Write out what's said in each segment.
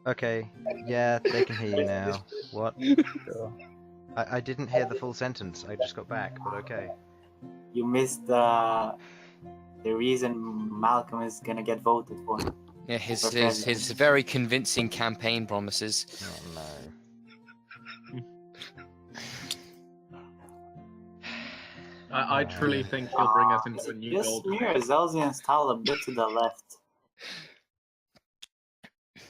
Okay, yeah, they can hear you now. What? Sure. I didn't hear the full sentence. I just got back, but okay. You missed the reason Malcolm is gonna get voted for. Yeah, For his president. very convincing campaign promises. Oh no. I truly think he'll bring us into a new Just gold. mirrors Elsyan's tile a bit to the left. You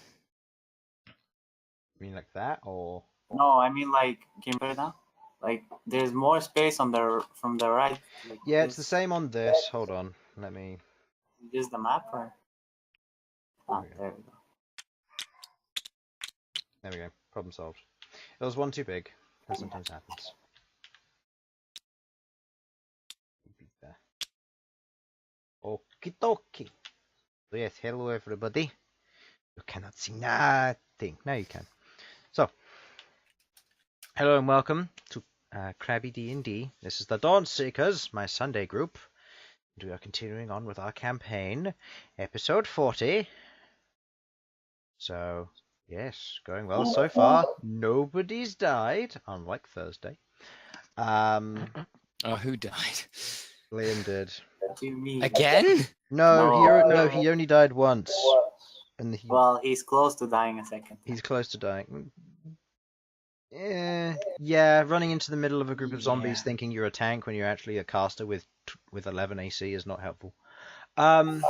mean like that, or? No, I mean like, can you put it down? Like, there's more space on the from the right. Like Yeah, it's the this. same on this. Hold on, let me. Just the map, or? Ah, Okay. there we go. There we go. Problem solved. It was one too big. That sometimes happens. There. Okie dokie. So yes, hello everybody. You cannot see nothing. Now you can. So, hello and welcome to Crabby D&D. This is the Dawn Seekers, my Sunday group. And we are continuing on with our campaign, episode 40. So, yes, going well so far. Nobody's died, unlike Thursday. Oh, who died? Liam did. What do you mean? Again? No, he only died once. And Well, he's close to dying a second. he's close to dying. Yeah, running into the middle of a group of zombies Yeah. thinking you're a tank when you're actually a caster with 11 AC is not helpful. Oh.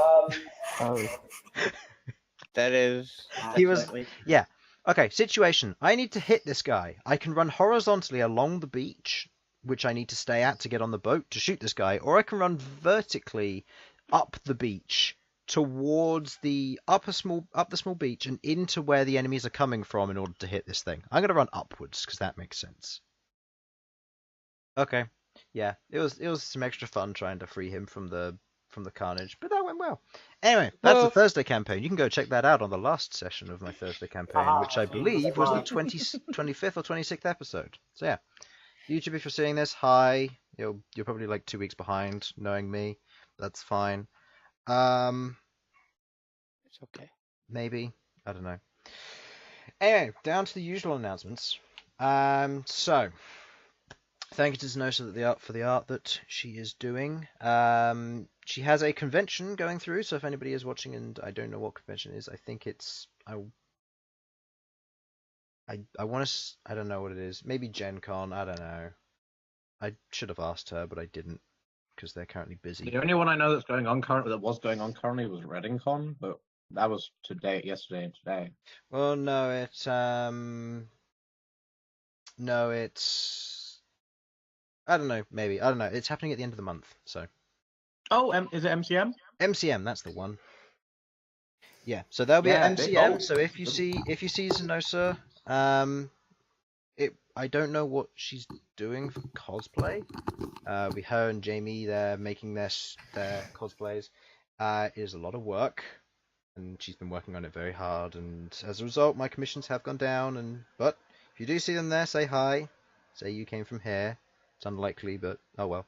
That is. He was- definitely- Yeah. Okay, situation. I need to hit this guy. I can run horizontally along the beach, which I need to stay at to get on the boat to shoot this guy, or I can run vertically up the beach towards the up the small beach and into where the enemies are coming from in order to hit this thing. I'm gonna run upwards because that makes sense. Okay. Yeah, it was some extra fun trying to free him from the carnage, but that went well. Anyway, that's the Thursday campaign. You can go check that out on the last session of my Thursday campaign, which I believe was the 25th or 26th episode. So yeah, YouTube, if you're seeing this, hi. You're probably like 2 weeks behind, knowing me. That's fine. It's okay. Maybe. I don't know. Anyway, down to the usual announcements. So, thank you to Sasha for the art that she is doing. She has a convention going through, so if anybody is watching and I don't know what convention it is, I think it's... I want to... I don't know what it is. Maybe Gen Con, I don't know. I should have asked her, but I didn't, because they're currently busy. The only one I know that's going on currently was ReadingCon, but that was yesterday and today. Well, no, it's I don't know, maybe. I don't know. It's happening at the end of the month, so. Oh, is it MCM? MCM, that's the one. Yeah, so there'll be Yeah, an big MCM, Bhold. so if you see Zenosa, I don't know what she's doing for cosplay. Her and Jamie, they're making their cosplays. It is a lot of work, and she's been working on it very hard, and as a result, my commissions have gone down, but if you do see them there, say hi. Say you came from here. It's unlikely, but oh well.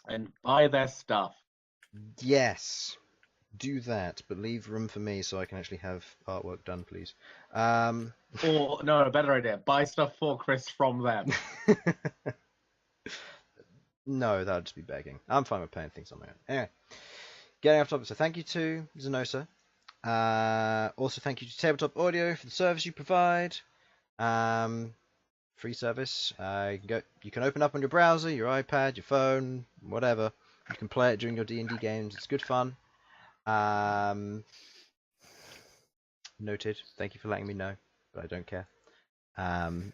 And buy their stuff. Yes. Do that, but leave room for me so I can actually have artwork done, please. Or, no, a better idea. Buy stuff for Chris from them. No, that would just be begging. I'm fine with paying things on my own. Anyway, getting off topic. So thank you to Zenosa. Also thank you to Tabletop Audio for the service you provide. Free service. You can open up on your browser, your iPad, your phone, whatever. You can play it during your D&D games. It's good fun. Noted. Thank you for letting me know, but I don't care. I'm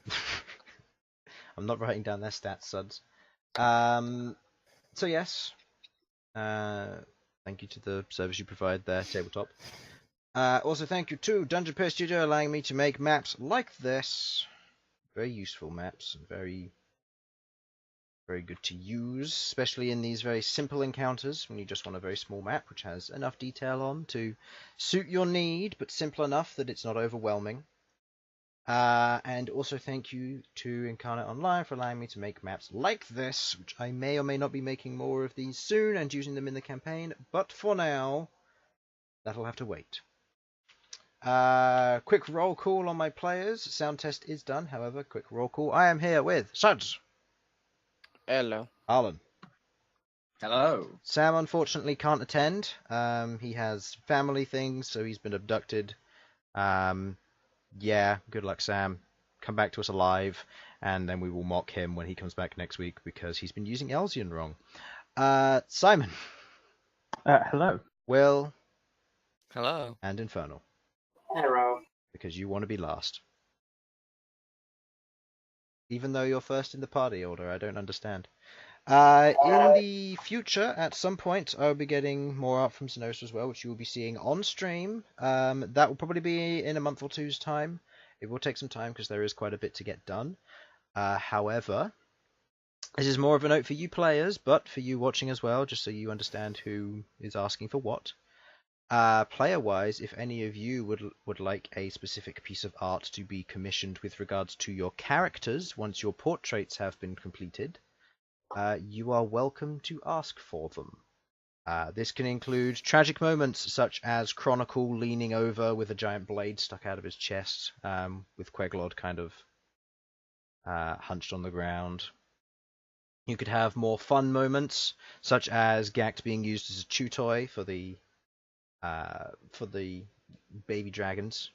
not writing down their stats, Sudz. So yes. Thank you to the service you provide there, Tabletop. Also thank you to Dungeon Pair Studio allowing me to make maps like this. Very useful maps and very good to use, especially in these very simple encounters when you just want a very small map which has enough detail on to suit your need, but simple enough that it's not overwhelming. And also thank you to Incarnate Online for allowing me to make maps like this, which I may or may not be making more of these soon and using them in the campaign, but for now, that'll have to wait. Quick roll call on my players. Sound test is done, however, quick roll call. I am here with Sudz. Hello. Harlan. Hello. Sam unfortunately can't attend. He has family things, so he's been abducted. Yeah, good luck, Sam. Come back to us alive, and then we will mock him when he comes back next week because he's been using Elsyan wrong. Simon. Hello. Will. Hello. And Infernal. Hello. Because you want to be last. Even though you're first in the party order, I don't understand. In the future, at some point, I'll be getting more art from Xenos as well, which you will be seeing on stream. That will probably be in a month or two's time. It will take some time because there is quite a bit to get done. However, this is more of a note for you players, but for you watching as well, just so you understand who is asking for what. Player-wise, if any of you would like a specific piece of art to be commissioned with regards to your characters once your portraits have been completed, you are welcome to ask for them. This can include tragic moments such as Chronicle leaning over with a giant blade stuck out of his chest, with Queglod kind of hunched on the ground. You could have more fun moments, such as Ghaakt being used as a chew toy for the baby dragons,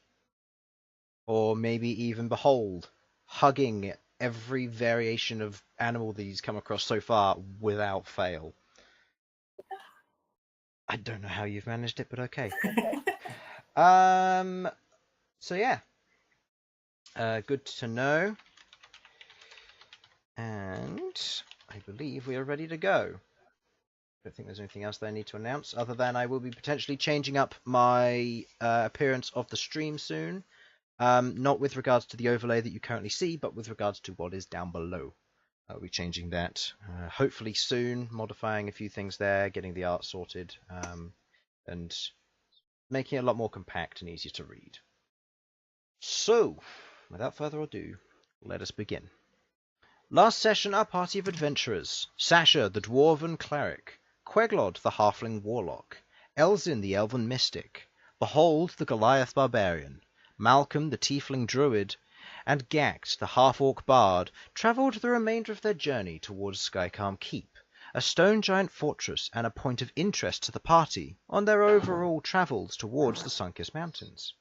or maybe even Bhold hugging every variation of animal that he's come across so far without fail. I don't know how you've managed it, but okay. So yeah. Good to know. And I believe we are ready to go. I don't think there's anything else that I need to announce, other than I will be potentially changing up my appearance of the stream soon. Not with regards to the overlay that you currently see, but with regards to what is down below. I'll be changing that hopefully soon, modifying a few things there, getting the art sorted, and making it a lot more compact and easier to read. So, without further ado, let us begin. Last session, our party of adventurers: Sasha, the Dwarven Cleric; Queglod, the Halfling Warlock; Elsyan, the Elven Mystic; Bhold, the Goliath Barbarian; Malcom, the Tiefling Druid; and Ghaakt, the Half-Orc Bard, travelled the remainder of their journey towards Skycalm Keep, a stone giant fortress and a point of interest to the party on their overall travels towards the Sunkist Mountains.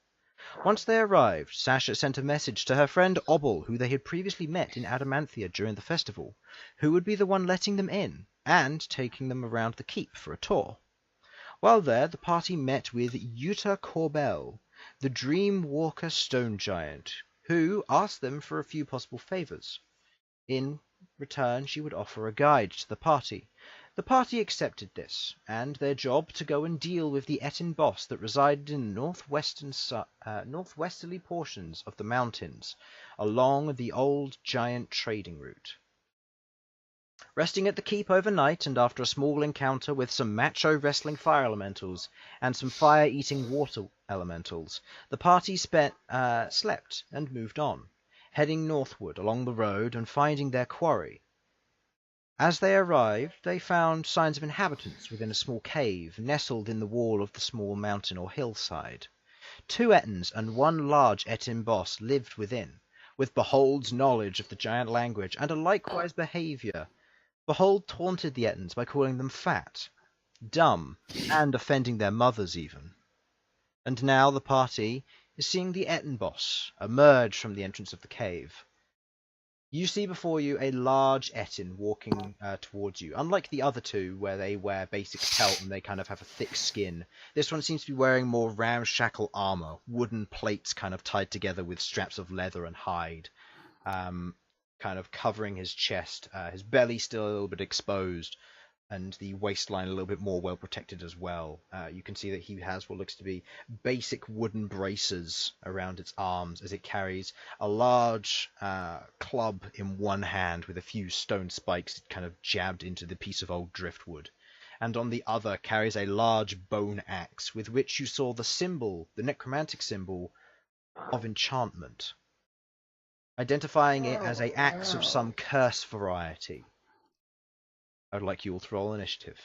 Once they arrived, Sasha sent a message to her friend Obel, who they had previously met in Adamanthia during the festival, who would be the one letting them in, and taking them around the keep for a tour. While there, the party met with Yuta Corbell, the Dream Walker stone giant, who asked them for a few possible favours. In return, she would offer a guide to the party. The party accepted this, and their job to go and deal with the Ettin boss that resided in the northwesterly portions of the mountains, along the old giant trading route. Resting at the keep overnight, and after a small encounter with some macho wrestling fire elementals and some fire-eating water elementals, the party slept and moved on, heading northward along the road and finding their quarry. As they arrived, they found signs of inhabitants within a small cave nestled in the wall of the small mountain or hillside. 2 Ettins and 1 large Ettin boss lived within, with Behold's knowledge of the giant language and a likewise behaviour. Behold taunted the Ettins by calling them fat, dumb, and offending their mothers even. And now the party is seeing the Ettin boss emerge from the entrance of the cave. You see before you a large Ettin walking towards you. Unlike the other 2, where they wear basic pelt and they kind of have a thick skin, this one seems to be wearing more ramshackle armor, wooden plates kind of tied together with straps of leather and hide, kind of covering his chest, his belly still a little bit exposed, and the waistline a little bit more well protected as well. You can see that he has what looks to be basic wooden braces around its arms as it carries a large club in one hand with a few stone spikes kind of jabbed into the piece of old driftwood, and on the other carries a large bone axe with which you saw the symbol, the necromantic symbol of enchantment, identifying it as an axe of some curse variety. I would like you all to roll initiative.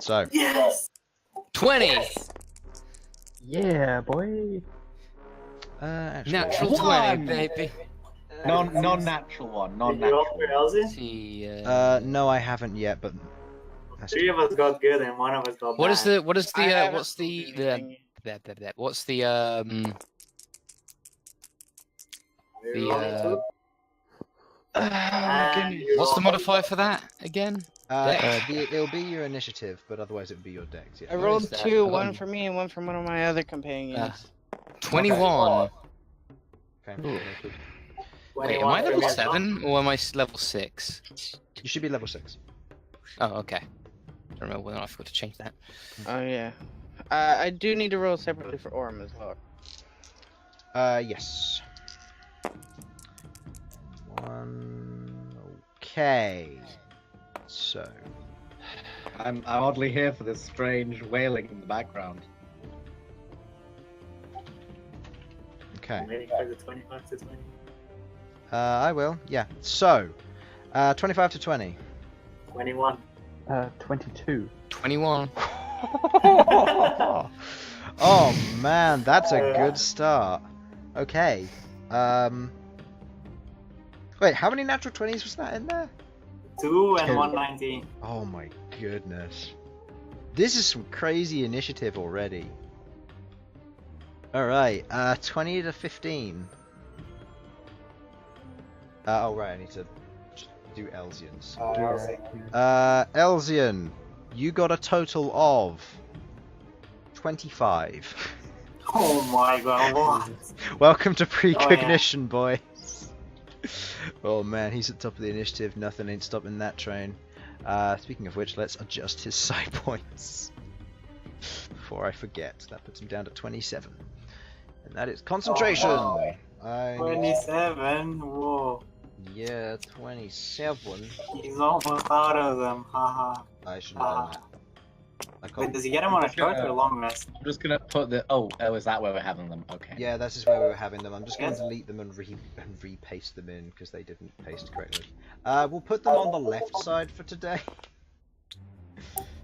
So, Yes! 20! Yeah, boy. actually, Natural One! 20, baby. Non-natural one. Did you Non-natural roll for Elsyan? See, no, I haven't yet, but that's Three of us got good and one of us got what bad. is the, what is I the, haven't what's rolled the, anything. what's the, We're the, rolling two. Oh my And goodness. you what's the roll- modifier for that again? Dex? it'll be your initiative, but otherwise it would be your dex. Yeah. I What rolled is that? two, I've one got- for me and one from one of my other companions. 21. Okay. Ooh. Wait, am I 21 for level me as well. 7 or am I level 6? You should be level 6. Oh, okay. I don't remember whether I forgot to change that. Oh yeah. I do need to roll separately for Orm as well. Yes. Okay. So, I'm oddly here for this strange wailing in the background. okay. I'm waiting for the 25 to 20. I will. Yeah. So, 25 to 20. 21. 22. 21. Oh man, that's a good start. Okay. Wait, how many natural 20s was that in there? 2 and Two. 119. Oh my goodness. This is some crazy initiative already. Alright, 20 to 15. Oh right, I need to do Elsyan's. Elsyan, you got a total of 25. Oh my god, what? Welcome to precognition, boys. Oh man, he's at the top of the initiative. Nothing ain't stopping that train. Speaking of which, let's adjust his side points before I forget. That puts him down to 27, and that is concentration. Oh, I need- 27? Whoa. Yeah, 27. He's almost out of them, haha. I should know that. I Wait, can't. does he get him on a short or long rest? I'm just gonna put the. Oh, is that where we're having them? Okay. Yeah, this is where we were having them. I'm just going to Yes. delete them and re-paste them in because they didn't paste correctly. We'll put them on the left side for today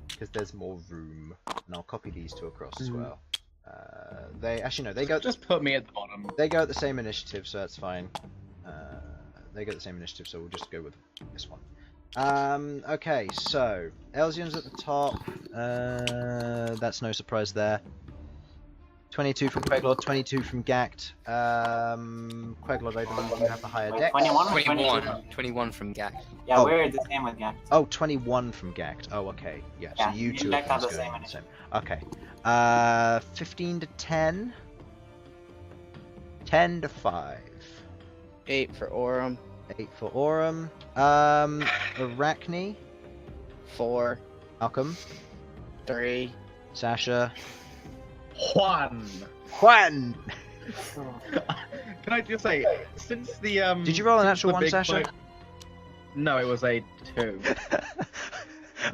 because there's more room, and I'll copy these two across as well. They actually no, they go Just put me at the bottom. they go at the same initiative, so that's fine. They go at the same initiative, so we'll just go with this one. Okay, so Elsyan's at the top. That's no surprise there. 22 from Queglod, 22 from Ghaakt. Queglod, I believe you have the higher Wait, dex. 21 or 21. 22? 21 from Ghaakt. Yeah, Oh. we're the same with Ghaakt. Oh, 21 from Ghaakt. Oh, okay. Yeah, so Yeah, you me two and are Ghaakt have the going same on the same. Okay. 15 to 10. 10 to 5. 8 for Orm. 8 for Aurum. Arachne. 4. Malcom. 3. Sasha. Juan. Juan! Can I just say, since the Did you roll an since natural the one, big Sasha? fight- No, it was a 2.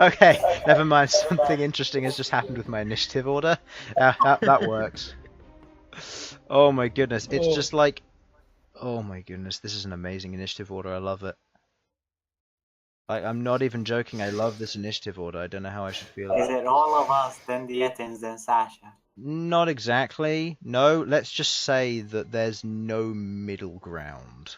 Okay, never mind. Something interesting has just happened with my initiative order. That works. Oh my goodness, it's just like... Oh my goodness, this is an amazing initiative order. I love it. Like, I'm not even joking. I love this initiative order. I don't know how I should feel. Is it all of us, then the Ettins, then Sasha? Not exactly. No, let's just say that there's no middle ground.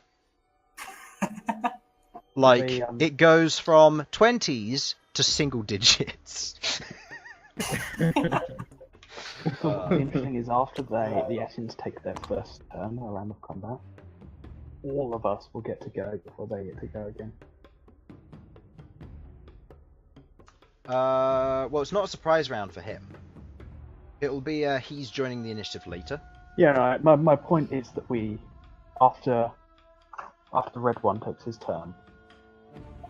Like, They, it goes from 20s to single digits. The interesting is after the Essens take their first turn, their round of combat, all of us will get to go before they get to go again. Well, it's not a surprise round for him. It'll be he's joining the initiative later. Yeah, no, my point is that we, after the red one takes his turn,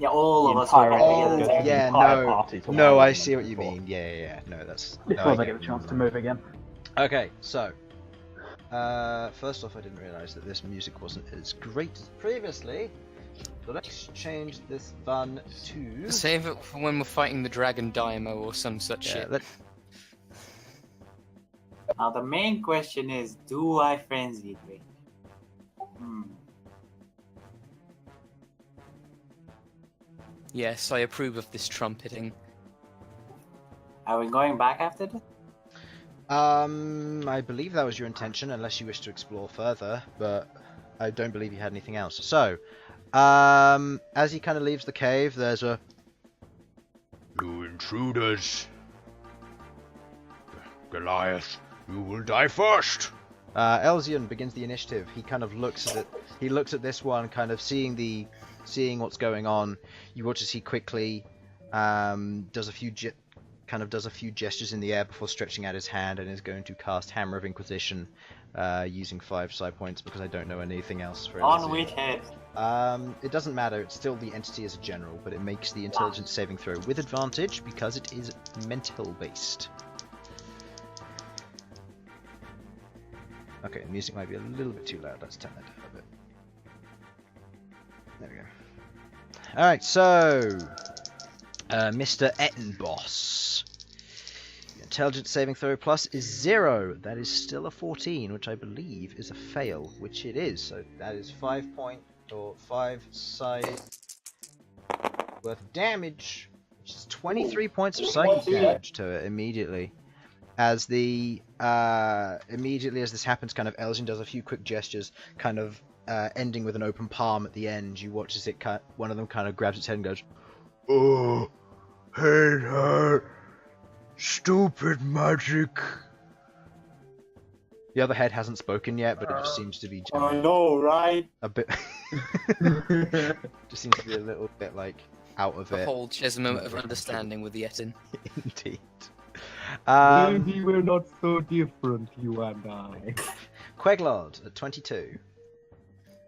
Yeah, all the of us will entire get Essens together. goes to- to the Yeah, entire no, party to No, one I of see them what you before- mean. Yeah. No, that's... Before no, I they get get a it. chance to move again. Okay, so... first off, I didn't realise that this music wasn't as great as previously. So let's change this fun to... Save it for when we're fighting the Dragon Daimo or some such Yeah, shit. Now the main question is, do I frenzy break? Yes, I approve of this trumpeting. Are we going back after this? I believe that was your intention, unless you wish to explore further, but I don't believe you had anything else. So, as he kind of leaves the cave, there's a... You intruders! Goliath, you will die first! Elsyan begins the initiative. He kind of looks at it. He looks at this one, kind of seeing what's going on. You watch as he quickly does a few gestures in the air before stretching out his hand and is going to cast Hammer of Inquisition using 5 side points because I don't know anything else for On Elsyan. which head? It doesn't matter. It's still the entity as a general, but it makes the intelligence saving throw with advantage because it is mental based. Okay, the music might be a little bit too loud. Let's turn that down a bit. There we go. Alright, so... Mr. Ettin boss. Intelligence saving throw plus is 0. That is still a 14, which I believe is a fail, which it is. So that is 5 side worth of damage, which is 23 points of psychic damage to it immediately. As immediately as this happens, kind of Elsyan does a few quick gestures, kind of ending with an open palm at the end. You watch as one of them kind of grabs its head and goes, "Oh, hate her, stupid magic." The other head hasn't spoken yet, but it just seems to be I know, right? a bit. Just seems to be a little bit like out of it. Behold, she has a moment of understanding with the Ettin. Indeed. Maybe we're not so different, you and I. Queglod at 22.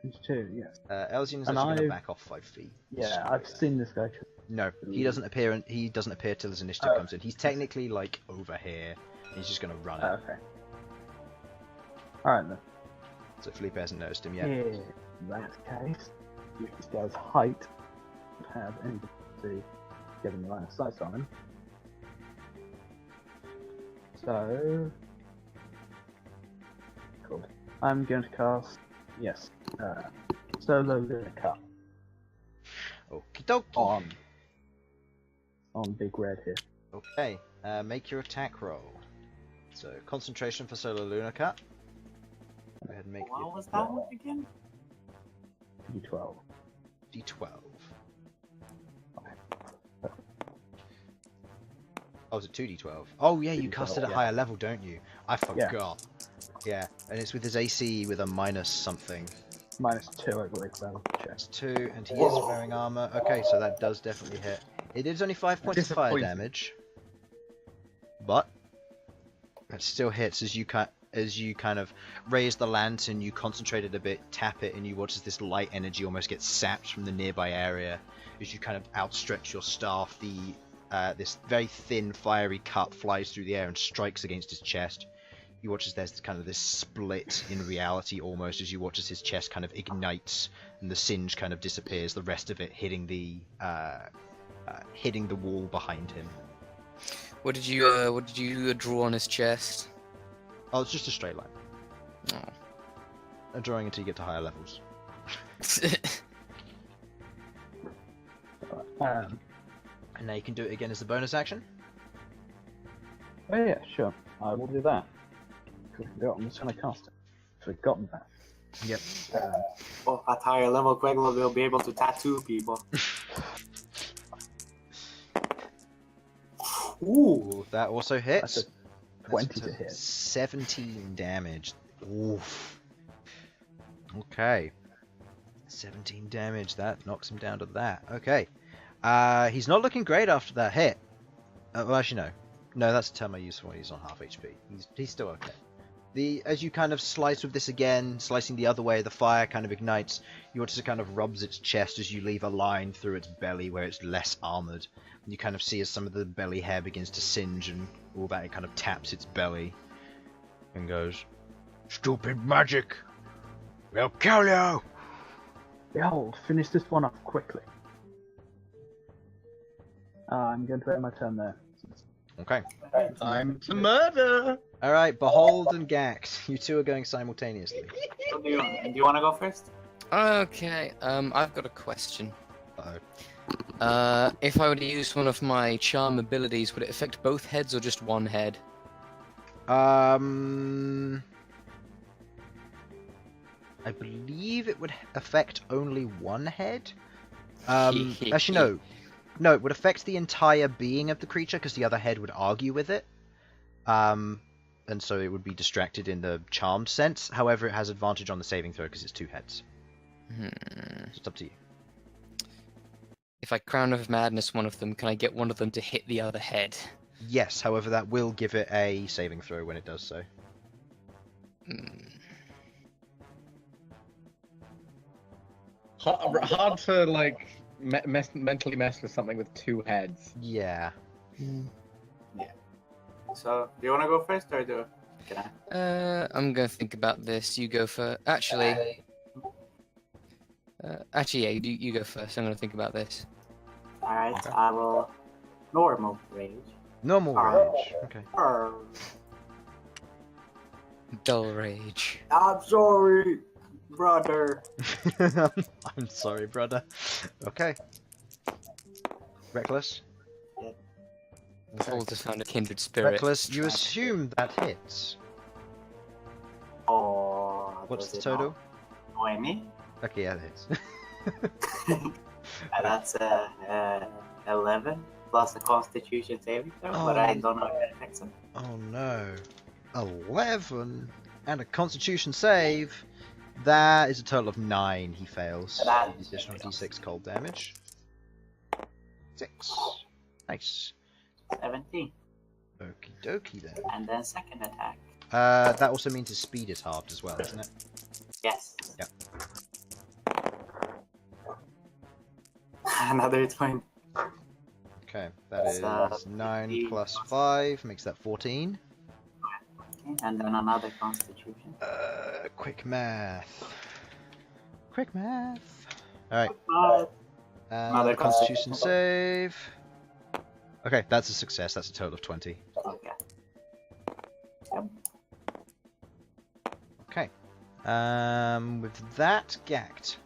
22, yes. Elsyan is And actually going to I've- back off 5 feet. Yeah, I've seen this guy. No, he doesn't appear. He doesn't appear till his initiative comes in. He's technically like over here. He's just going to run. Okay. Alright then. So Felipe hasn't noticed him yet. In that case, if this guy's height would have anything to get in the line of sight on him. So, cool. I'm going to cast, yes, Solo Lunar Cup Okie dokie. on Big Red here. Okay, make your attack roll. So concentration for Solar Lunar Cut. Go ahead and make What was that one again? D12. D12. Oh, is it 2d12? Oh yeah, you cast it at yeah. higher level, don't you? I forgot. Yeah, and it's with his AC with a minus something. -2, I believe, so check. It's 2, and he is wearing armor. Okay, so that does definitely hit. It is only 5 points of fire Disappointing. damage, but it still hits as you kind of raise the lantern, you concentrate it a bit, tap it, and you watch as this light energy almost gets sapped from the nearby area. As you kind of outstretch your staff, this very thin, fiery cut flies through the air and strikes against his chest. You watch as there's kind of this split in reality almost, as you watch as his chest kind of ignites and the singe kind of disappears, the rest of it hitting the wall behind him. What did you draw on his chest? Oh, it's just a straight line. Oh. A drawing until you get to higher levels. And now you can do it again as a bonus action. Oh yeah, sure. I will do that. I'm just going to cast it. Forgotten that. Yep. Well, at higher level, Queglod will be able to tattoo people. Ooh, that also hits. That's a 20 That's to hit. 17 damage. Oof. Okay. 17 damage. That knocks him down to that. Okay. He's not looking great after that hit. Well, actually, no. No, that's a term I use for when he's on half HP. He's still okay. As you kind of slice with this again, slicing the other way, the fire kind of ignites. You watch as it kind of rubs its chest as you leave a line through its belly where it's less armored. And you kind of see as some of the belly hair begins to singe and all that, it kind of taps its belly and goes, "Stupid magic! We'll kill you!" Behold, finish this one off quickly. I'm going to end my turn there. Okay. Time to murder! Alright, Bhold and Ghaakt. You two are going simultaneously. What do you want to go first? Okay, I've got a question. Uh-oh. If I were to use one of my charm abilities, would it affect both heads or just one head? I believe it would affect only one head. Actually, no. No, it would affect the entire being of the creature because the other head would argue with it. And so it would be distracted in the charmed sense. However, it has advantage on the saving throw because it's two heads. So it's up to you. If I Crown of Madness one of them, can I get one of them to hit the other head? Yes, however, that will give it a saving throw when it does so. Hard to like mentally mess with something with two heads. Yeah. So, do you want to go first or can I? I'm gonna think about this. You go first. Actually, yeah, you go first. I'm gonna think about this. Alright, Okay. I will normal rage. Normal range. Okay. Arr. Dull rage. I'm sorry, brother. I'm sorry, brother. Okay. Reckless. Bhold has found a kindred spirit. Reckless, you assume that hits. Oh, What's does the it total? not annoy me? Okay, yeah, it hits. That's 11 plus the Constitution saving throw, but I don't know if it affects him. Oh no. 11 and a Constitution save. That is a total of 9. He fails. That The additional d6 cold damage. 6. Nice. 17, Okie dokie then. and then second attack. That also means his speed is halved as well, isn't it? Yes. Yep. Another 20. Okay, that is So, 9 15 plus plus 5 makes that 14. And then another Constitution. Quick math. Quick math. Alright, Another Constitution Constitution. save. Okay, that's a success. That's a total of 20. Okay. Yep. Okay. With that, Ghaakt.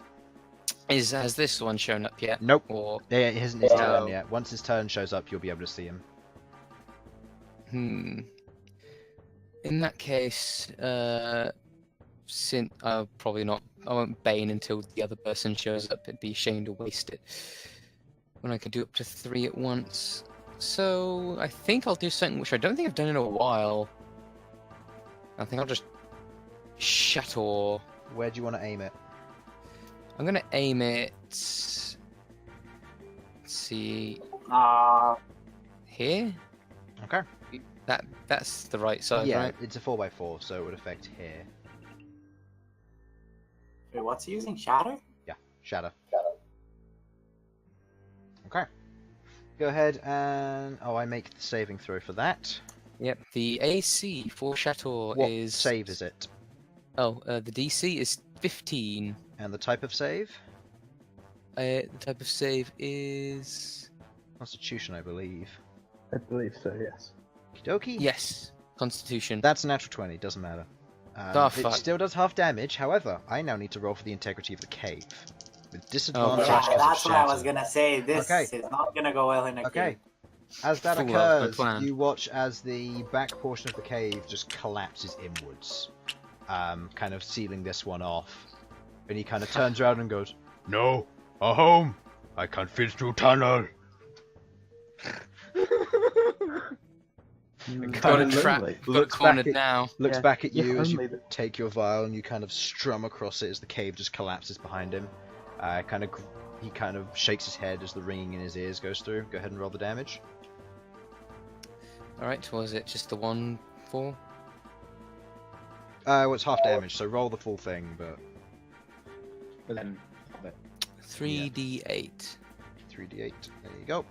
Has this one shown up yet? Nope. Or Yeah, it isn't his turn Oh. yet. Once his turn shows up, you'll be able to see him. In that case, since I'll probably not, I won't bane until the other person shows up. It'd be a shame to waste it when I could do up to 3 at once. So I think I'll do something which I don't think I've done in a while. I think I'll just shatter. Where do you want to aim it? I'm gonna aim it. Let's see here. Okay. That's the right side, Yeah, right? it's a 4x4, so it would affect here. Wait, what's he using? Shatter? Yeah, shatter. Okay. Go ahead and... Oh, I make the saving throw for that. Yep. The AC for shatter What is save is it? Oh, the DC is 15. And the type of save? The type of save is Constitution, I believe. I believe so, yes. Okie dokie. yes, Constitution. That's a natural 20, doesn't matter. Oh, It fuck. still does half damage, however, I now need to roll for the integrity of the cave. With disadvantage Yeah, because of that's what I was shatter. gonna say. This Okay. is not gonna go well in a Okay. cave. As that Full well, good occurs, plan. you watch as the back portion of the cave just collapses inwards, kind of sealing this one off. And he kind of turns around and goes, "No, a home. I can't fit through tunnel." Got Got a kinda trap. lonely. Got looks cornered back at- now. Looks Yeah, back at yeah, you as you only the- take your vial and you kind of strum across it as the cave just collapses behind him. He kind of shakes his head as the ringing in his ears goes through. Go ahead and roll the damage. All right, was it just the 1-4? Well, it's half damage, so roll the full thing, but But then 3d8. 3d8. There you go.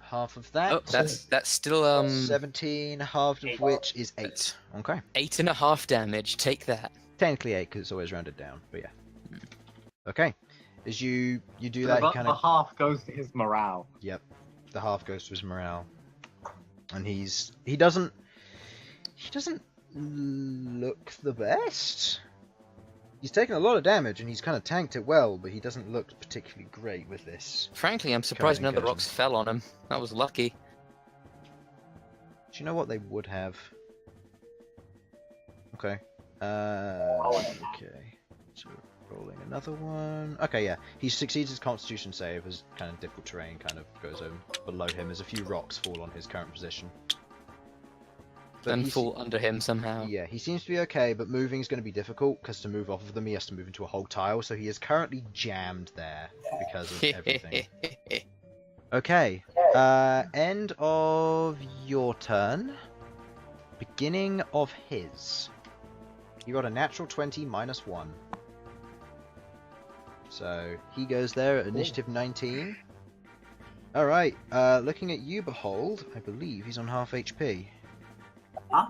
Half of that. Oh, that's still 17, halved of 8. which is 8. Okay. 8.5 damage. Take that. Technically 8 because it's always rounded down, but yeah. Okay. As you do the, that, you the kind of... half goes to his morale. Yep. The half goes to his morale. And he doesn't look the best. He's taken a lot of damage, and he's kind of tanked it well, but he doesn't look particularly great with this. Frankly, I'm surprised none of the Current rocks fell on him. That was lucky. Do you know what they would have? Okay. Okay. So rolling another one. Okay, yeah. He succeeds his Constitution save as kind of difficult terrain kind of goes over below him as a few rocks fall on his current position. But And he's- fall under him somehow. Yeah, he seems to be okay, but moving is going to be difficult because to move off of them, he has to move into a whole tile. So he is currently jammed there because of everything. Okay. End of your turn. Beginning of his. You got a natural 20 minus 1. So he goes there at initiative 19. Alright, looking at you, Behold, I believe he's on half HP. Huh?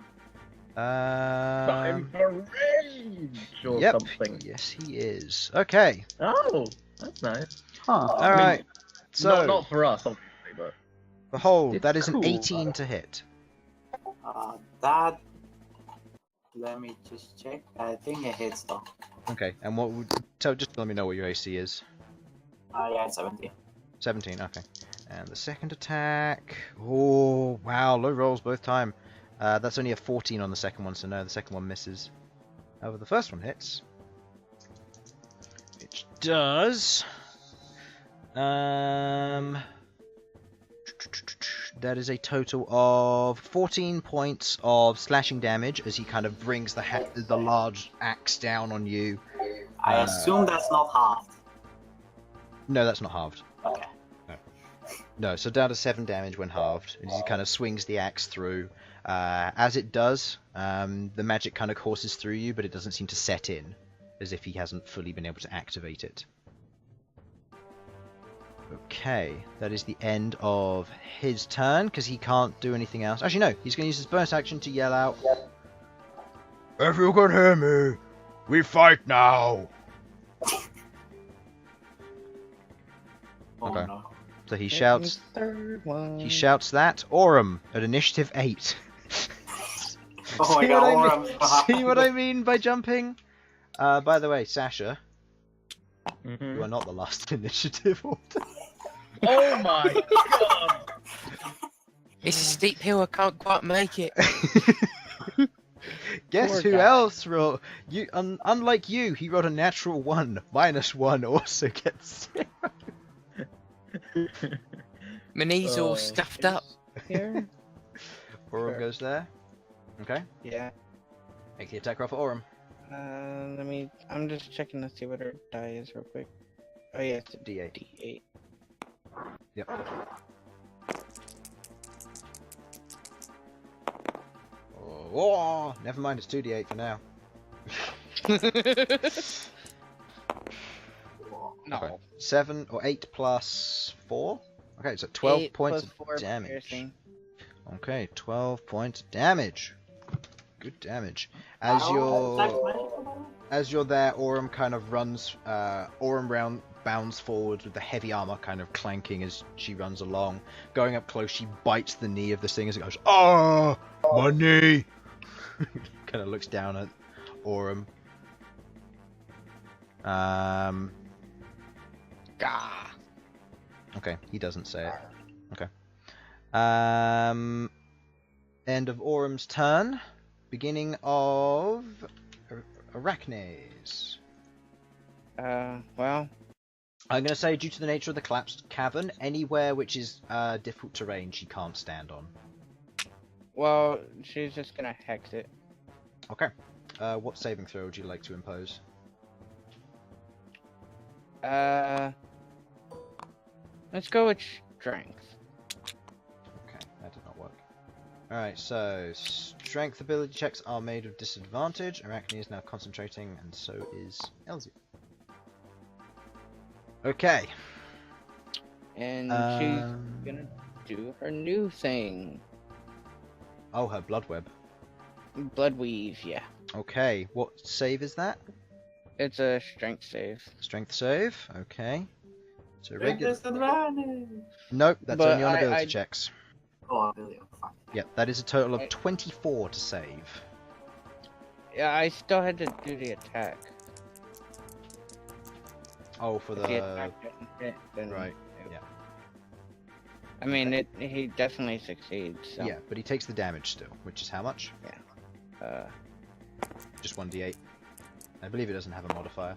Time for rage or Yep, something. yes he is. Okay, Oh, that's nice. Huh. alright. So, Not for us, obviously, but Behold, It's that is an cool. 18 to hit. That. Let me just check. I think it hits though. Okay, and what would... just let me know what your AC is. Yeah, it's 17. 17, okay. And the second attack... Oh, wow, low rolls both time. That's only a 14 on the second one, so no, the second one misses. However, the first one hits. Which does... That is a total of 14 points of slashing damage as he kind of brings the large axe down on you. I assume that's not halved. No, that's not halved. Okay. No, so down to 7 damage when halved. As he kind of swings the axe through. As it does, the magic kind of courses through you, but it doesn't seem to set in, as if he hasn't fully been able to activate it. Okay, that is the end of his turn, because he can't do anything else. Actually, no, he's going to use his bonus action to yell out, "If you can hear me, we fight now!" Oh Okay. no. So he shouts that, Aurum, at initiative 8. Oh my See god, what I Aurum. mean? See what I mean by jumping? By the way, Sasha, Mhm. you are not the last initiative order. Oh my god! It's a steep hill, I can't quite make it. Guess Poor who guy. else rolled? You, unlike you, he rolled a natural 1. -1 also gets 0. My knees all Oh, stuffed up. Here? Aurum Sure. goes there. Okay. Yeah. Make the attack roll for Aurum. I'm just checking to see what her die is real quick. Oh yeah, it's a D8. D8. Yep. Oh, never mind, it's 2d8 for now. No. Okay. 7 or 8 plus 4? Okay, so 12 8 points plus of 4 damage. piercing. Okay, 12 points of damage. Good damage. As you're there, Aurum kind of runs. Aurum bounds forward with the heavy armor kind of clanking as she runs along. Going up close, she bites the knee of this thing as it goes, "Oh, my knee!" Kind of looks down at Aurum. Gah. Okay, he doesn't say it. Okay. End of Aurum's turn. Beginning of Arachnes. Well, I'm going to say, due to the nature of the collapsed cavern, anywhere which is difficult terrain she can't stand on. well, she's just gonna hex it. Okay. What saving throw would you like to impose? Let's go with strength. Okay, that did not work. Alright, so strength ability checks are made with disadvantage. Arachne is now concentrating, and so is Elsyan. Okay. And she's gonna do her new thing. Oh, her blood web. Blood weave, yeah. Okay, what save is that? It's a strength save. Strength save. Okay. So regular. Disadvantage. Nope, that's But only on ability I- checks. Oh, ability. Fuck. Yep, that is a total of 24 to save. Yeah, I still had to do the attack. Oh, for If the the attack doesn't hit, then right. Yeah. I mean, he definitely succeeds. So. Yeah, but he takes the damage still, which is how much? Just 1d8. I believe it doesn't have a modifier.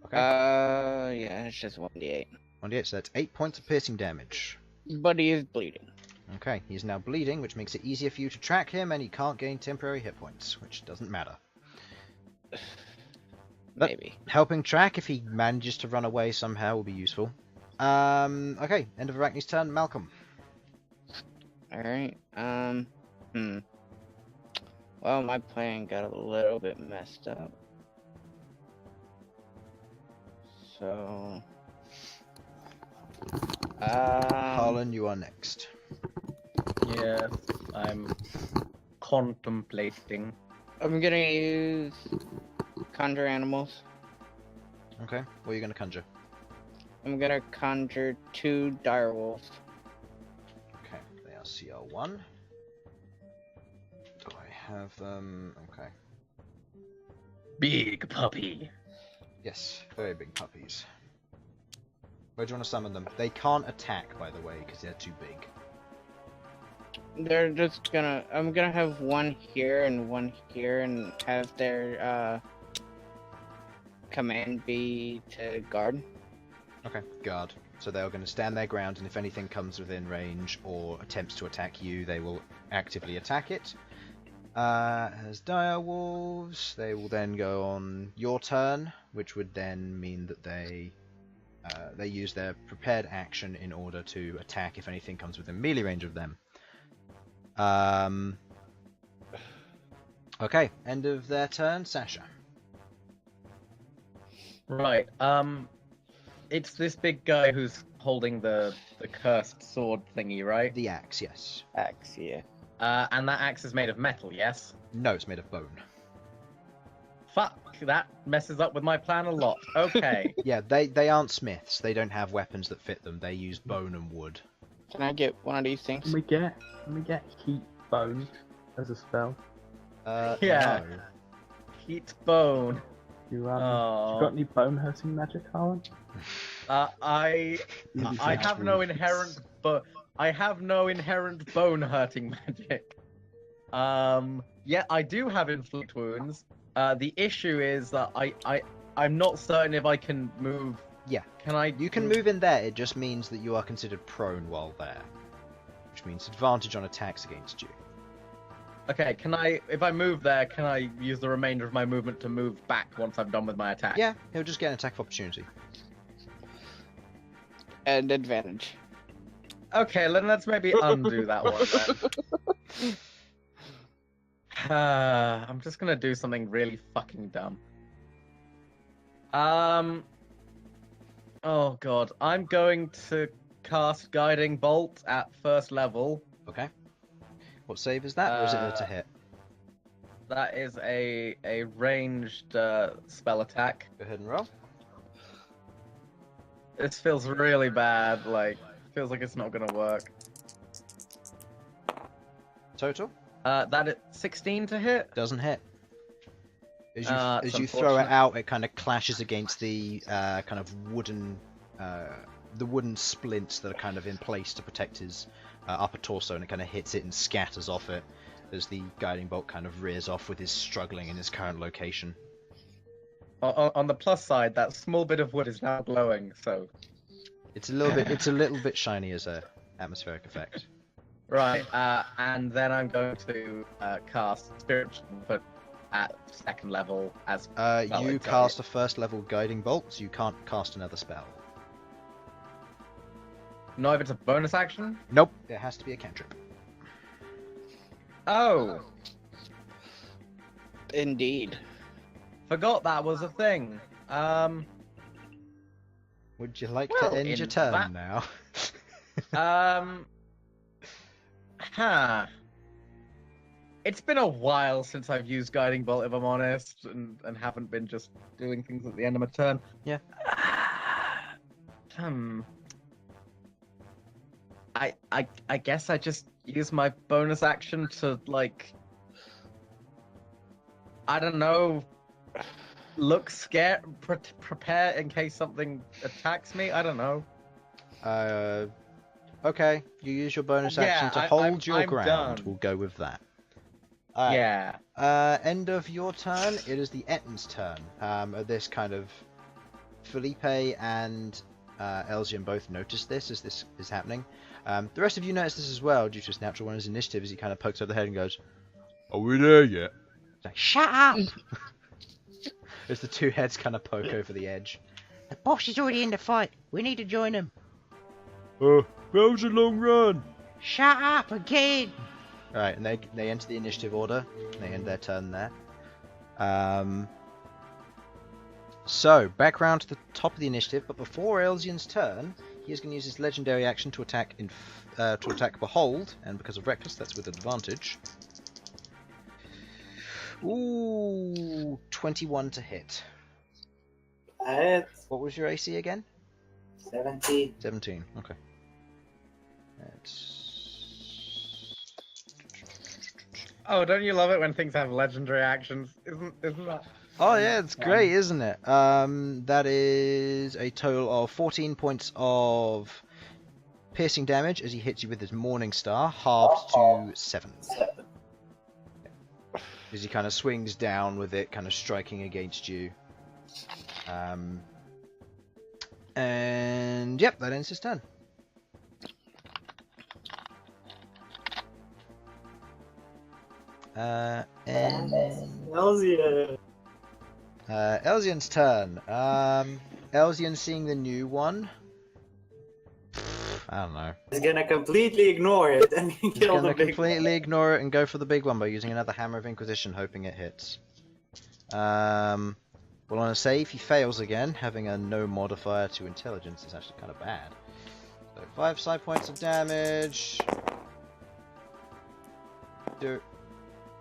Okay. Yeah, it's just 1d8. 1d8, so that's 8 points of piercing damage. But he is bleeding. Okay, he's now bleeding, which makes it easier for you to track him, and he can't gain temporary hit points, which doesn't matter. But Maybe. helping track, if he manages to run away somehow, will be useful. Okay, end of Arachne's turn. Malcom. Alright, Well, my plan got a little bit messed up. So... Harlan, you are next. Yes, I'm contemplating. I'm gonna use conjure animals. Okay, what are you going to conjure? I'm gonna conjure 2 direwolves. Okay, they are CR1. Do I have them? Okay. Big puppy. Yes, very big puppies. Where do you want to summon them? They can't attack, by the way, because they're too big. They're just gonna... I'm gonna have one here and one here and have their, command be to guard. Okay, guard. So they're going to stand their ground, and if anything comes within range or attempts to attack you, they will actively attack it. As dire wolves, they will then go on your turn, which would then mean that they use their prepared action in order to attack if anything comes within melee range of them. Okay, end of their turn. Sasha. Right. It's this big guy who's holding the cursed sword thingy, right? The axe, yes. Axe, yeah. And that axe is made of metal, yes? No, it's made of bone. Fuck, that messes up with my plan a lot. Okay. Yeah, they aren't smiths. They don't have weapons that fit them. They use bone and wood. Can I get one of these things? Can we get heat bone as a spell? Yeah. No. Heat bone. You you Oh. got any bone hurting magic, Harlan? I have no inherent bone hurting magic. Yeah, I do have inflict wounds. The issue is that I'm not certain if I can move. Yeah. Can I? You can move in there. It just means that you are considered prone while there, which means advantage on attacks against you. Okay, can I? If I move there, can I use the remainder of my movement to move back once I'm done with my attack? Yeah, he'll just get an attack of opportunity. And advantage. Okay, let's maybe undo that one then. I'm just gonna do something really fucking dumb. Oh god, I'm going to cast Guiding Bolt at first level. Okay. What save is that, or is it to hit? That is a ranged spell attack. Go ahead and roll. This feels really bad. Like, feels like it's not gonna work. Total? That is 16 to hit. Doesn't hit. As It's you throw it unfortunate. out, it kind of clashes against the kind of wooden, the wooden splints that are kind of in place to protect his upper torso, and it kind of hits it and scatters off it as the guiding bolt kind of rears off with his struggling in his current location. On the plus side, that small bit of wood is now glowing. So It's a little bit shiny as a atmospheric effect. right, and then I'm going to cast Spiritual Comfort at second level as You it's cast a first level guiding bolt, so you can't cast another spell. no, if it's a bonus action. Nope, it has to be a cantrip. Oh, Indeed. forgot that was a thing. Would you like Well, to end in your turn that- now? Huh. It's been a while since I've used Guiding Bolt, if I'm honest, and haven't been just doing things at the end of my turn. Yeah. I guess I just use my bonus action to, like, I don't know, look scared, prepare in case something attacks me. I don't know. Okay, you use your bonus Yeah, action to hold your I'm ground. done. We'll go with that. Alright. Yeah. End of your turn. It is the Ettin's turn. This kind of Felipe and Elsyan both notice this as this is happening. The rest of you notice this as well due to his natural one's initiative as he kind of pokes over the head and goes, "Are we there yet?" It's like, "Shut up!" As the two heads kind of poke over the edge. The boss is already in the fight. We need to join him. That was a long run. Shut up again. Alright, and they enter the initiative order. They end their turn there. So, back round to the top of the initiative, but before Elsyan's turn, he is going to use his legendary action to attack Bhold, and because of Reckless, that's with advantage. Ooh, 21 to hit. Hit. What was your AC again? 17. 17, okay. That's... Oh, don't you love it when things have legendary actions? Isn't that? Oh yeah, it's great, isn't it? That is a total of 14 points of piercing damage as he hits you with his Morning Star, halved to 7. As he kind of swings down with it, kind of striking against you. And yep, that ends his turn. And Elsyan. Elsyan's turn. Elsyan seeing the new one. I don't know. He's gonna completely ignore it and He's kill the gonna big completely ignore it and go for the big one by using another Hammer of Inquisition, hoping it hits. Well, on a save, he fails again, having a no modifier to intelligence. Is actually kind of bad. So 5 side points of damage.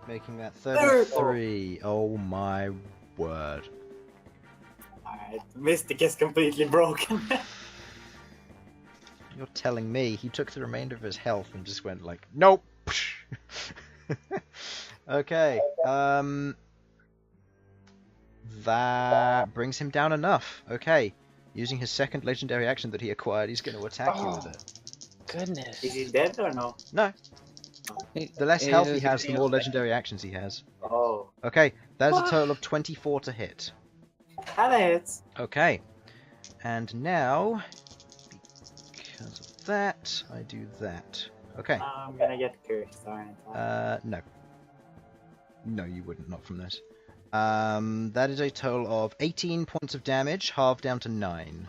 Making that 33. Oh my word. Alright, Mystic is completely broken. You're telling me he took the remainder of his health and just went like, nope. Okay. That brings him down enough. Okay. Using his second legendary action that he acquired, he's going to attack you with it. Goodness. Is he dead or no? No. The less health he has, the more legendary actions he has. Oh. Okay, that is a total of 24 to hit. That hits. Okay. And now, because of that, I do that. Okay. I'm gonna get cursed, aren't I? No. No, you wouldn't, not from this. That is a total of 18 points of damage, halved down to 9.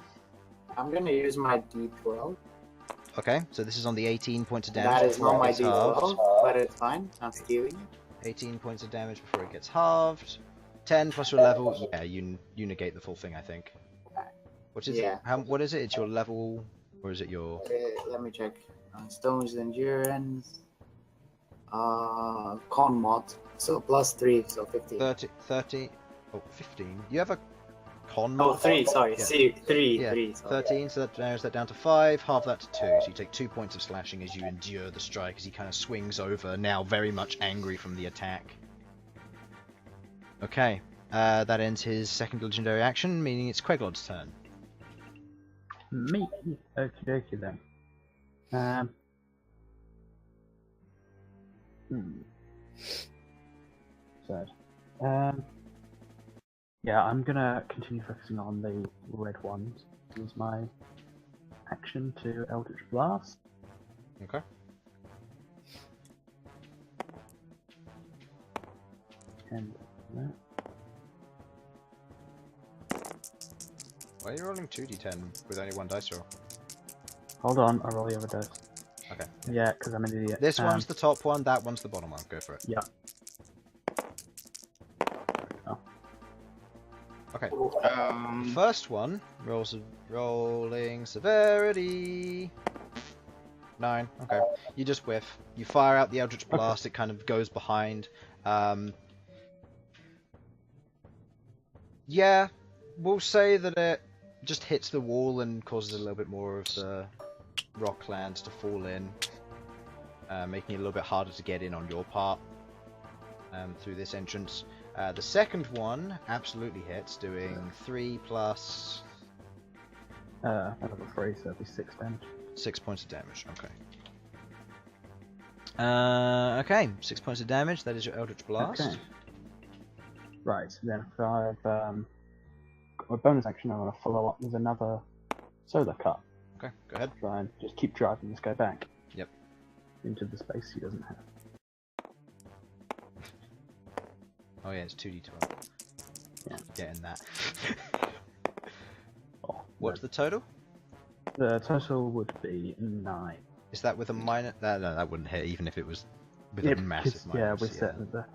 I'm gonna use my D12. Okay, so this is on the 18 points of damage. That is before not it my gets halved. D12, but it's fine. I'm stealing it. 18 points of damage before it gets halved. 10 plus your level. Yeah, you negate the full thing, I think. What is Yeah. it? What is it? It's your level, or is it your? Let me check. Stone's endurance. Con mod. So +3, so 15. 30. Oh, 15. You have a con Oh, mod? 3, sorry. Yeah. See, 3, Yeah, 3. Sorry. 13, so that narrows that down to 5, half that to 2. So you take 2 points of slashing as you endure the strike as he kind of swings over, now very much angry from the attack. Okay, that ends his second legendary action, meaning it's Queglod's turn. Me? Okie dokie then. So, yeah, I'm gonna continue focusing on the red ones. Use my action to Eldritch Blast. Okay. And that. Why are you rolling 2d10 with only 1 dice roll? Hold on, I'll roll the other dice. Okay. Yeah, because I'm an idiot. This one's the top one, that one's the bottom one. Go for it. Yeah. Oh. Okay. First one, rolling severity. 9. Okay. You just whiff. You fire out the Eldritch Blast, it kind of goes behind. Yeah, we'll say that it just hits the wall and causes a little bit more of the rocklands to fall in, making it a little bit harder to get in on your part through this entrance. The second one absolutely hits, doing 3 plus Another 3, so it'll be 6 damage. 6 points of damage. Okay. Okay, 6 points of damage. That is your Eldritch Blast. Okay. Right, then if I've got my bonus action, I'm going to follow up with another solar cut. Okay, go ahead. Try and just keep driving this guy back. Yep. Into the space he doesn't have. Oh yeah, it's 2d12. Yeah. Getting that. Oh, What's the total? The total would be 9. Is that with a minus? No, that wouldn't hit, even if it was with Yeah, a massive because, minus. yeah, we set the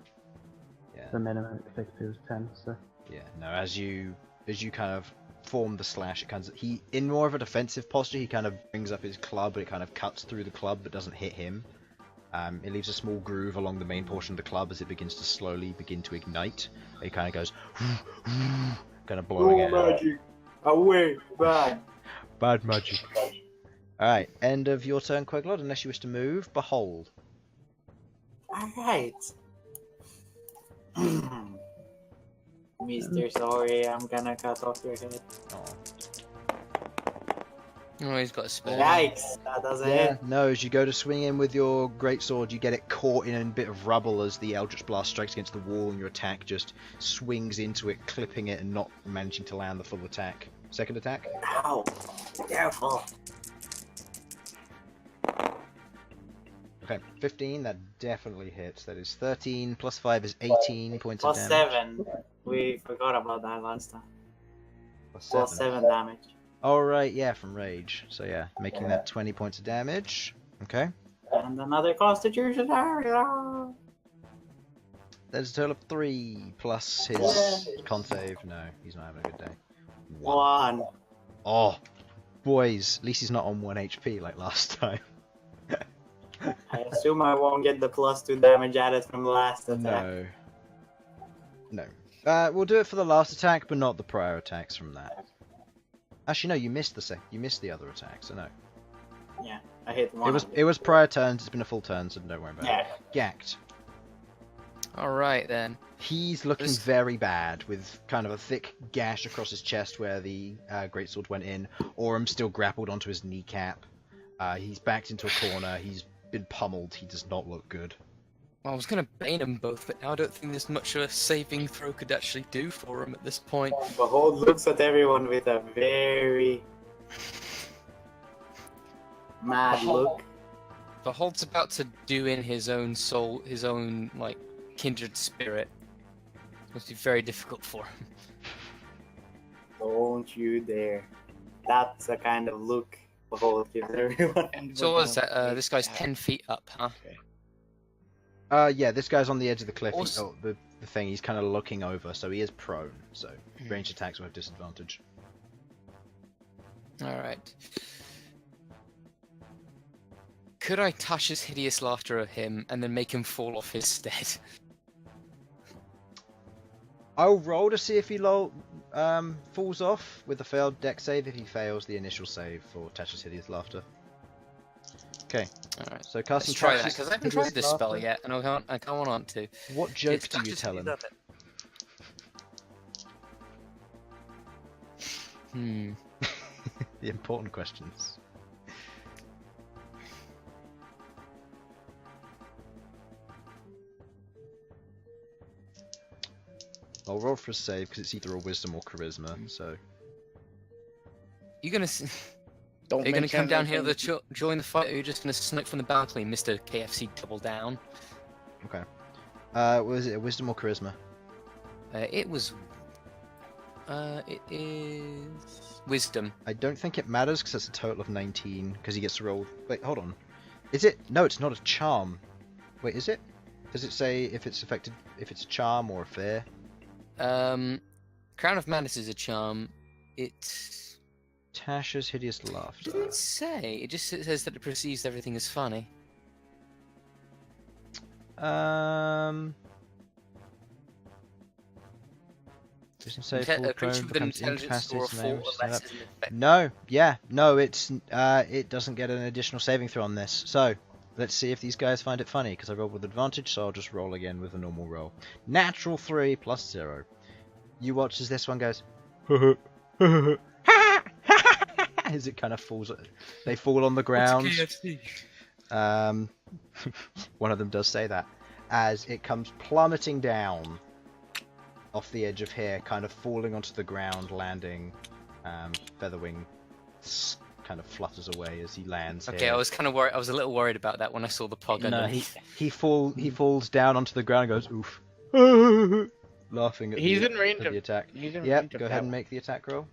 Yeah. minimum effective was 10, so. Yeah. No, as you kind of form the slash, it kind of in more of a defensive posture, he kind of brings up his club, but it kind of cuts through the club, but doesn't hit him. It leaves a small groove along the main portion of the club as it begins to slowly begin to ignite. It kind of goes, kind of blowing it out. magic! Away! Bad! Bad magic. Alright, end of your turn, Queglod, unless you wish to move. Behold. Alright. Mr. Sorry, I'm gonna cut off your head. Oh. Oh, he's got a spare. Yikes! That doesn't Yeah, hit. no, as you go to swing in with your greatsword, you get it caught in a bit of rubble as the Eldritch Blast strikes against the wall and your attack just swings into it, clipping it and not managing to land the full attack. Second attack? Ow! Careful! Okay, 15, that definitely hits. That is 13, plus 5 is 18 points Plus of damage. 7. We forgot about that last time. Plus Plus 7 damage. Alright, yeah, from rage. So yeah, making that 20 points of damage. Okay. And another constitution area! There's a total of 3, plus his con save. No, he's not having a good day. 1. Oh, boys, at least he's not on 1 HP like last time. I assume I won't get the plus 2 damage added from the last attack. No. We'll do it for the last attack, but not the prior attacks from that. Actually, no, you missed the other attack, so no. Yeah, I hit 1. It was prior turns. It's been a full turn, so don't worry about it. Ghaakt. Alright then. He's looking very bad, with kind of a thick gash across his chest where the greatsword went in. Orm still grappled onto his kneecap. He's backed into a corner. He's been pummeled. He does not look good. Well, I was going to bane them both, but now I don't think there's much a saving throw could actually do for him at this point. Bhold looks at everyone with a very mad look. Behold's about to do in his own soul, his own, like, kindred spirit. It must be very difficult for him. Don't you dare. That's the kind of look Bhold gives everyone. So what was that? This guy's 10 feet up, huh? Yeah, this guy's on the edge of the cliff. Also- The thing, he's kind of looking over, so he is prone. So range attacks will have disadvantage. Alright. Could I Tasha's hideous laughter at him and then make him fall off his stead? I'll roll to see if he falls off with a failed deck save. If he fails the initial save for Tasha's Hideous Laughter. Okay. Alright. So cast Let's try that, Tasha's because I haven't Hideous tried this spell Laughter. yet, and I can't want to. What joke It's do you Tasha's tell him? Hideous Laughter. The important questions. I'll roll for a save because it's either a wisdom or charisma. So You gonna are you gonna come down here to join the fight, or are you just gonna snipe from the balcony, Mr. KFC Double Down? okay. Was it a wisdom or charisma? It is wisdom. I don't think it matters because it's a total of 19 because he gets to roll. Wait, hold on. Is it? No, it's not a charm. Wait, is it? Does it say if it's affected, if it's a charm or a fear? Crown of Madness is a charm. It's Tasha's Hideous Laughter. Did it say? It just says that it perceives everything as funny. Doesn't say A full creature prone with an becomes intelligence or a incapacitated and 4 or unable to stand less up. is an effect. No, yeah, no, it's it doesn't get an additional saving throw on this. So let's see if these guys find it funny, because I rolled with advantage, so I'll just roll again with a normal roll. Natural 3 plus 0. You watch as this one goes, as it kind of falls. They fall on the ground. One of them does say that, as it comes plummeting down off the edge of here, kind of falling onto the ground, landing. Featherwing kind of flutters away as he lands. Okay, here. I was kind of worried. I was a little worried about that when I saw the pog. No, underneath. he falls down onto the ground and goes oof, laughing at He's the, in range at of the attack. He's in Yep, range of go that ahead and one. make the attack roll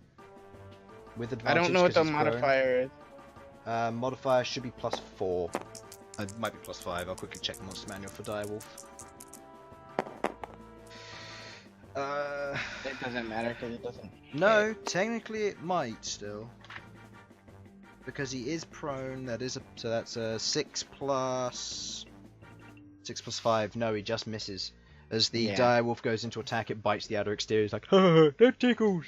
with I advantage. don't know what 'cause the he's prone. modifier is. Modifier should be +4. It might be +5. I'll quickly check the monster manual for Direwolf. It doesn't matter because it doesn't. No, technically it might still, because he is prone. That is so that's a 6 plus 5. No, he just misses. As the direwolf goes into attack, it bites the outer exterior. It's like, that tickles.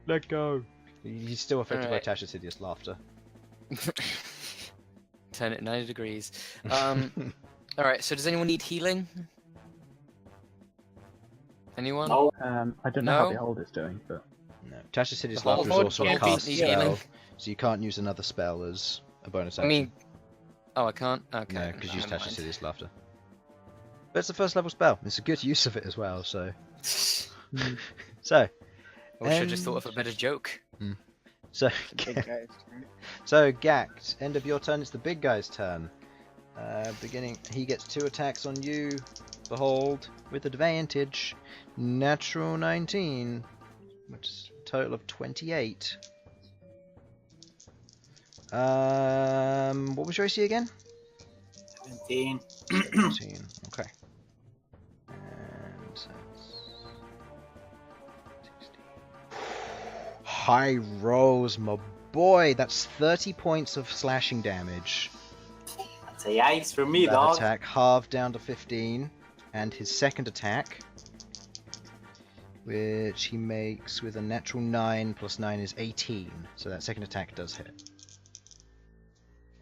Let go. He's still affected by Tasha's hideous laughter. Turn it 90 degrees. Alright, so does anyone need healing? Anyone? No. I don't know how No? Behold is doing, but No, Tasha's hideous The whole laughter is board also a can't be cast healing. spell, so you can't use another spell as a bonus I action. mean, oh, I can't? Okay. No, because you use never Tasha's mind. hideous laughter. But it's a first level spell. It's a good use of it as well. So, so, I wish I just thought of a better joke. so, The big guy's turn. so Ghaakt, end of your turn. It's the big guy's turn. Beginning, he gets 2 attacks on you. Behold, with advantage, natural 19, which is a total of 28. What was your AC again? 17. 17. Okay. And so it's 60. High rolls, my boy. That's 30 points of slashing damage. That's a yikes for me, That dog. attack halved down to 15, and his second attack, which he makes with a natural 9 plus 9 is 18. So that second attack does hit.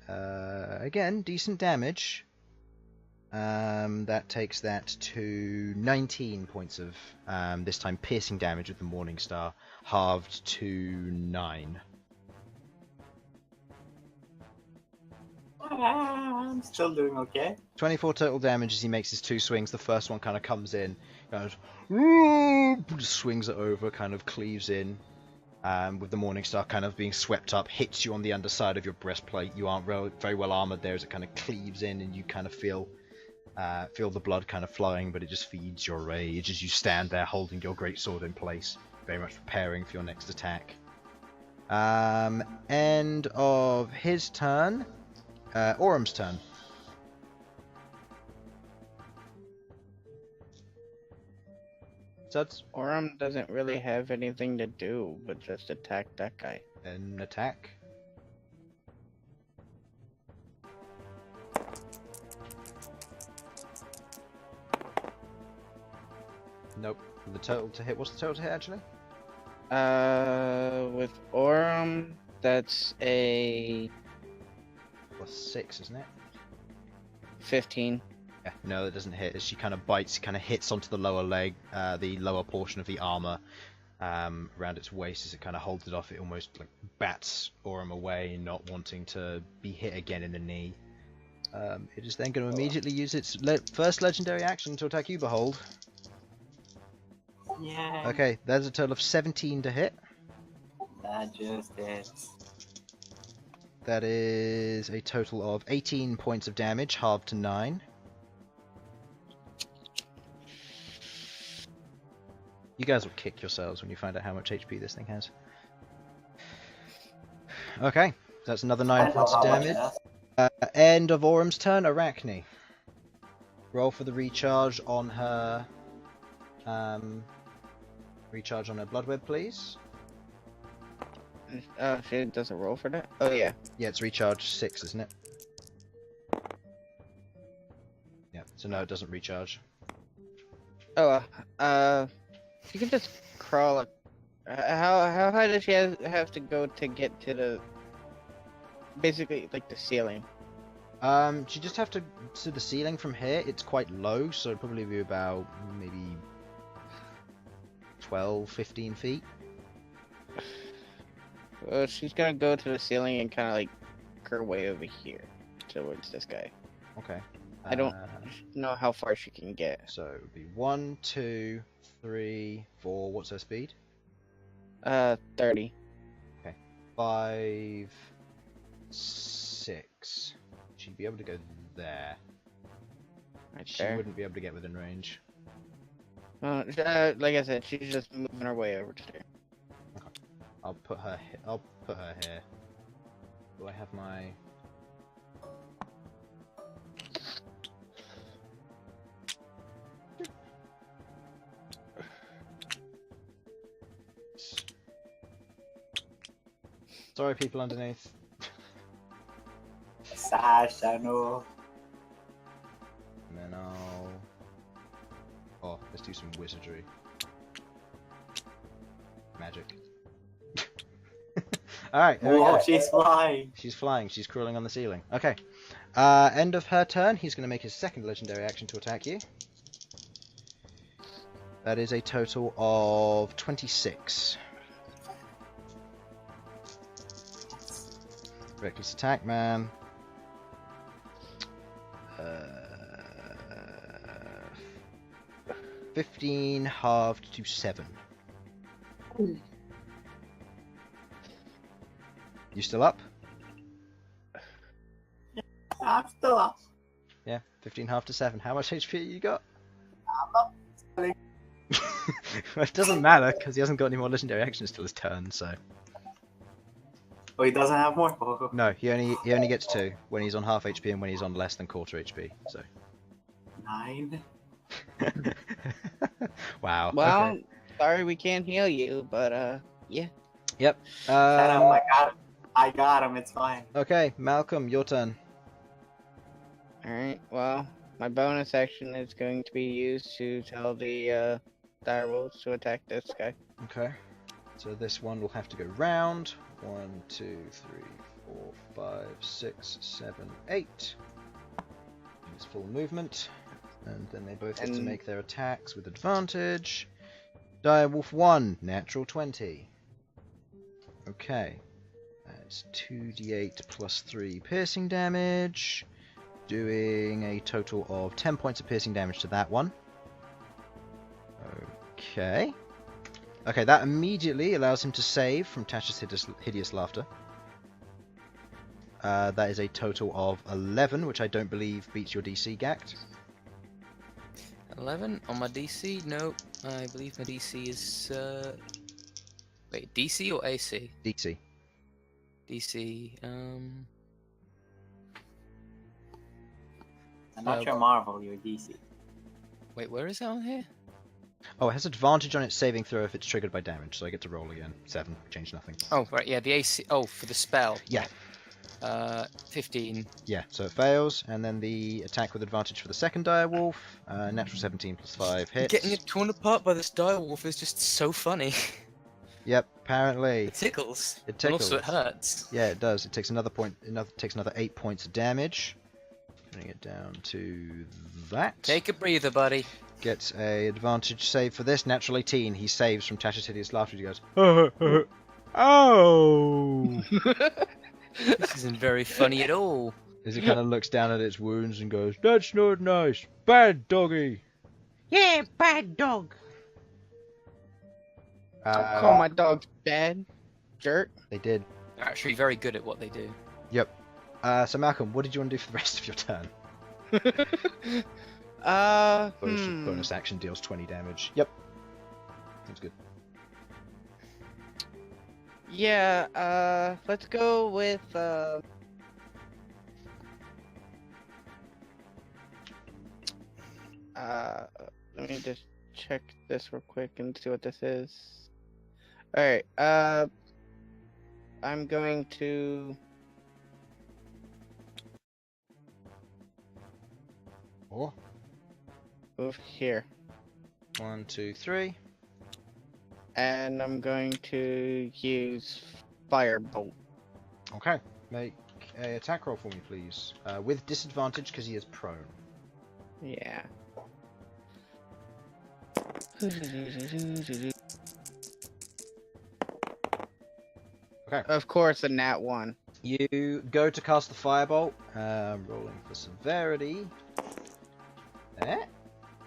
Again, decent damage. That takes that to 19 points of this time piercing damage with the Morning Star, halved to 9. I'm still doing okay. 24 total damage as he makes his 2 swings. The first one kind of comes in, goes, just swings it over, kind of cleaves in, with the Morning Star kind of being swept up, hits you on the underside of your breastplate. You aren't very well armored there as it kind of cleaves in, and you kind of feel the blood kind of flowing, but it just feeds your rage as you stand there holding your greatsword in place, very much preparing for your next attack. End of his turn. Orum's turn. Sudz, Oram doesn't really have anything to do but just attack that guy. an attack. Nope. The total to hit. What's the total to hit actually? With Oram, that's a +6, isn't it? 15. Yeah, no, that doesn't hit. As she kind of bites, kind of hits onto the lower leg, the lower portion of the armor around its waist as it kind of holds it off. It almost like bats Orum away, not wanting to be hit again in the knee. It is then going to immediately use its first legendary action to attack you, Behold. Yeah. Okay, that's a total of 17 to hit. That just is. That is a total of 18 points of damage, halved to 9. You guys will kick yourselves when you find out how much HP this thing has. Okay, that's another 9 points of damage. End of Orum's turn, Arachne. Roll for the recharge on her... recharge on her Bloodweb, please. She doesn't roll for that? Oh, yeah. Yeah, it's recharge 6, isn't it? Yeah, so no, it doesn't recharge. Oh, you can just crawl up. How high does she have to go to get to the... Basically, like, the ceiling? You just have to the ceiling from here. It's quite low, so it'd probably be about maybe 12, 15 feet. Well, she's gonna go to the ceiling and kind of like her way over here towards this guy. Okay. I don't know how far she can get. So it would be 1, 2, 3, 4. What's her speed? 30. 5, 6. She'd be able to go there. Right She there. wouldn't be able to get within range. Like I said, she's just moving her way over to there. I'll put her here. Do I have my? Sorry, people underneath. Sasha, no. And then I'll... Oh, let's do some wizardry. Magic. Alright, there we Whoa, go. she's flying. She's flying, she's crawling on the ceiling. Okay. End of her turn, he's going to make his second legendary action to attack you. That is a total of 26. Reckless attack, man. 15 halved to 7. You still up? I'm still up. Yeah, 15 half to 7. How much HP you got? I'm not selling. It doesn't matter because he hasn't got any more legendary actions till his turn. So Oh, he doesn't have more? Oh. no, he only gets 2 when he's on half HP and when he's on less than quarter HP. So 9? wow. Well, Okay. sorry we can't heal you, but yeah. Yep. I got him, it's fine. Okay, Malcolm, your turn. Alright, well, my bonus action is going to be used to tell the direwolves to attack this guy. Okay. So this one will have to go round. 1, 2, 3, 4, 5, 6, 7, 8. Use full movement. And then they both get to make their attacks with advantage. Direwolf 1, natural 20. Okay. That's 2d8 plus 3 piercing damage. Doing a total of 10 points of piercing damage to that one. Okay. Okay, that immediately allows him to save from Tasha's hideous laughter. That is a total of 11, which I don't believe beats your DC, Ghaakt. 11 on my DC? No, I believe my DC is. Wait, DC or AC? DC. DC. I'm not sure Marvel, your DC. Wait, where is that on here? Oh, it has advantage on its saving throw if it's triggered by damage, so I get to roll again. 7, change nothing. Oh, right, yeah, the AC. Oh, for the spell. Yeah. 15. Yeah, so it fails, and then the attack with advantage for the second direwolf, natural 17 plus 5 hits. Getting it torn apart by this direwolf is just so funny. Yep, apparently. It tickles. It But also tickles. it hurts. Yeah, it does. It takes another 8 points of damage. Putting it down to that. Take a breather, buddy. Gets a advantage save for this, natural 18. He saves from Tasha's hideous laughter. He goes, oh! This isn't very funny at all. As it kind of looks down at its wounds and goes, that's not nice. Bad doggy. Yeah, bad dog. Don't call my dogs bad, jerk. They did. They're actually very good at what they do. Yep. So Malcolm, what did you want to do for the rest of your turn? Bonus action deals 20 damage. Yep. Sounds good. Yeah, let's go with, let me just check this real quick and see what this is. Alright, I'm going to... Oh. move here. 1, 2, 3. And I'm going to use Firebolt. Okay. Make a attack roll for me, please. With disadvantage because he is prone. Yeah. Okay. Of course, a nat 1. You go to cast the firebolt. Rolling for severity.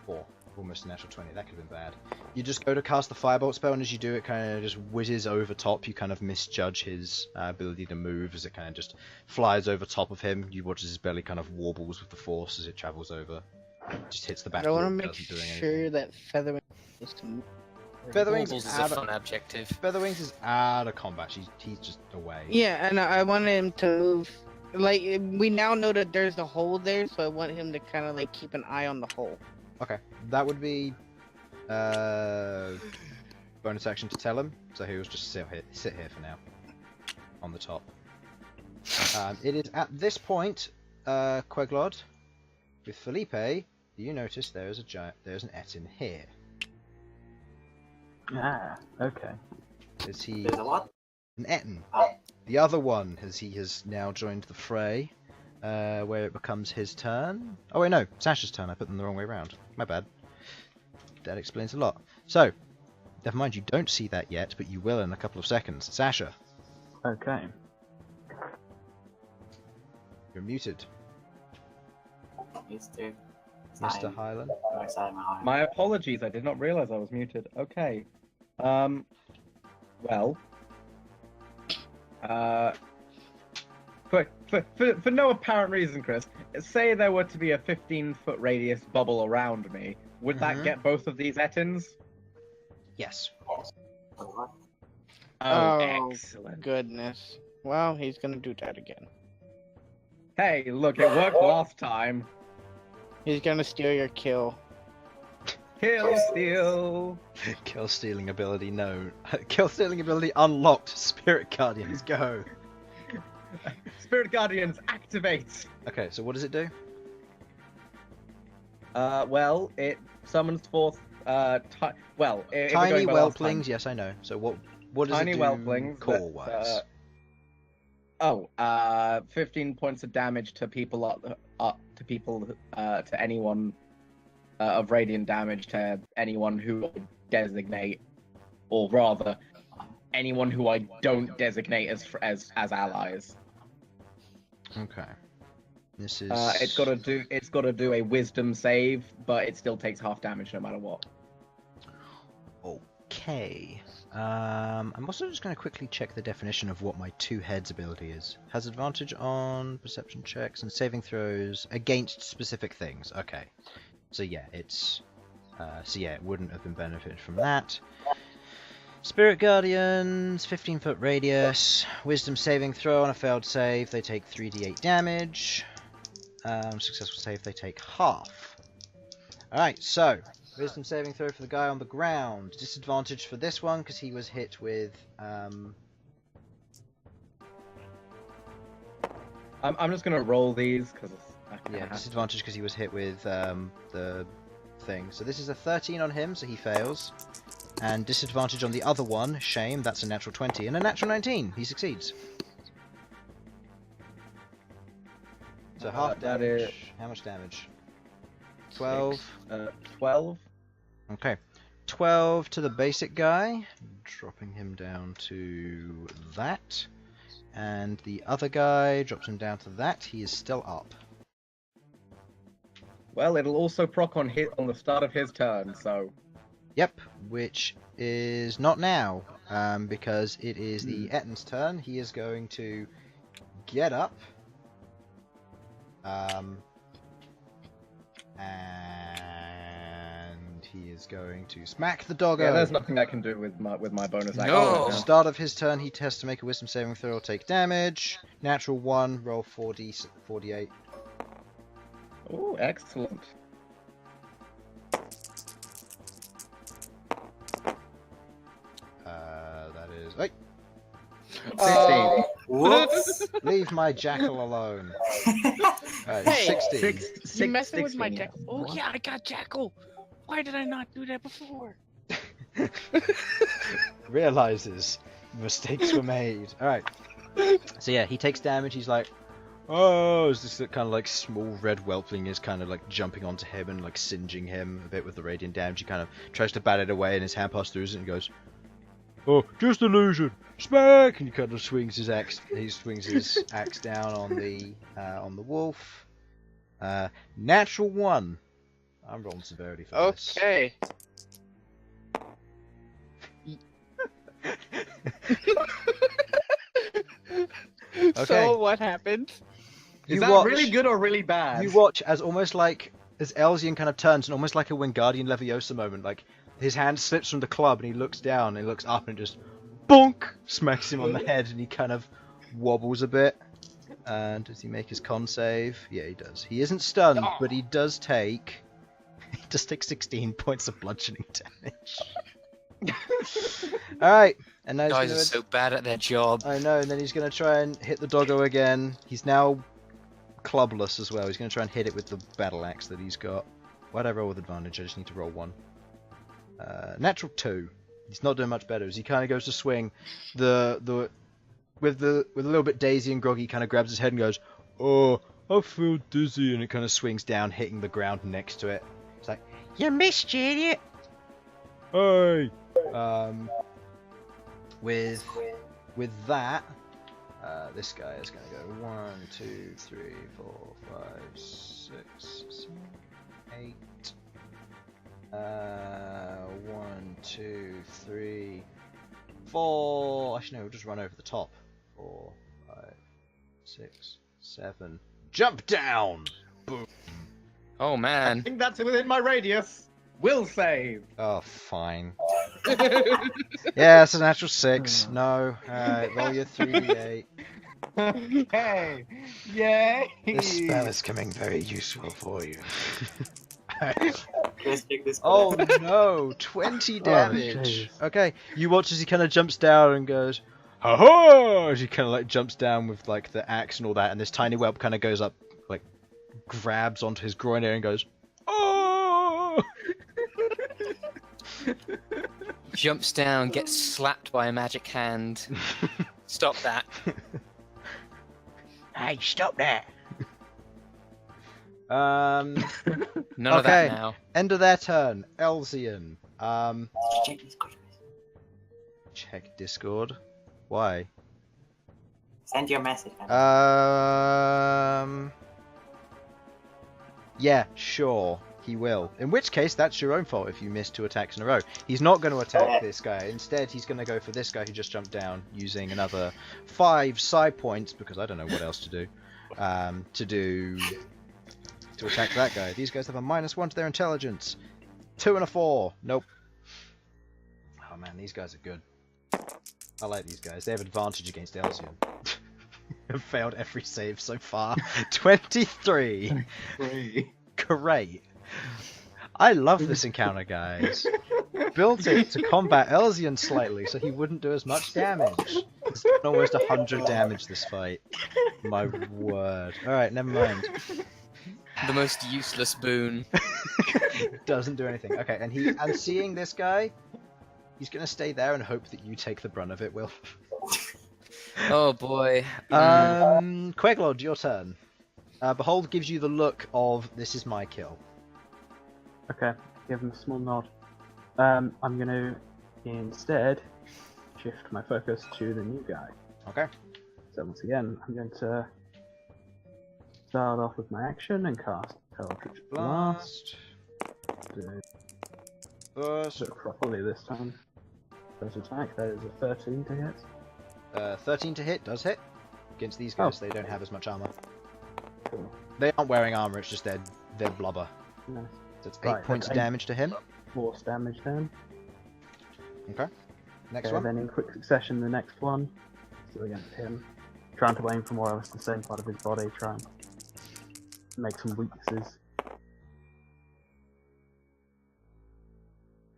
4. Almost a natural 20. That could have been bad. You just go to cast the firebolt spell, and as you do, it kind of just whizzes over top. You kind of misjudge his ability to move as it kind of just flies over top of him. You watch as his belly kind of warbles with the force as it travels over. Just hits the back. I want to door, make doesn't do anything. sure that feathering is to move. Featherwings Warbles is is a out of, fun adjective. Featherwings is out of combat. He's just away. Yeah, and I want him to move. Like, we now know that there's a hole there, so I want him to kind of like keep an eye on the hole. Okay, that would be bonus action to tell him. So he was just sit here for now, on the top. It is at this point, Queglod, with Felipe. You notice there's an Ettin here. Ah, okay. Is he There's a what? an Ettin? Oh. The other one, as he has now joined the fray, where it becomes his turn. Oh wait, no, Sasha's turn. I put them the wrong way around. My bad. That explains a lot. So, never mind, you don't see that yet, but you will in a couple of seconds. Sasha, Okay. you're muted. Mr. Mr. Harlan. Oh, sorry, my heart. My apologies, I did not realize I was muted. Okay. Well. For no apparent reason, Chris, say there were to be a 15-foot radius bubble around me, would that get both of these Ettins? Yes. What? Oh, Oh, excellent. Goodness. Well, he's gonna do that again. Hey, look, it worked last time. He's gonna steal your kill. Kill, steal. Kill stealing ability, no. Kill stealing ability unlocked. Spirit Guardians, go. Spirit Guardians, activate. Okay, so what does it do? Well, it summons forth, if we're Tiny going by last time, whelplings, yes I know. So what does tiny it do whelplings. core-wise? 15 points of damage to people to anyone of radiant damage to anyone who I designate, or rather, anyone who I don't designate as allies. Okay. This is... It's got to do a Wisdom save, but it still takes half damage no matter what. Okay. I'm also just going to quickly check the definition of what my two heads ability is. Has advantage on perception checks and saving throws against specific things. Okay. So yeah, it's... it wouldn't have been benefited from that. Spirit Guardians, 15-foot radius, Wisdom saving throw on a failed save, they take 3d8 damage. Successful save, they take half. Alright, so, Wisdom saving throw for the guy on the ground. Disadvantage for this one, because he was hit with... I'm just going to roll these, because... Yeah, disadvantage because he was hit with the thing. So this is a 13 on him, so he fails. And disadvantage on the other one, shame, that's a natural 20. And a natural 19, he succeeds. So half that damage. is- How much damage? 12. 12. Okay. 12 to the basic guy, dropping him down to that. And the other guy drops him down to that. He is still up. Well, it'll also proc on the start of his turn, so... Yep, which is not now, because it is the Ettin's turn. He is going to get up, and he is going to smack the doggo. Yeah, there's nothing I can do with my bonus action. No. At the start of his turn, he has to make a Wisdom saving throw or take damage. Natural 1, roll 4d48. Oh, excellent. That is... Hey, 16. Whoops. leave my jackal alone. Hey, 16. You messing with my 16. jackal? Oh yeah, I got jackal. Why did I not do that before? Realizes mistakes were made. Alright. So yeah, he takes damage. He's like, oh, is this kind of like small red whelpling is kind of like jumping onto him and like singeing him a bit with the radiant damage. He kind of tries to bat it away, and his hand passes through it and goes, "Oh, just illusion, smack!" And he kind of swings his axe. He swings his axe down on the wolf. Natural 1. I'm rolling severity for this. Okay. Okay. So what happened? Is You that watch- really good or really bad? You watch as almost like as Elsyan kind of turns and almost like a Wingardium Leviosa moment, like his hand slips from the club and he looks down and he looks up and just bonk smacks him on the head and he kind of wobbles a bit. And does he make his con save? Yeah, he does. He isn't stunned, but he does take 16 points of bludgeoning damage. All right, and now he's Guys are gonna... so bad at their job. I know, and then he's going to try and hit the doggo again. He's now clubless as well. He's going to try and hit it with the battle axe that he's got. Why'd I roll with advantage? I just need to roll 1. Natural 2. He's not doing much better as he kind of goes to swing. With a little bit daisy and groggy, he kind of grabs his head and goes, "Oh, I feel dizzy," and it kind of swings down, hitting the ground next to it. It's like, "You missed, you idiot!" Hey. With that, this guy is going to go 1, 2, 3, 4, 5, 6, 7, 8. 1, 2, 3, 4. Actually, no, we'll just run over the top. 4, 5, 6, 7. Jump down! Boom. Oh I man. think that's within my radius. Will save. Oh, fine. Yeah, it's a natural 6. No. Alright, roll your 3d8. Yay! Yay! This spell is coming very useful for you. Let's check this. Oh no, 20 damage. Okay, you watch as he kind of jumps down and goes, "Ha ha!" As he kind of like jumps down with like the axe and all that, and this tiny whelp kind of goes up, like grabs onto his groin area and goes, "Oh!" Jumps down, gets slapped by a magic hand. Stop that. Hey, stop that! None of Okay. that now. End of their turn. Elsyan. Check this. Check Discord. Why? Send your message. Man. Yeah, sure, he will. In which case, that's your own fault if you miss 2 attacks in a row. He's not going to attack this guy. Instead, he's going to go for this guy who just jumped down, using another 5 psi points, because I don't know what else to do, to attack that guy. These guys have a -1 to their intelligence. 2 and a 4. Nope. Oh man, these guys are good. I like these guys. They have advantage against Elsyan. Have failed every save so far. 23. Great. I love this encounter, guys. Built it to combat Elsyan slightly so he wouldn't do as much damage. It's done almost 100 damage this fight. My word. Alright, never mind. The most useless boon. Doesn't do anything. Okay, and seeing this guy, he's gonna stay there and hope that you take the brunt of it, Will. Oh boy. Queglod, your turn. Bhold gives you the look of, "This is my kill." Okay, give him a small nod. I'm going to instead shift my focus to the new guy. Okay. So once again, I'm going to start off with my action and cast Eldritch Blast. Burst. Do it properly this time. First attack, that is a 13 to hit. 13 to hit, does hit. Against these guys, they don't have as much armor. Cool. They aren't wearing armor, it's just their blubber. Nice. So it's 8 Right, points of okay. damage to him. Force damage then. Okay. Next Okay, one. then in quick succession, the next one. Still against him. Trying to aim for more or less the same part of his body, try and make some weaknesses.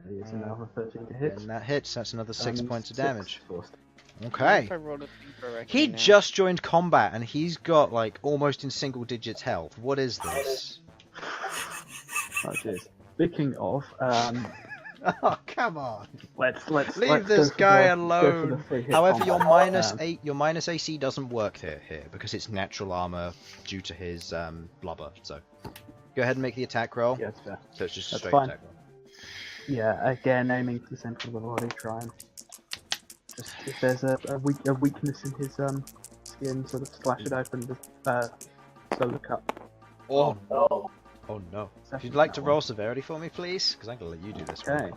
There is another 13 to hit. And that hits, that's another 6 And points of 6 damage. force. Okay. If I rolled a thing correctly He now. just joined combat and he's got like almost in single digits health. What is this? Oh, jeez. Speaking of, Oh, come on. Let's Leave this guy alone. However, your minus AC doesn't work here because it's natural armor due to his blubber. So go ahead and make the attack roll. Yeah, that's fair. So it's just a That's straight fine. attack roll. Yeah, again, aiming for the centre of the body, try and just if there's a weakness in his skin, sort of slash it open with solar cup. Oh, Oh, oh no. If Sasha's you'd like that to one. roll severity for me, please, because I'm gonna let you do this one. Okay.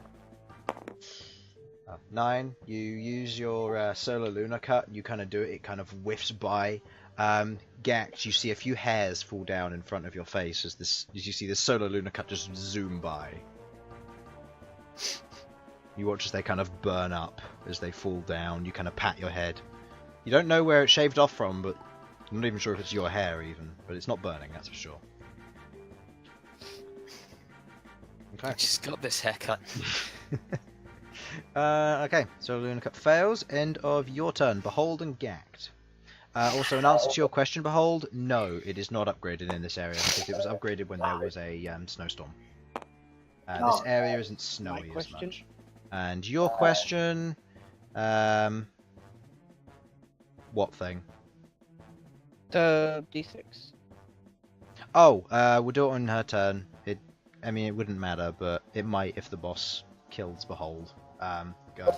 9. You use your solar lunar cut. You kind of do it. It kind of whiffs by. Ghaakt, you see a few hairs fall down in front of your face as you see this solar lunar cut just zoom by. You watch as they kind of burn up as they fall down. You kind of pat your head. You don't know where it shaved off from, but I'm not even sure if it's your hair even. But it's not burning, that's for sure. I Okay. just got this haircut. Okay, so Lunar Cut fails. End of your turn. Behold and Ghaakt. Also, in answer to your question, Behold, no, it is not upgraded in this area because it was upgraded when there was a snowstorm. This area isn't snowy as question? much. And your question, what thing? The D6. Oh, we'll do it on her turn. I mean, it wouldn't matter, but it might if the boss kills Behold. Go.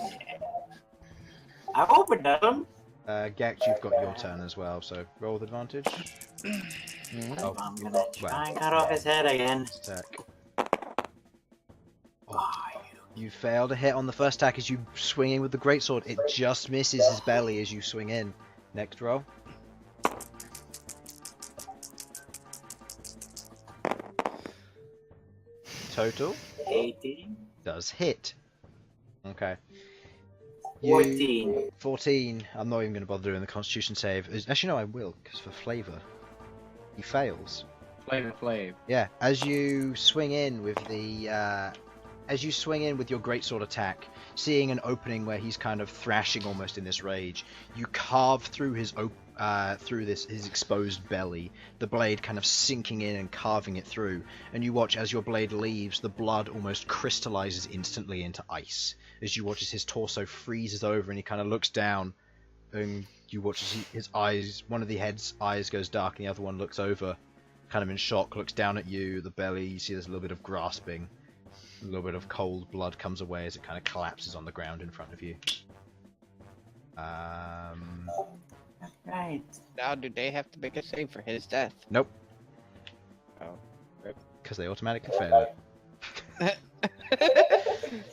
I hope it doesn't. Ghaakt, you've got your turn as well, so roll with advantage. Oh, I'm gonna try well, and cut off his head again. attack. Oh, you failed a hit on the first attack as you swing in with the greatsword. It just misses his belly as you swing in. Next roll. Total 18. does hit. Okay. 14. 14. I'm not even going to bother doing the Constitution save. Actually, no, I will, because for flavour, he fails. Flavor Flav. Yeah, as you swing in with the, as you swing in with your greatsword attack, seeing an opening where he's kind of thrashing almost in this rage, you carve through his his exposed belly, the blade kind of sinking in and carving it through, and you watch as your blade leaves, the blood almost crystallizes instantly into ice. As you watch as his torso freezes over and he kind of looks down, and you watch as his eyes, one of the head's eyes goes dark and the other one looks over, kind of in shock, looks down at you, the belly, you see there's a little bit of grasping, a little bit of cold blood comes away as it kind of collapses on the ground in front of you. Right. Now, do they have to make a save for his death? Nope. Oh. Because they automatically fail it.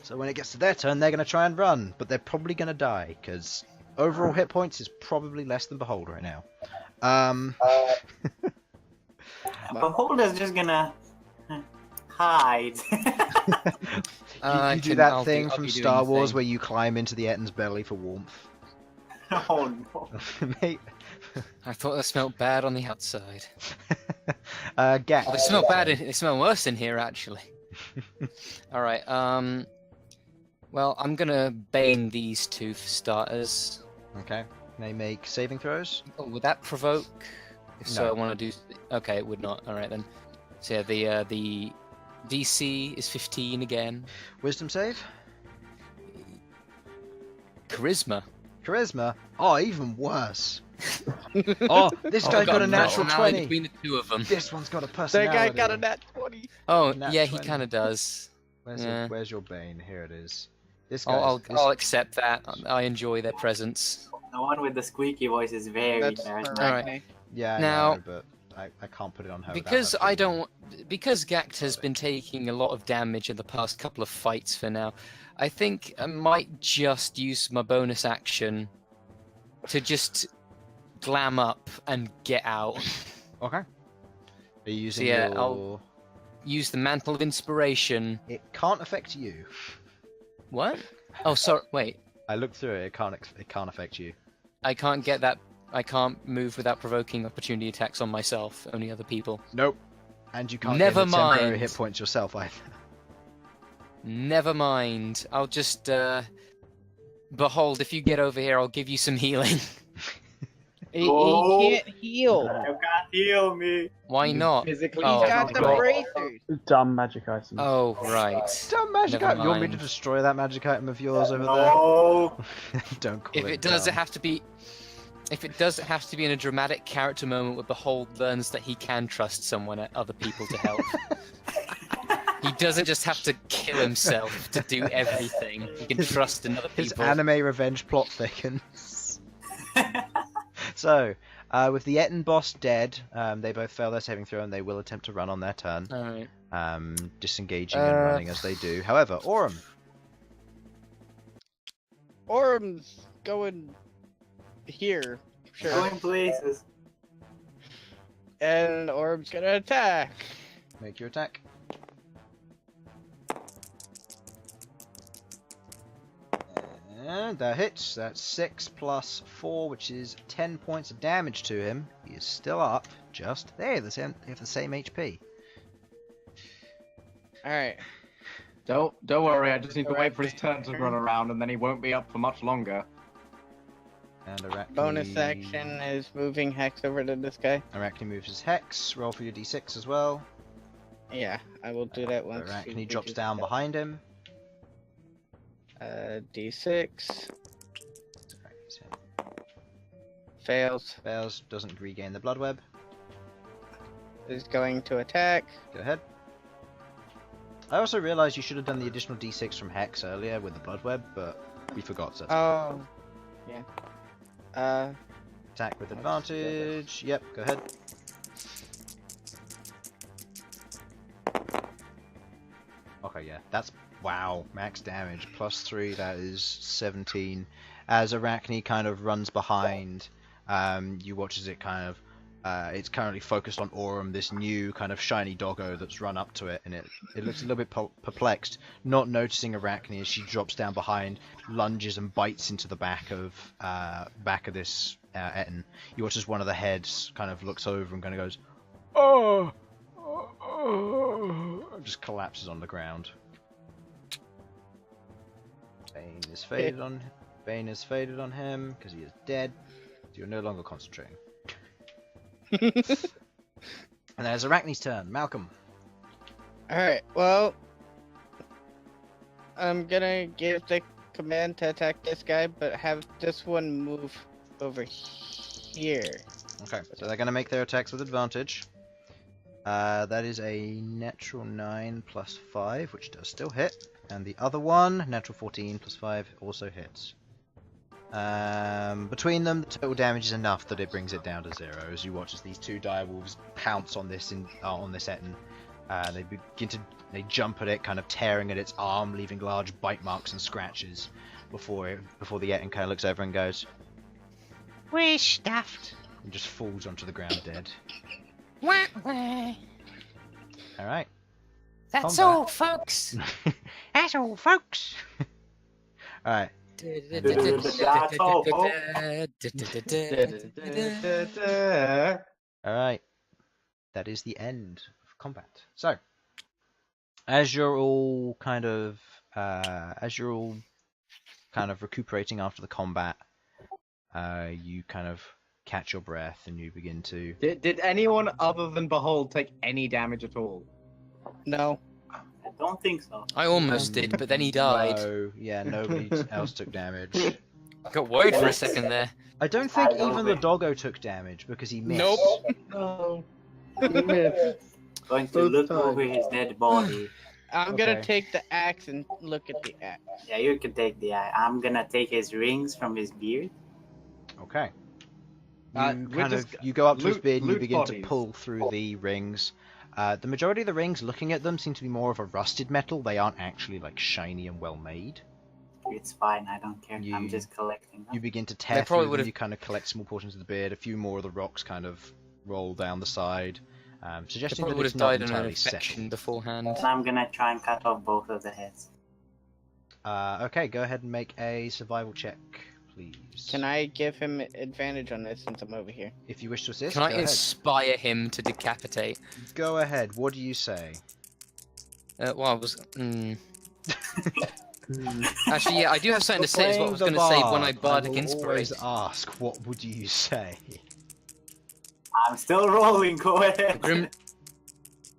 So when it gets to their turn, they're going to try and run, but they're probably going to die, because overall hit points is probably less than Behold right now. Behold is just gonna hide. You do that thing from Star Wars where you climb into the Ettin's belly for warmth. Oh no. Mate. I thought that smelled bad on the outside. Ghaakt. Oh, they smell bad. They smell worse in here, actually. All right. Well, I'm gonna bane these two for starters. Okay. They make saving throws. Oh, would that provoke? If so, No. I want to do. Okay, it would not. All right then. So yeah, the DC is 15 again. Wisdom save. Charisma. Charisma. Oh, even worse. Oh, this guy's got a natural 20. Between the two of them. This one's got a That personality. guy got a nat 20. Oh, Nat yeah, 20. he kind of does. Yeah. Where's your Bane? Here it is. This guy. I'll accept that. I enjoy their presence. The one with the squeaky voice is very That's charismatic. Alright. Yeah, Now- I know, but I can't put it on her. without Because her I feeling. don't, because Ghaakt has been taking a lot of damage in the past couple of fights for now, I think I might just use my bonus action to just glam up and get out. Okay. Are you using yeah, your... I'll- Use the Mantle of Inspiration. It can't affect you. What? Oh, sorry. Wait, I looked through it. It can't affect you. I can't get that. I can't move without provoking opportunity attacks on myself. Only other people. Nope. And you can't Never get any temporary mind. hit points yourself either. Never mind. I'll just Behold, if you get over here, I'll give you some healing. He Oh. can't heal. You got Heal me. Why not? Physically Oh, He's got the God. bracers. Dumb magic items. Oh, right. Dumb magic Never item. You want me to mind. destroy that magic item of yours over No. there? Don't call If it it does, it dumb. have to be. If it does, it has to be in a dramatic character moment where Bhold learns that he can trust someone, other people to help. He doesn't just have to kill himself to do everything. He can trust in other His people. anime revenge plot thickens. So, with the Ettin boss dead, they both fail their saving throw and they will attempt to run on their turn. Alright. Disengaging and running as they do. However, Aurum. Orm's going here. Sure. Going places. And Orm's gonna attack. Make your attack. And that hits. That's 6 plus 4, which is 10 points of damage to him. He is still up. Just there. They have the same HP. Alright. Don't worry, I just need to wait for his turn to run around, and then he won't be up for much longer. And Arachne... Bonus action is moving Hex over to this guy. Arachne moves his Hex. Roll for your d6 as well. Yeah, I will do that once. Arachne he drops reaches down that. behind him. D6. Fails. Fails. Doesn't regain the blood web. Is going to attack. Go ahead. I also realised you should have done the additional d6 from Hex earlier with the blood web, but we forgot. So Oh. Yeah. attack with advantage. Yep, go ahead. Okay, yeah, that's wow, max damage plus 3. That is 17. As Arachne kind of runs behind, you watch as it kind of it's currently focused on Aurum, this new kind of shiny doggo that's run up to it, and it looks a little bit perplexed, not noticing Arachne as she drops down behind, lunges and bites into the back of this Ettin. You watch as one of the heads kind of looks over and kind of goes, oh, just collapses on the ground. Bane is faded on him because he is dead. So you're no longer concentrating. And there's Arachne's turn. Malcom. Alright, well. I'm gonna give the command to attack this guy, but have this one move over here. Okay, so they're going to make their attacks with advantage. That is a natural 9 plus 5, which does still hit. And the other one, natural 14 plus 5, also hits. Between them, the total damage is enough that it brings it down to 0. As you watch as these two direwolves pounce on this Ettin, they jump at it, kind of tearing at its arm, leaving large bite marks and scratches. Before the Ettin kind of looks over and goes, "We're stuffed," and just falls onto the ground dead. Wah, wah. All right. That's Combat. all, folks. That's all, folks. All right. That's all, All right. That is the end of combat. So, as you're all kind of recuperating after the combat, you kind of catch your breath and you begin to. Did anyone other than Bhold take any damage at all? No. I don't think so. I almost did, but then he died. No, yeah, nobody else took damage. I got worried for a second there. I don't think even the doggo took damage because he missed. Nope. No. Going to look over his dead body. I'm gonna Okay. take the axe and look at the axe. Yeah, you can take the eye. I'm gonna take his rings from his beard. Okay. We're You go up to his loot- beard and you loot begin bodies. to pull through the rings. The majority of the rings, looking at them, seem to be more of a rusted metal. They aren't actually like shiny and well made. It's fine, I don't care. I'm You- just collecting them. You begin to They tear probably through them. would've- You kind of collect small portions of the beard. A few more of the rocks kind of roll down the side, They suggesting probably that would it's have not died in an entirely infection settled. beforehand. And I'm gonna try and cut off both of the heads. Okay, go ahead and make a survival check, please. Can I give him advantage on this since I'm over here? If you wish to assist, Can I go ahead. inspire him to decapitate? Go ahead. What do you say? Well, I was. Hmm. Actually, yeah, I do have something to say. Is what I was going to say when I bardic inspiration. Always ask, what would you say? I'm still rolling. Go ahead.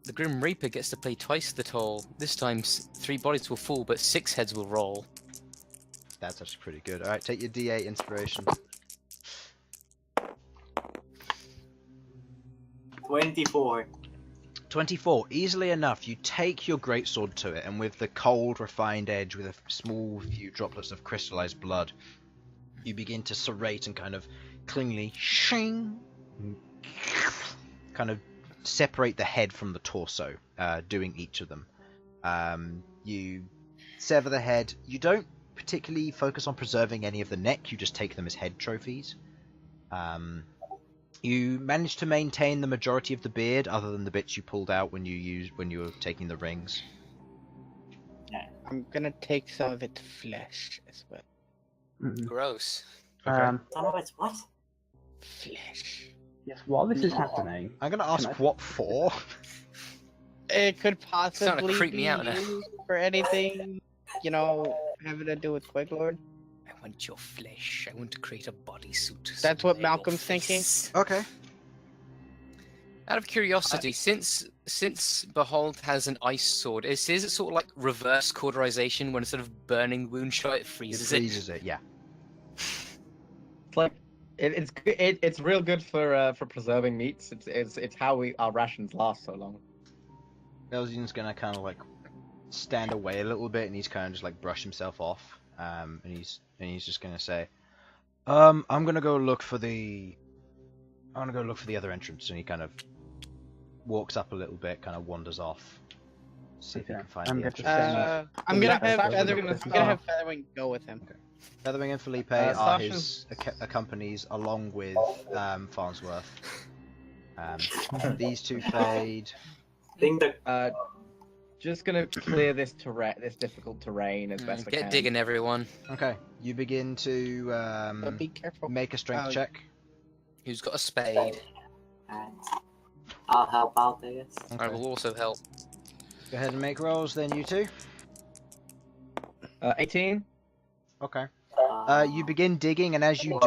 The Grim Reaper gets to play twice the toll. This time, 3 bodies will fall, but 6 heads will roll. That's actually pretty good. Alright, take your D8 inspiration. 24. 24. Easily enough, you take your greatsword to it, and with the cold, refined edge, with a small few droplets of crystallized blood, you begin to serrate and kind of cleanly shing, kind of separate the head from the torso, doing each of them. You sever the head. You don't particularly focus on preserving any of the neck, you just take them as head trophies. You manage to maintain the majority of the beard, other than the bits you pulled out when you were taking the rings. I'm gonna take some of its flesh as well. Gross. Um, Some of it's what? Flesh. yes, while this is happening, I'm gonna ask Can I- what for. It could Starting to possibly creep me be out now. used for anything, you know, having to do with Queglod. I want your flesh. I want to create a bodysuit. That's what Malcolm's thinking? Okay. Out of curiosity, since Bhold has an ice sword, is it sort of like reverse cauterization when instead of burning wound shot, it freezes it? Freezes it, yeah. It's like it's real good for preserving meats. It's how our rations last so long. Elsyan's gonna kind of like stand away a little bit, and he's kind of just like brush himself off, and he's just gonna say, I'm gonna go look for the other entrance, and he kind of walks up a little bit, kind of wanders off, see if he Okay, can find I'm the going to entrance. send- I'm gonna Yeah, have Sasha's Featherwing go with him. Featherwing and Felipe are Sasha's- his accompanies, along with Farnsworth. These two fade. I think the Just gonna clear this difficult terrain as best I can. Get digging, everyone. Okay, you begin to But be careful. make a strength Oh, check. Who's got a spade? and I'll help out, I guess. I will also help. Go ahead and make rolls, then you two. 18. Okay. You begin digging, and as you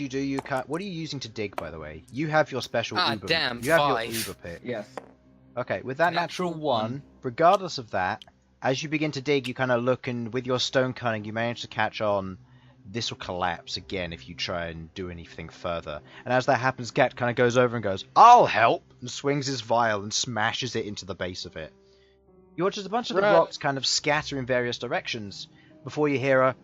do, you can't. What are you using to dig, by the way? You have your special Uber. Damn, you have 5. your Uber pick. Yes. Okay, with that natural Natural one, regardless of that, as you begin to dig, you kind of look, and with your stone cunning, you manage to catch on. This will collapse again if you try and do anything further. And as that happens, Ghaakt kind of goes over and goes, "I'll help," and swings his vial and smashes it into the base of it. You watch as a bunch of the Right. rocks kind of scatter in various directions before you hear a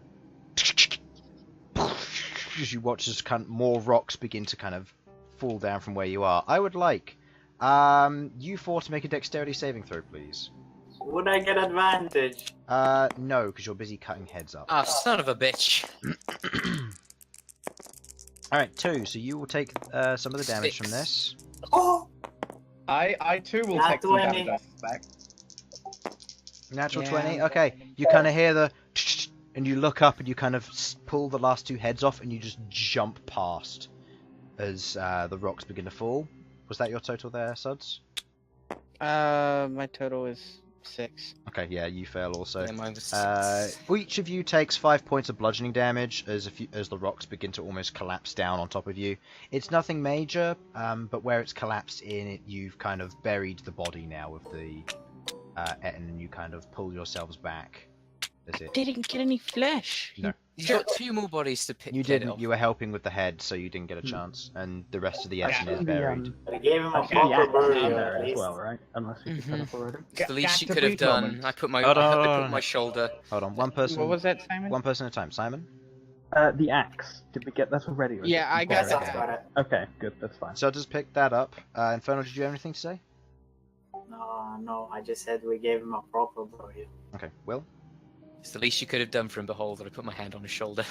as you watch as kind of more rocks begin to kind of fall down from where you are. I would like you four to make a dexterity saving throw, please. Would I get advantage? No, because you're busy cutting heads up. Ah, son of a bitch. Alright, 2, so you will take some of the damage from 6. this. Oh! I too will Not take some 20. damage, I suspect. Natural Yeah, 20, I'm okay. You kind of hear the and you look up and you kind of pull the last 2 heads off and you just jump past as the rocks begin to fall. Was that your total there, Sudz? My total is 6. Okay, yeah, you fail also. Yeah, mine was 6. Each of you takes 5 points of bludgeoning damage as the rocks begin to almost collapse down on top of you. It's nothing major, but where it's collapsed in, you've kind of buried the body now of the Ettin, and you kind of pull yourselves back. That's it. Didn't get any flesh. No. You've got 2 more bodies to pick. You get didn't. off. You were helping with the head, so you didn't get a chance, and the rest of the Ettin is the, buried. I gave him a the proper axe is burial, there at as least. well, right? Unless you picked that up already. It's the least Ghaakt, you a could have brief done. moment. I put my Hold on, I hold put on. my shoulder. Hold on, one person. What was that, Simon? One person at a time. Simon. The axe. Did we get that already? or is Yeah, it I got buried? That's got it. Okay, good. That's fine. So just pick that up. Infernal, did you have anything to say? No, I just said we gave him a proper burial. Okay, Will. It's the least you could have done for him, Behold, that I put my hand on his shoulder.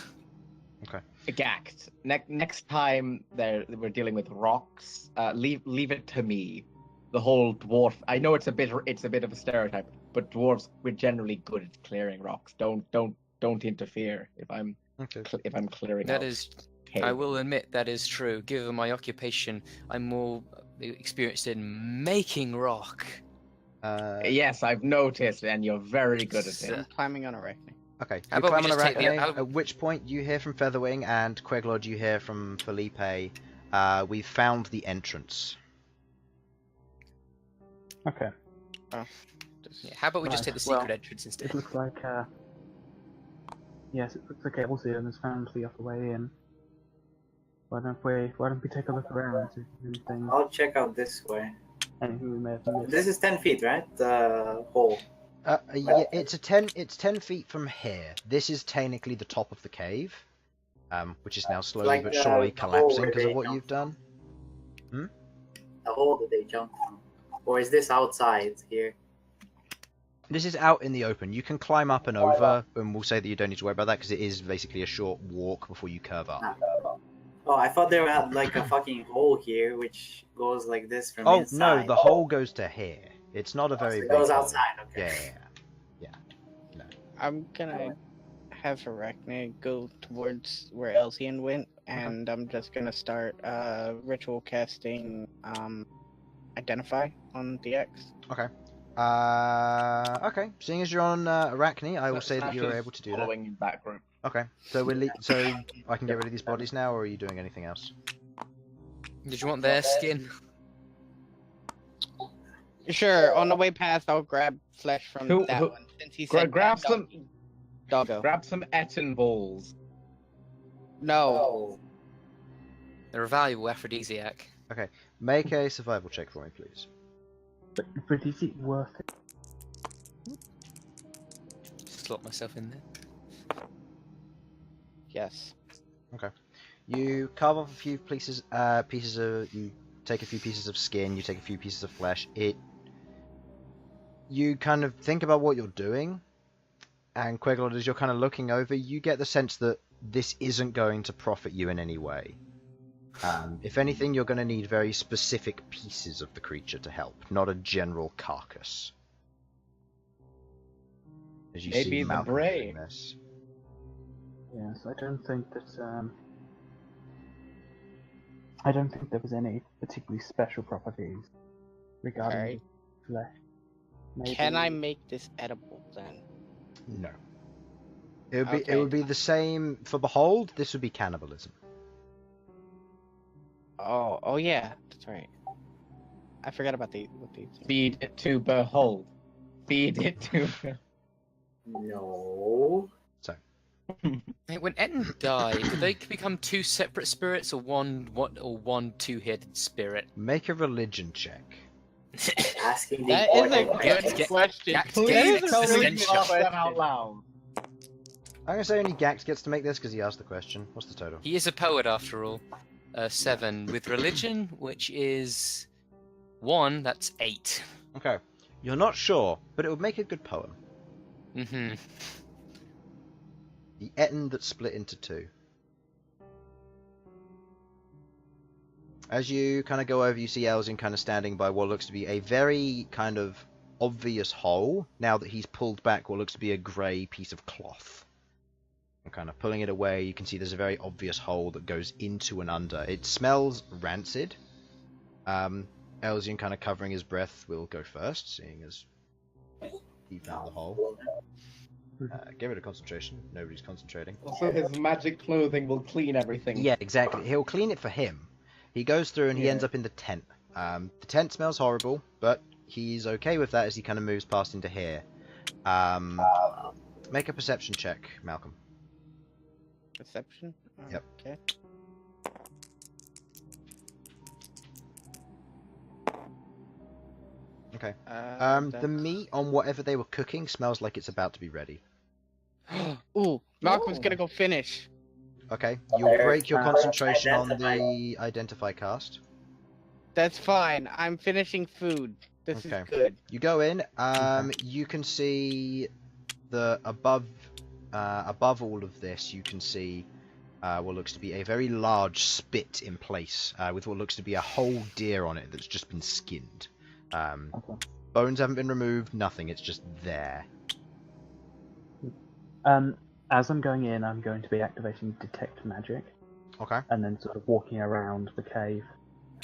Ghaakt. Next time we're dealing with rocks, leave it to me. The whole dwarf. I know it's a bit of a stereotype, but dwarves, we're generally good at clearing rocks. Don't interfere if I'm Okay. clearing. That out is, cave. I will admit that is true. Given my occupation, I'm more experienced in making rock. Yes, I've noticed, and you're very good at So- it. I'm climbing on Arachne. Okay. How You about we climb on just take the- Arachne, how- at which point you hear from Featherwing and Queglod, you hear from Felipe. we've found the entrance. Okay. Yeah, how about we just take the secret Well, entrance instead? It looks like, yes, it looks like Elsyan has found the upper way in. Why don't we take a look around and see if there's anything, I'll check out this way. anything we may have missed? This is 10 feet, right? The hole. Yeah, it's 10 feet from here. This is technically the top of the cave, which is now slowly Like but the surely hole collapsing where because of they what jumped you've done. The hole that they jumped from. Or is this outside here? This is out in the open. You can climb up and over, and we'll say that you don't need to worry about that because it is basically a short walk before you curve up. Oh, I thought there had like a fucking hole here, which goes like this from Oh inside. no, the hole goes to here. It's not a very So it big goes hole. outside, okay. Yeah. I'm gonna have Arachne go towards where Elsyan went, and I'm just gonna start ritual casting Identify on the X. Okay. Okay. Seeing as you're on Arachne, I will say that you're Sasha's able to do that. following in back group. Okay. So so I can get rid of these bodies now, or are you doing anything else? Did you want their skin? Sure, on the way past, I'll grab flesh from that one. Since he said Grab that some. doggo. Grab some Ettin balls. No. They're a valuable aphrodisiac. Make a survival check for me, please. But is it worth it? Slot myself in there. Yes. You carve off a few pieces of. You take a few pieces of skin. You take a few pieces of flesh. You kind of think about what you're doing, and Queglod, as you're kind of looking over, you get the sense that this isn't going to profit you in any way. If anything, you're going to need very specific pieces of the creature to help, not a general carcass. As you Maybe see the Malcom brain. doing this. Yes, I don't think there was any particularly special properties regarding Alright. the flesh. Maybe... Can I make this edible then? No. It would be Okay. it would be the same for Bhold. This would be cannibalism. Oh yeah, that's right. I forgot about what these. Feed it to Behold. Feed it to. No. Hey, when Ettin died, did they become two separate spirits, or one two-headed spirit? Make a religion check. Asking the That is a important good questions. question. Ghaakt That gets is an a really extension. good Ask that question. out loud. I'm gonna say only Ghaakt gets to make this because he asked the question. What's the total? He is a poet after all. 7 with religion, which is 1. That's 8. Okay. You're not sure, but it would make a good poem. Mm-hmm. The Ettin that split into two. As you kind of go over, you see Elsyan kind of standing by what looks to be a very kind of obvious hole, now that he's pulled back what looks to be a grey piece of cloth. And kind of pulling it away, you can see there's a very obvious hole that goes into and under. It smells rancid. Elsyan kind of covering his breath will go first, seeing as he found the hole. Get rid of concentration. Nobody's concentrating. Also, his magic clothing will clean everything. Yeah, exactly. He'll clean it for him. He goes through and he ends up in the tent. The tent smells horrible, but he's okay with that as he kind of moves past into here. Make a perception check, Malcom. Perception. Yep. Okay. Okay. That's- The meat on whatever they were cooking smells like it's about to be ready. Ooh, Malcolm's gonna go finish. Okay. You'll break your concentration on Identify. the identify cast. That's fine. I'm finishing food. This Okay. is good. You go in. You can see the above all of this. You can see what looks to be a very large spit in place with what looks to be a whole deer on it that's just been skinned. Okay. Bones haven't been removed. Nothing. It's just there. As I'm going in, I'm going to be activating Detect Magic, Okay. and then sort of walking around the cave.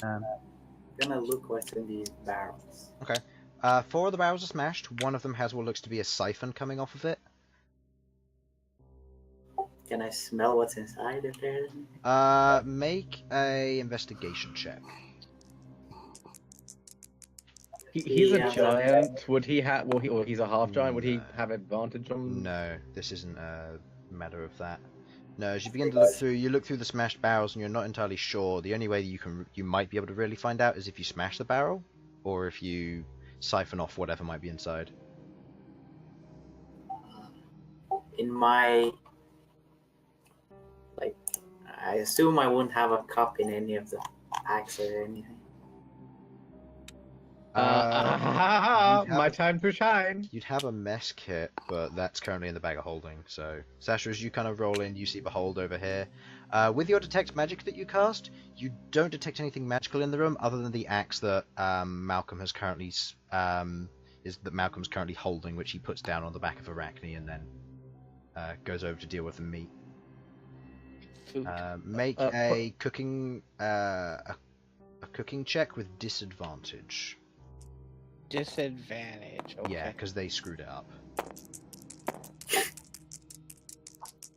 Gonna look what's in these barrels. 4 of the barrels are smashed. One of them has what looks to be a siphon coming off of it. Can I smell what's inside if there's anything? Make a investigation check. He's a Yeah. giant. Would he have? Well, or he's a half giant. Would he No. have advantage on? No, this isn't a matter of that. No, as you begin to look through, you look through the smashed barrels, and you're not entirely sure. The only way you might be able to really find out is if you smash the barrel, or if you siphon off whatever might be inside. In my... Like, I assume I wouldn't have a cup in any of the packs or anything. My time to shine. You'd have a mess kit, but that's currently in the bag of holding. So, Sasha, as you kind of roll in, you see Bhold over here. With your detect magic that you cast, you don't detect anything magical in the room other than the axe that Malcom has currently Malcolm's currently holding, which he puts down on the back of Arachne and then goes over to deal with the meat. Food. Make a cooking check with disadvantage. Disadvantage. Okay. Yeah, because they screwed it up.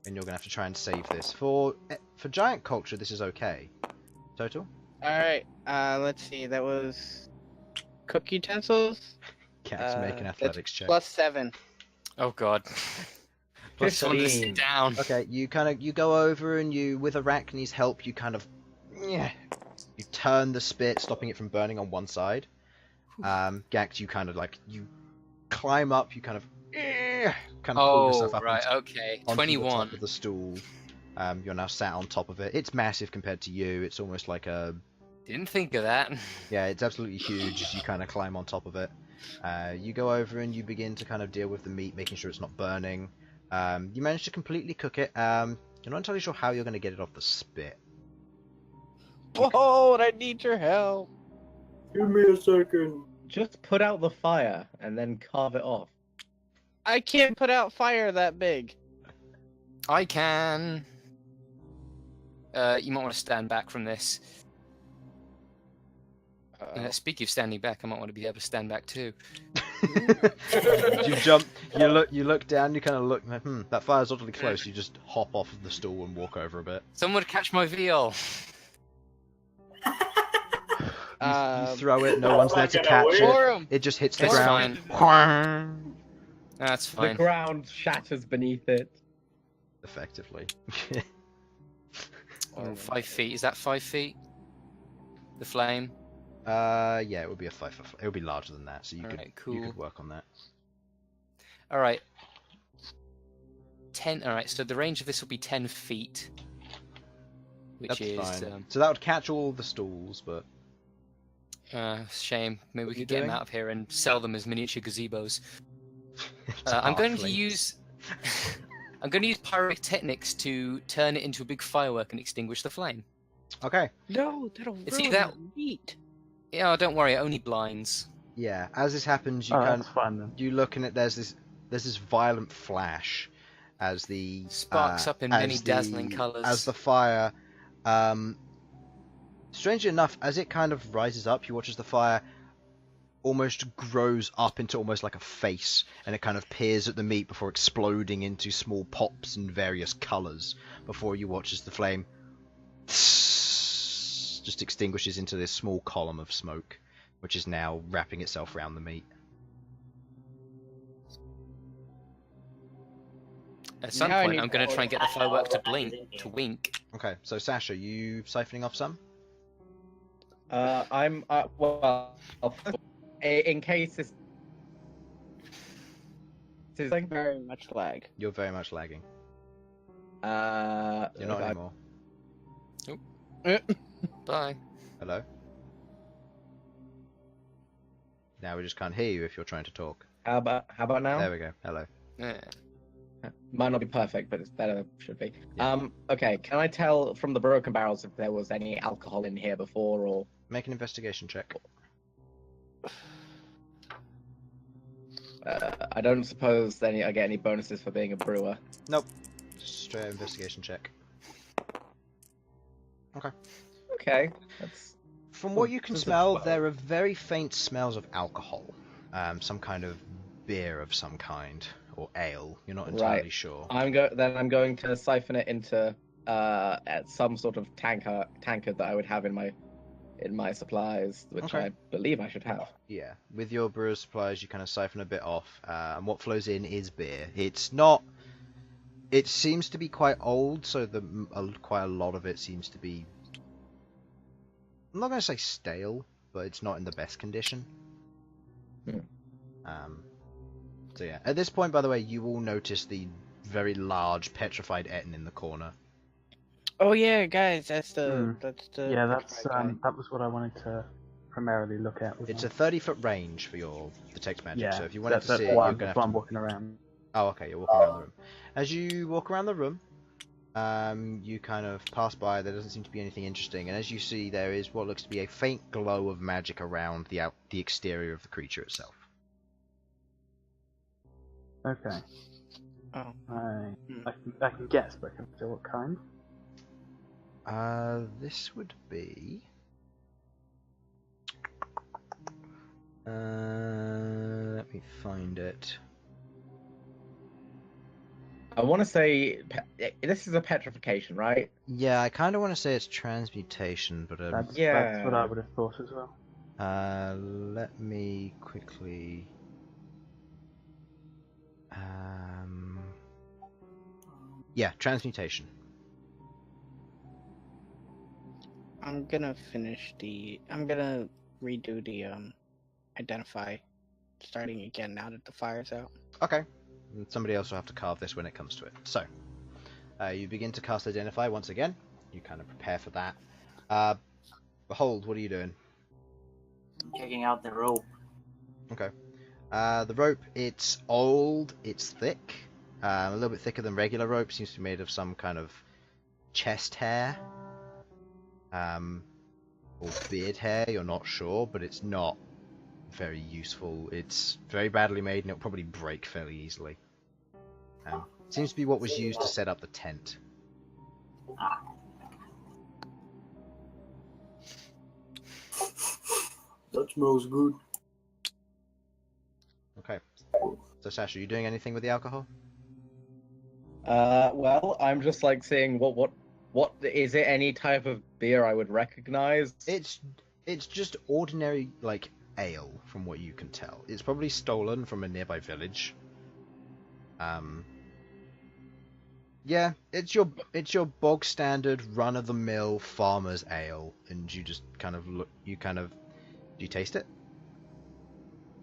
And you're gonna have to try and save this. For giant culture, this is okay. Total? Alright, let's see. That was cook utensils. Cats make an That's athletics check. +7. Oh god. Let's on this 15. down. Okay, you go over and you, with Arachne's help, you kind of, you turn the spit, stopping it from burning on one side. Ghaakt, you kind of you climb up, you kind of pull yourself up right, okay. onto 21. the top of the stool. You're now sat on top of it. It's massive compared to you. It's almost like a... Didn't think of that. Yeah, it's absolutely huge as you kind of climb on top of it. You go over and you begin to kind of deal with the meat, making sure it's not burning. You manage to completely cook it. You're not entirely sure how you're going to get it off the spit. Behold, I need your help. Give me a second. Just put out the fire and then carve it off. I can't put out fire that big. I can. You might want to stand back from this. Speaking of standing back, I might want to be able to stand back too. You jump, you look down, you kind of look, that fire's oddly close. You just hop off of the stool and walk over a bit. Someone catch my veal. You throw it, no one's there to catch it. It just hits the It's ground. fine. That's The fine. ground shatters beneath it. Effectively. Oh, 5 feet. Is that 5 feet? The flame? Yeah, it would be a 5 foot. It would be larger than that, so you Alright, you cool. could work on that. Alright. 10. Alright, so the range of this will be 10 feet. Which That's is. fine. So that would catch all the stools, but Shame. Maybe we What are you could get them doing? out of here and sell them as miniature gazebos. it's I'm going to halflings. use. I'm going to use pyrotechnics to turn it into a big firework and extinguish the flame. Okay. No, that'll It's ruin either- the meat. Yeah, don't worry. It only blinds. Yeah. As this happens, you Oh, kind that's fine then. you look and there's this violent flash as the Sparks up in as many the- dazzling colours. As the fire, strangely enough, as it kind of rises up, you watch as the fire almost grows up into almost like a face, and it kind of peers at the meat before exploding into small pops in various colours. Before you watch as the flame just extinguishes into this small column of smoke, which is now wrapping itself around the meat. At some Now I point, need I'm going to try and get the firework to blink, in here. to wink. Okay, so Sasha, you siphoning off some? I'm well. In case this is like Very much lag. You're very much lagging. You're You're not anymore. Bye. Hello? Now we just can't hear you if you're trying to talk. How about now? There we go. Hello. Yeah. Might not be perfect, but it's better. Should be. Yeah. Okay. Can I tell from the broken barrels if there was any alcohol in here before, or? Make an investigation check. I don't suppose I get any bonuses for being a brewer. Nope. Just straight investigation check. Okay. That's From what you can This is smell, 12. there are very faint smells of alcohol. Some kind of beer of some kind. or ale. You're not entirely Right. sure. I'm going to siphon it into at some sort of tankard that I would have in my supplies, which Okay. I believe I should have. Yeah, with your brewer's supplies, you kind of siphon a bit off, and what flows in is beer. It's not. It seems to be quite old, so quite a lot of it seems to be. I'm not going to say stale, but it's not in the best condition. So yeah, at this point, by the way, you will notice the very large petrified Ettin in the corner. Oh yeah, guys, that's the Yeah, that's petrified guy. that was what I wanted to primarily look at. It's a 30-foot range for your detect magic, yeah. so if you wanted to that's see it, why you're going to that's have why I'm to. walking around. Oh, okay, you're walking around the room. As you walk around the room, you kind of pass by. There doesn't seem to be anything interesting, and as you see, there is what looks to be a faint glow of magic around the exterior of the creature itself. Okay. Oh. I can guess, but I can tell what kind. This would be. Let me find it. I want to say this is a petrification, right? Yeah, I kind of want to say it's transmutation, but That's what Yeah. I would have thought as well. let me quickly. Yeah, transmutation. I'm gonna redo the identify, starting again now that the fire's out. Okay. And somebody else will have to carve this when it comes to it. So, you begin to cast Identify once again. You kind of prepare for that. Behold, what are you doing? Checking out the rope. Okay. The rope, it's old, it's thick. A little bit thicker than regular rope. Seems to be made of some kind of chest hair. Or beard hair, you're not sure, but it's not very useful. It's very badly made and it'll probably break fairly easily. Seems to be what was used to set up the tent. That smells good. Okay. So Sasha, are you doing anything with the alcohol? Well, I'm just like seeing what is it? Any type of beer I would recognize? It's just ordinary like ale from what you can tell. It's probably stolen from a nearby village. Yeah, it's your bog standard run of the mill farmer's ale, and you just kind of look. Do you taste it?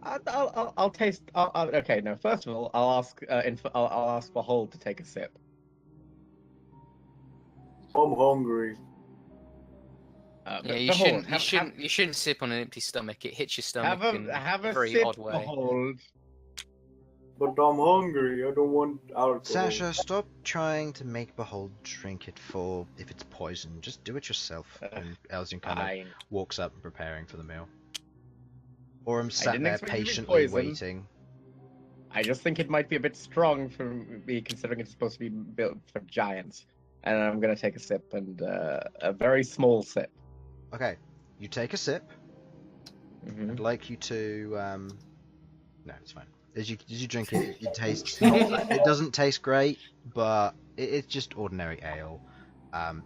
I'll taste. Okay, no. First of all, I'll ask Bhold to take a sip. I'm hungry. But Yeah, Bhold, you shouldn't sip on an empty stomach. It hits your stomach in have a a very sip, odd way. Bhold. But I'm hungry. I don't want alcohol. Sasha, stop trying to make Behold drink it if it's poison. Just do it yourself. And Elsyan kind of Fine. walks up, preparing for the meal. Orem I sat didn't there expect it to be patiently poison. waiting. I just think it might be a bit strong for me, considering it's supposed to be built for giants. And I'm gonna take a sip, and a very small sip. Okay, you take a sip. Mhm. I'd like you to. No, it's fine. As you drink it, it tastes. It doesn't taste great, but it's just ordinary ale.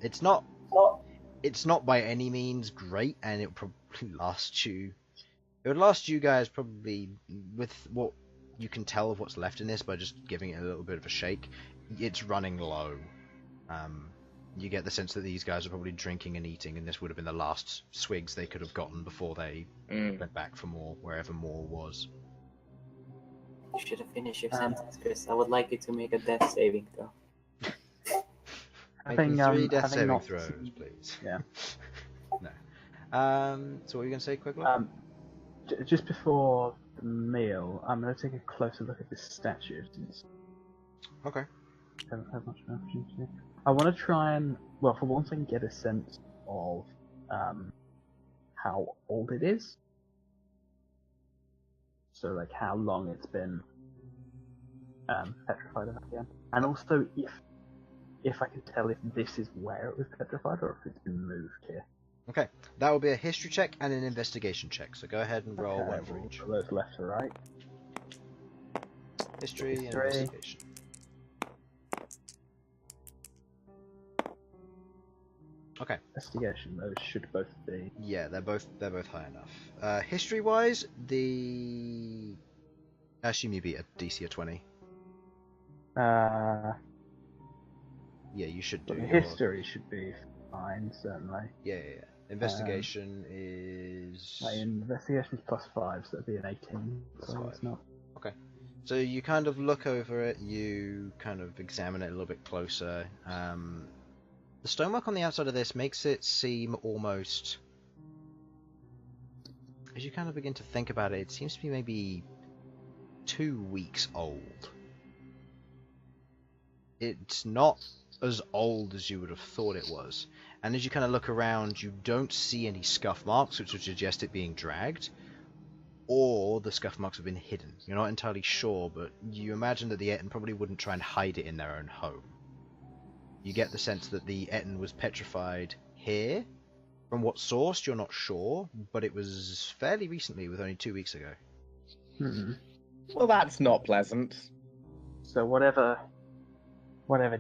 It's not by any means great, and it would probably last you. It would last you guys probably with what you can tell of what's left in this by just giving it a little bit of a shake. It's running low. You get the sense that these guys are probably drinking and eating, and this would have been the last swigs they could have gotten before they went back for more, wherever more was. You should have finished your sentence, Chris. I would like you to make a death saving throw. Making three death having saving not throws, seen- please. Yeah. No. So what were you going to say, Queglod? Just before the meal, I'm going to take a closer look at this statue since Okay. I haven't had much of an opportunity. I want to try and, well, for one thing, get a sense of how old it is. So, like, how long it's been petrified again. And also, if I can tell if this is where it was petrified or if it's been moved here. Okay. That will be a history check and an investigation check. So go ahead and roll one for each. Those left to right. History and History. investigation. Okay. Investigation. Those should both be. Yeah, they're both high enough. History-wise, the I assume you beat a DC of 20. Yeah, you should do. But the your... history should be fine, certainly. Yeah. Investigation is. Investigation is +5, so that'd be an 18. So +5. it's not. So you kind of look over it, you kind of examine it a little bit closer. The stonework on the outside of this makes it seem almost... As you kind of begin to think about it, it seems to be maybe 2 weeks old. It's not as old as you would have thought it was. And as you kind of look around, you don't see any scuff marks, which would suggest it being dragged. Or the scuff marks have been hidden. You're not entirely sure, but you imagine that the Ettin probably wouldn't try and hide it in their own home. You get the sense that the Ettin was petrified here. From what source, you're not sure, but it was fairly recently, with only 2 weeks ago. Well, that's not pleasant. So whatever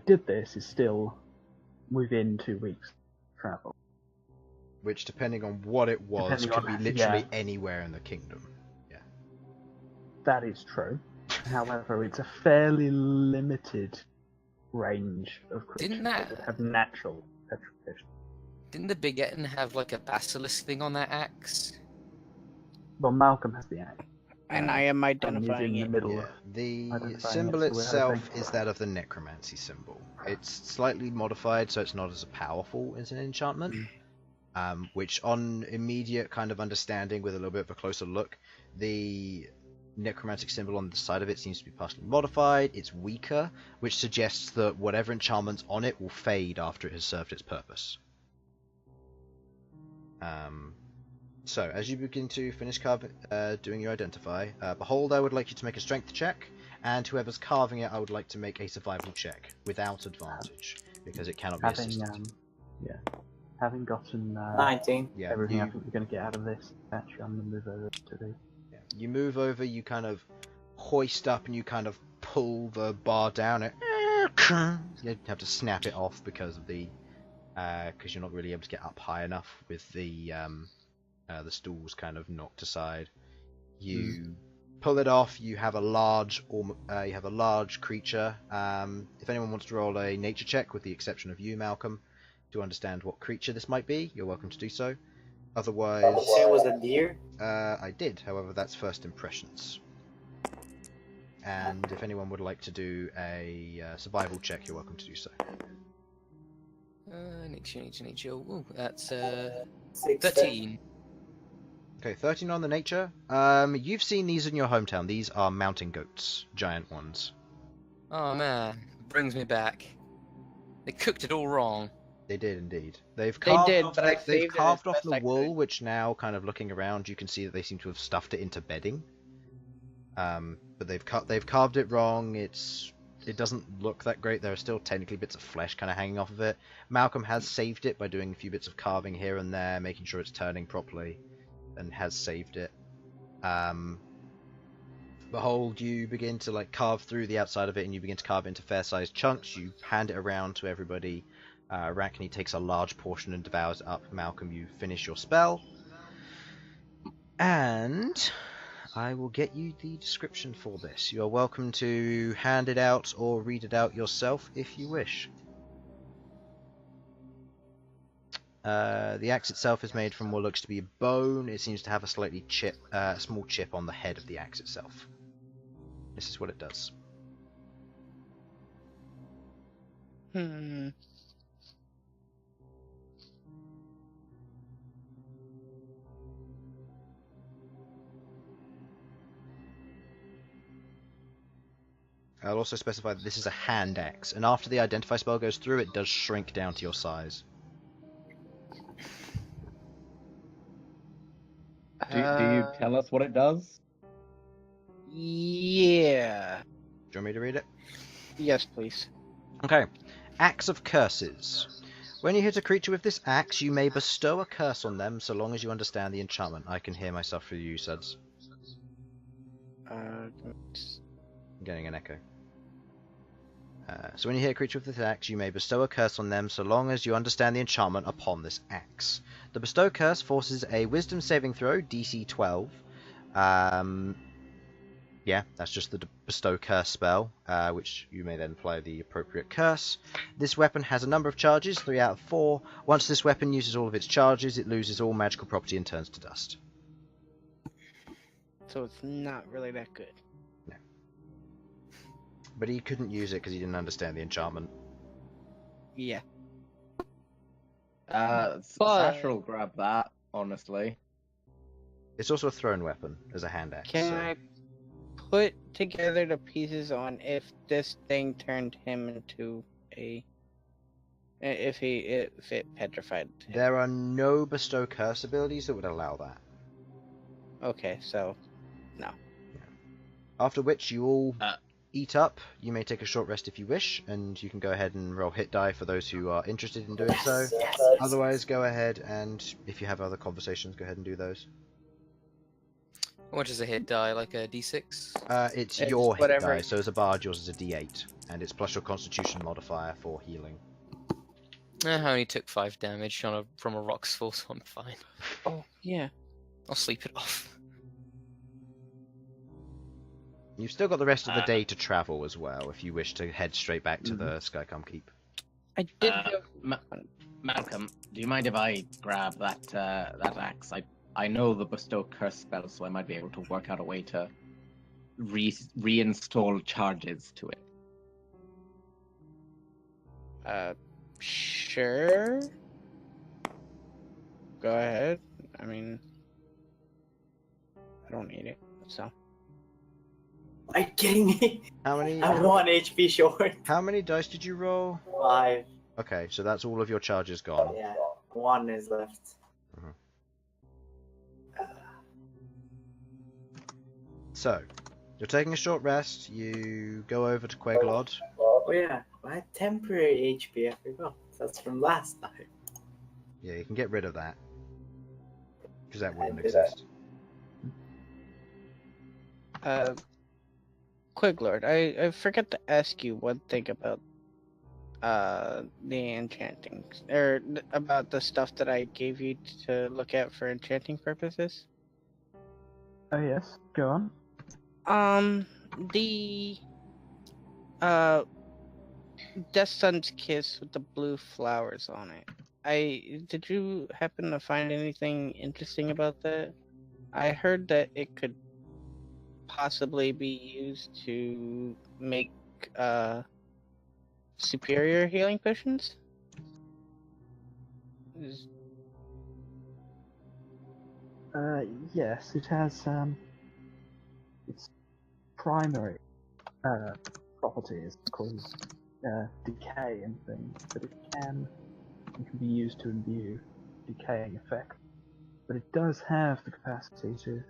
did this is still within 2 weeks travel. Which, depending on what it was, could be literally anywhere in the kingdom. Yeah. That is true. However, it's a fairly limited range of creatures that would have natural petrification. Didn't the Big Ettin have like a basilisk thing on that axe? Well, Malcom has the axe. And I am And he's identifying in the it. middle Yeah. of The identifying symbol it, so we're itself hoping- is that of the necromancy symbol. It's slightly modified, so it's not as powerful as an enchantment. Which, on immediate kind of understanding with a little bit of a closer look, the necromantic symbol on the side of it seems to be partially modified. It's weaker, which suggests that whatever enchantment's on it will fade after it has served its purpose. So, as you begin to finish doing your identify, Bhold, I would like you to make a strength check, and whoever's carving it, I would like to make a survival check without advantage, because it cannot be assisted. Having gotten 19. Yeah, everything I you, think we're going to get out of this, actually, I'm going to move over to the. you move over, you kind of hoist up, and you kind of pull the bar down. You have to snap it off because of the because you're not really able to get up high enough with the stools kind of knocked aside. You pull it off. You have a large creature. If anyone wants to roll a nature check, with the exception of you, Malcom, to understand what creature this might be, you're welcome to do so. Otherwise, Did you say it was a deer? I did. However, that's first impressions. And if anyone would like to do a survival check, you're welcome to do so. Nature. Ooh, that's 6, 13. Okay, 13 on the nature. You've seen these in your hometown. These are mountain goats, giant ones. Oh man, brings me back. They cooked it all wrong. They did indeed. They've They carved did, off, but I they've saved it carved as off best the I wool, could. which now, kind of looking around, you can see that they seem to have stuffed it into bedding. But they've carved it wrong. It doesn't look that great. There are still technically bits of flesh kind of hanging off of it. Malcom has saved it by doing a few bits of carving here and there, making sure it's turning properly, and has saved it. Behold, you begin to carve through the outside of it, and you begin to carve it into fair-sized chunks. You hand it around to everybody. Arachne takes a large portion and devours it up. Malcom, you finish your spell. And I will get you the description for this. You are welcome to hand it out or read it out yourself if you wish. The axe itself is made from what looks to be a bone. It seems to have a slightly small chip on the head of the axe itself. This is what it does. I'll also specify that this is a hand axe, and after the identify spell goes through, it does shrink down to your size. Do you tell us what it does? Yeah. Do you want me to read it? Yes, please. Okay. Axe of Curses. When you hit a creature with this axe, you may bestow a curse on them so long as you understand the enchantment. I can hear myself through you, Sudz. I'm getting an echo. So when you hit a creature with this axe, you may bestow a curse on them so long as you understand the enchantment upon this axe. The bestow curse forces a wisdom saving throw, DC 12. Yeah, that's just the bestow curse spell, which you may then apply the appropriate curse. This weapon has a number of charges, 3 out of 4. Once this weapon uses all of its charges, it loses all magical property and turns to dust. So it's not really that good. No. But he couldn't use it because he didn't understand the enchantment. Yeah. Sasha will grab that, honestly. It's also a thrown weapon as a hand axe. Can so... I put together the pieces on if this thing turned him into a... If it petrified him? There are no bestow curse abilities that would allow that. Okay, so... no. After which you all eat up. You may take a short rest if you wish, and you can go ahead and roll hit die for those who are interested in doing so. Yes. Otherwise, go ahead and, if you have other conversations, go ahead and do those. How much is a hit die? Like a d6? It's It's your hit whatever. die, so as a bard, yours is a d8, and it's plus your constitution modifier for healing. I only took 5 damage from a rock's fall, so I'm fine. Oh, yeah. I'll sleep it off. You've still got the rest of the day to travel as well, if you wish to head straight back to the Skycom Keep. I did Malcolm, do you mind if I grab that axe? I know the bestow curse spell, so I might be able to work out a way to reinstall charges to it. Sure. Go ahead. I mean, I don't need it, so. Are you kidding me? How many? I'm 1 HP short. How many dice did you roll? 5. Okay, so that's all of your charges gone. Yeah. 1 is left. So, you're taking a short rest. You go over to Queglod. Oh yeah, I had temporary HP, I forgot. That's from last time. Yeah, you can get rid of that. Because that wouldn't I did that. exist. Queglod, I forgot to ask you one thing about the enchanting, about the stuff that I gave you to look at for enchanting purposes. Oh yes, go on. The Death Sun's Kiss with the blue flowers on it. Did you happen to find anything interesting about that? I heard that it could possibly be used to make superior healing potions. Yes, it has its primary properties cause decay and things, but it can be used to imbue decaying effect. But it does have the capacity to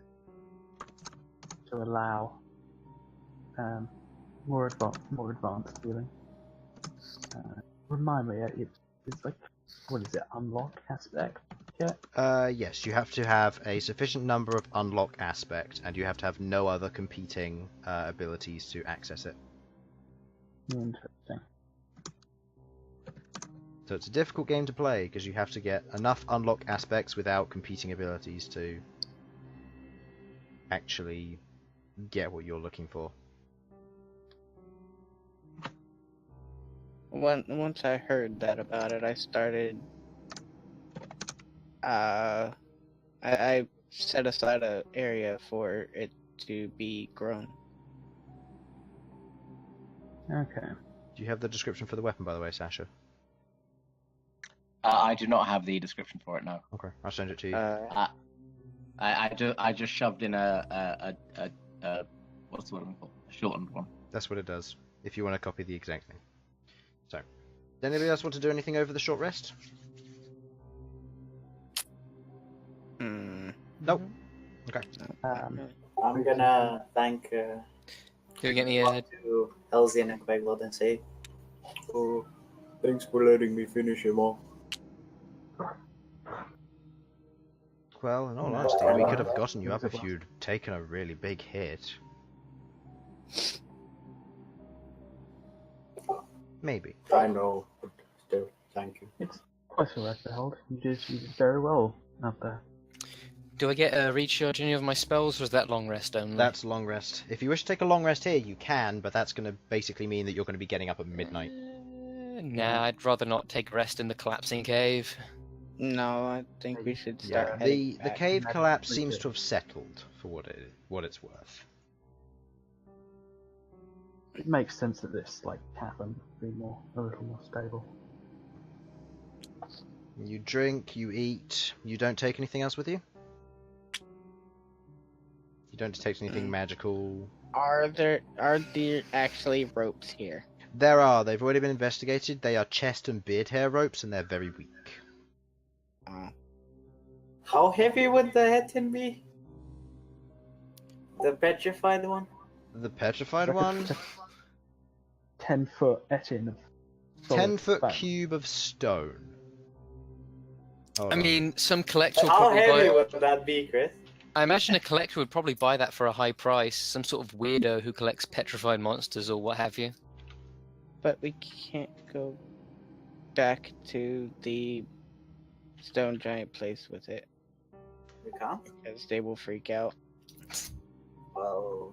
allow more advanced healing. Remind me, it's like, what is it, unlock aspect? Yeah. Yes, you have to have a sufficient number of unlock aspect, and you have to have no other competing abilities to access it. Interesting. So it's a difficult game to play, because you have to get enough unlock aspects without competing abilities to actually get what you're looking for. Once I heard that about it, I started. I set aside an area for it to be grown. Okay. Do you have the description for the weapon, by the way, Sasha? I do not have the description for it now. Okay, I'll send it to you. I just shoved in a what's the word I'm called? A shortened one. That's what it does, if you want to copy the exact thing. So, does anybody else want to do anything over the short rest? Nope. Okay. I'm gonna thank Do we get any to Elsyan and Queglod and say, "Oh, thanks for letting me finish him off." Well, in all honesty, we could have gotten you up if you'd taken a really big hit. Maybe. I know, but still, thank you. It's quite alright, Bhold. You did very well out there. Do I get a recharge any of my spells, or is that long rest only? That's long rest. If you wish to take a long rest here, you can, but that's going to basically mean that you're going to be getting up at midnight. Nah, I'd rather not take a rest in the collapsing cave. No, I think we should start Yeah, heading the back. cave That's collapse pretty seems good. to have settled for what it's worth. It makes sense that this cavern be a little more stable. You drink, you eat. You don't take anything else with you. You don't detect anything magical. Are there actually ropes here? There are. They've already been investigated. They are chest and beard hair ropes, and they're very weak. How heavy would the Ettin be? The petrified one? The petrified It's like one, 10-foot Ettin of solid 10-foot stone. cube of stone. Hold I on. mean, some collector would How probably heavy buy... would that be, Chris? I imagine a collector would probably buy that for a high price. Some sort of weirdo who collects petrified monsters or what have you. But we can't go back to the stone giant place with it We can't? because they will freak out. Well,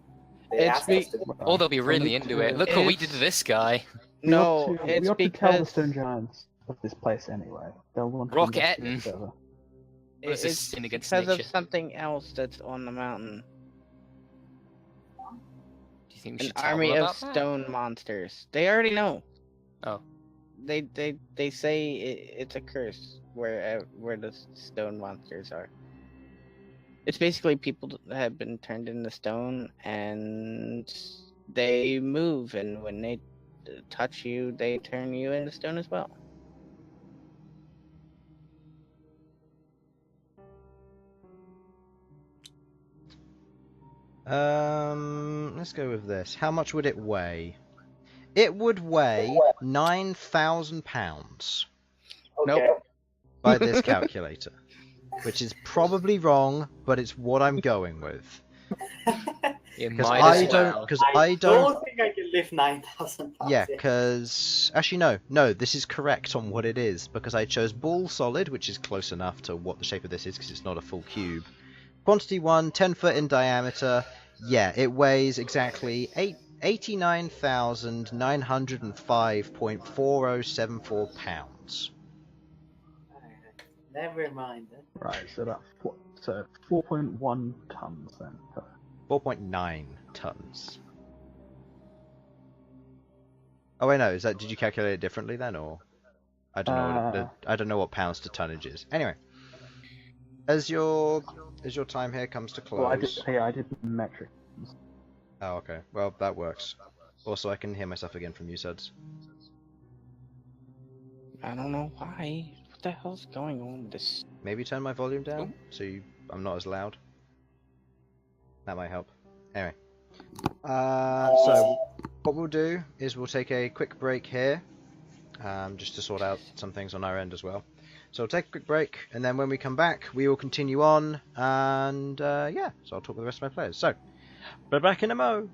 they It's asked us to. Or they'll be really We into ought it. to- Look what we did to It's- this guy. we No, ought to, it's we ought to tell the because stone giants of this place anyway. They'll want to Rock investigate Ettin. further. What is this it's sin against because nature? of something else that's on the mountain. Do you think we An should tell army them of about that? stone monsters. They already know. Oh. They say it's a curse where the stone monsters are. It's basically people that have been turned into stone and they move, and when they touch you, they turn you into stone as well. Let's go with this. How much would it weigh? It would weigh 9,000 pounds Okay. Nope. by this calculator, which is probably wrong, but it's what I'm going with. It Because might I as don't. well. Because I don't think I can lift 9,000 pounds. Yeah, because actually no, this is correct on what it is because I chose ball solid, which is close enough to what the shape of this is because it's not a full cube. Quantity 1, 10 foot in diameter. Yeah, it weighs exactly 89,905.4074 pounds. Never mind. Right, so about 4.1 tons then. 4.9 tons. Oh wait, no. Did you calculate it differently then, or I don't know. I don't know what pounds to tonnage is. Anyway, as your time here comes to close. Well, I did metric. Oh, okay. Well, that works. Also, I can hear myself again from you, Sudz. I don't know why. What the hell's going on with this? Maybe turn my volume down so I'm not as loud. That might help. Anyway, so what we'll do is we'll take a quick break here, just to sort out some things on our end as well. So we'll take a quick break, and then when we come back, we will continue on, and yeah, so I'll talk with the rest of my players. So, we're back in a mo!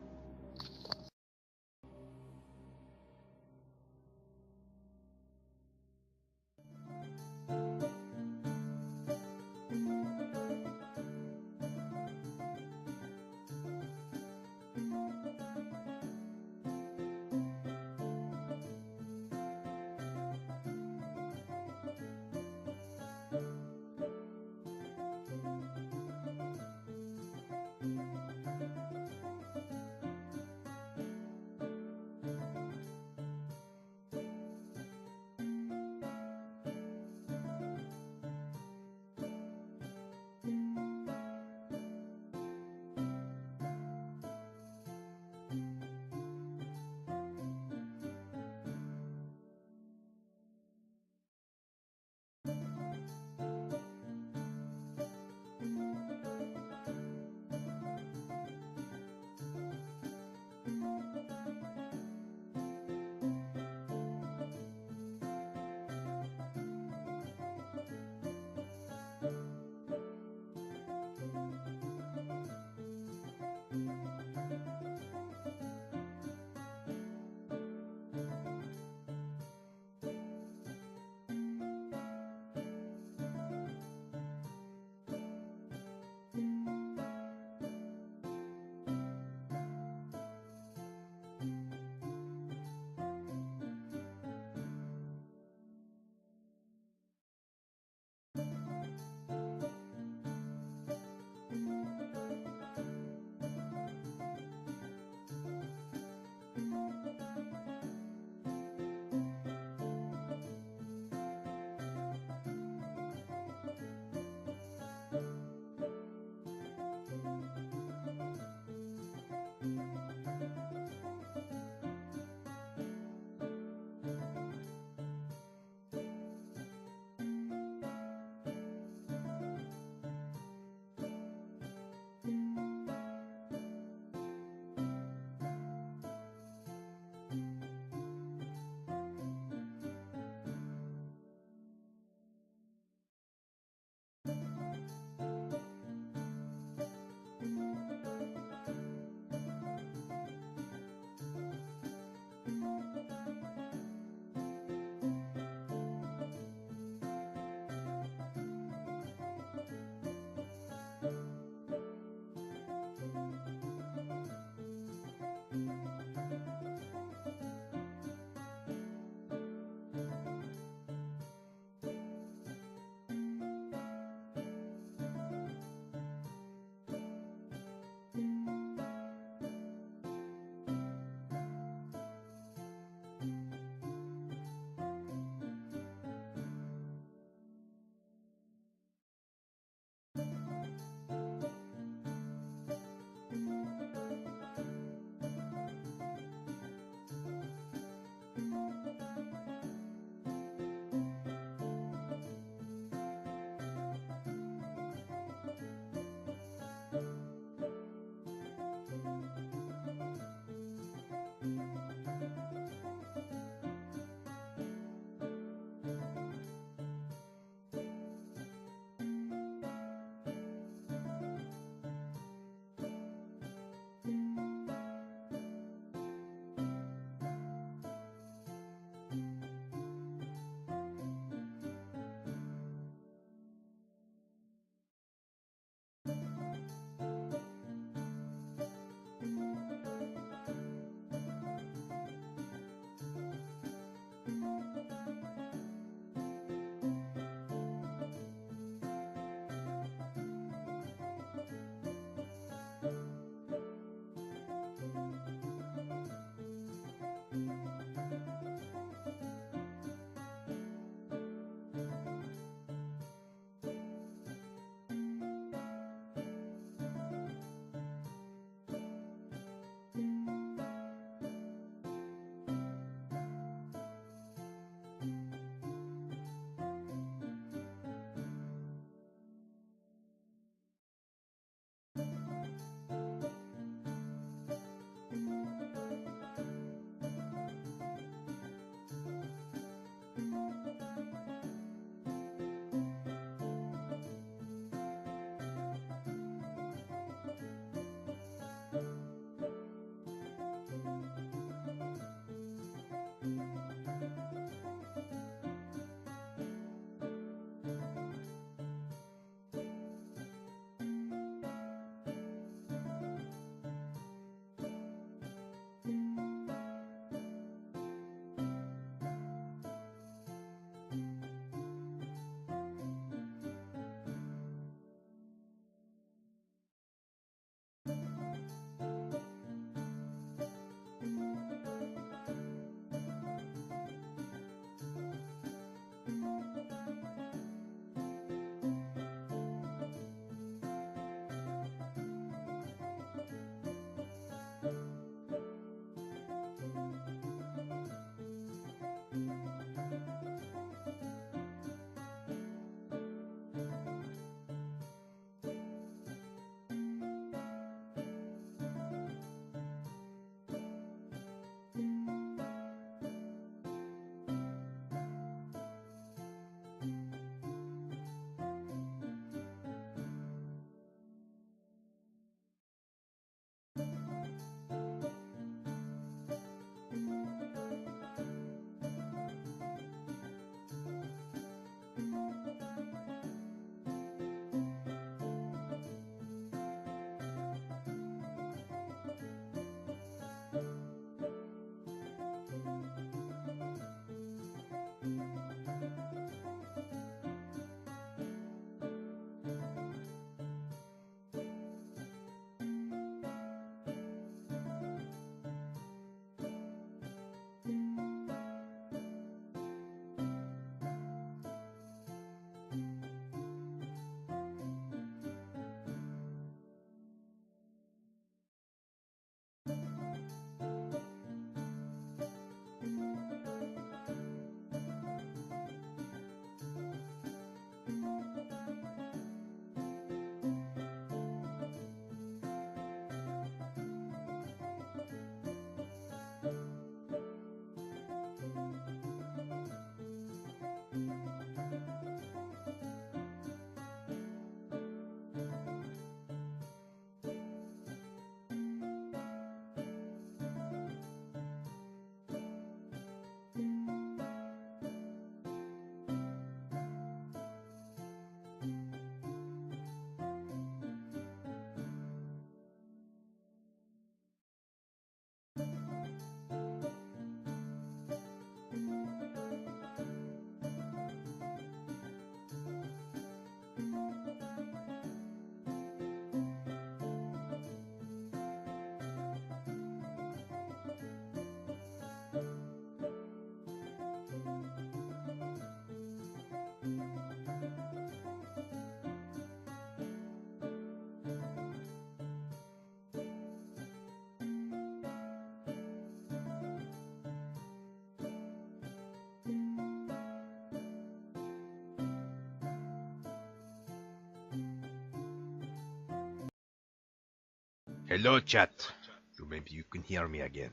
Hello, chat. So maybe you can hear me again.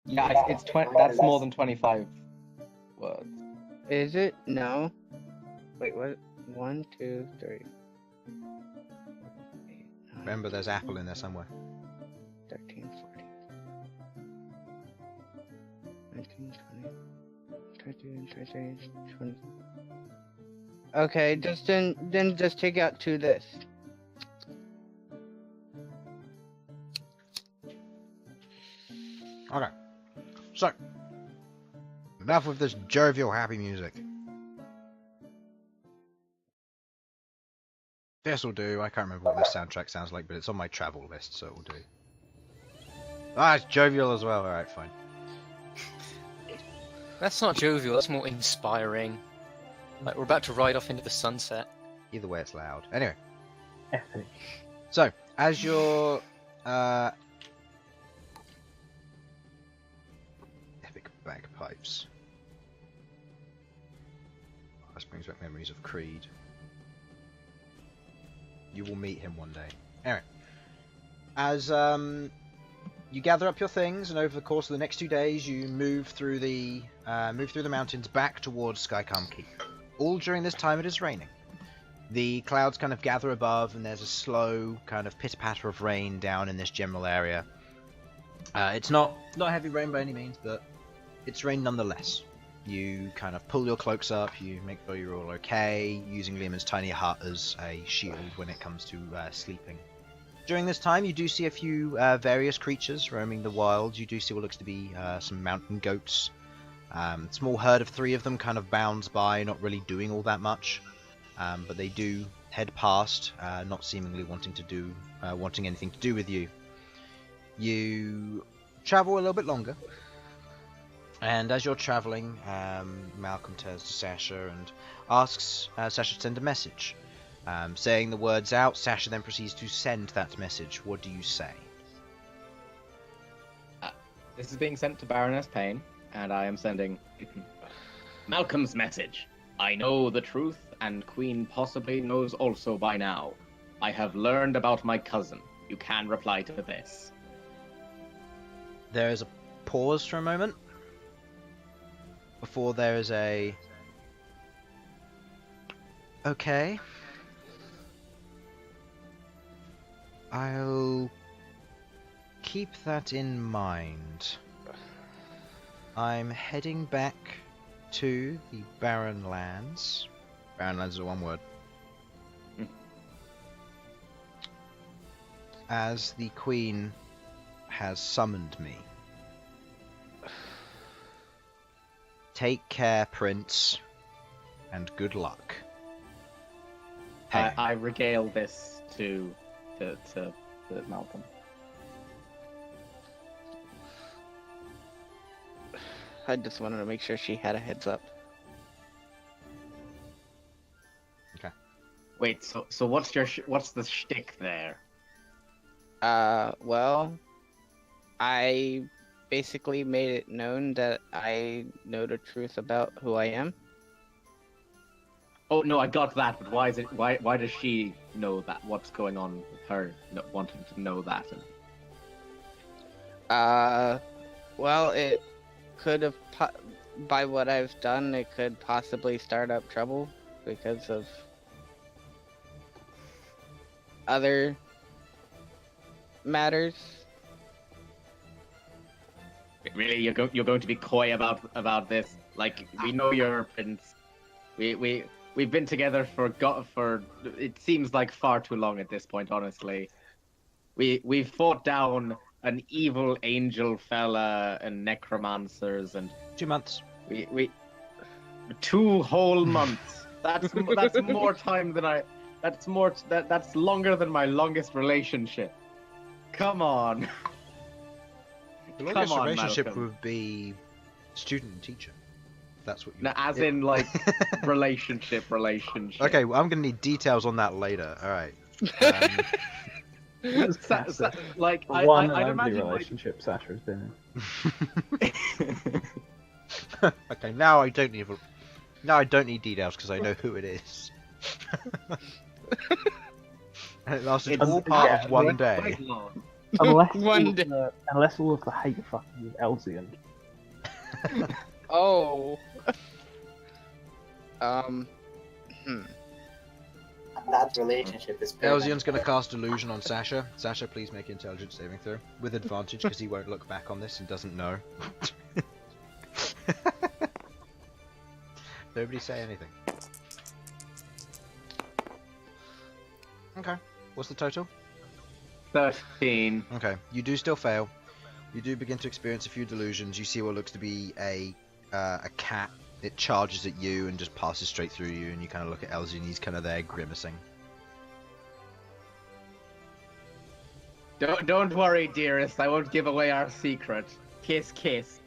Yeah, it's 20. That's more than 25 words. Is it? No. Wait, what? 1, 2, 3. 8, 9, Remember, there's apple in there somewhere. 13, 14, 19, 20, 21, 20. Okay, then just take out 2 this. Okay. So, enough of this jovial, happy music. This'll do. I can't remember what this soundtrack sounds like, but it's on my travel list, so it will do. Ah, it's jovial as well. Alright, fine. That's not jovial, that's more inspiring. Like, we're about to ride off into the sunset. Either way, it's loud. Anyway, Epic. so, as your epic bagpipes. This brings back memories of Creed. You will meet him one day. Anyway, as you gather up your things, and over the course of the next 2 days, you move through the mountains back towards Skycalm Keep. All during this time, it is raining. The clouds kind of gather above, and there's a slow kind of pitter-patter of rain down in this general area. It's not heavy rain by any means, but it's rain nonetheless. You kind of pull your cloaks up, you make sure you're all okay, using Liam's tiny hut as a shield when it comes to sleeping. During this time, you do see a few various creatures roaming the wild. You do see what looks to be some mountain goats. Small herd of 3 of them kind of bounds by, not really doing all that much. But they do head past, not seemingly wanting anything to do with you. You travel a little bit longer. And as you're travelling, Malcom turns to Sasha and asks Sasha to send a message. Saying the words out, Sasha then proceeds to send that message. What do you say? This is being sent to Baroness Payne, and I am sending Malcolm's message. I know the truth, and Queen possibly knows also by now. I have learned about my cousin. You can reply to this. There is a pause for a moment. Before there is a... Okay. I'll keep that in mind. I'm heading back to the Barren Lands. Barren Lands is one word. As the Queen has summoned me. Take care, Prince, and good luck. I regale this to Malcolm. I just wanted to make sure she had a heads up. Okay. Wait, so what's the shtick there? Well, I basically made it known that I know the truth about who I am. Oh no, I got that, but why does she know that? What's going on with her wanting to know that? Well, it could have, by what I've done, it could possibly start up trouble because of other matters. Really, you're going to be coy about this? Like, we know you're a prince. We've been together for it seems like far too long at this point, honestly. We've fought down an evil angel fella and necromancers and 2 months. we 2 whole months. That's more time than that's longer than my longest relationship. Come on. The longest Come on, relationship Malcolm. would be student and teacher. That's what you. No, as in like relationship. Okay, well, I'm gonna need details on that later. All right. Like The one I'd and only imagine relationship Sasha's been in. Okay, now I don't need details because I know who it is. And it lasted all part of one day. One day. Unless all of the hate fucking with Elsyan. Oh. That relationship is perfect. Elsyan's going to cast Illusion on Sasha. Sasha, please make an intelligence saving throw. With advantage, because he won't look back on this and doesn't know. Nobody say anything. Okay. What's the total? 13. Okay. You do still fail. You do begin to experience a few delusions. You see what looks to be a cat. It charges at you and just passes straight through you, and you kind of look at Elsyan, he's kind of there grimacing. Don't worry, dearest. I won't give away our secret. Kiss, kiss.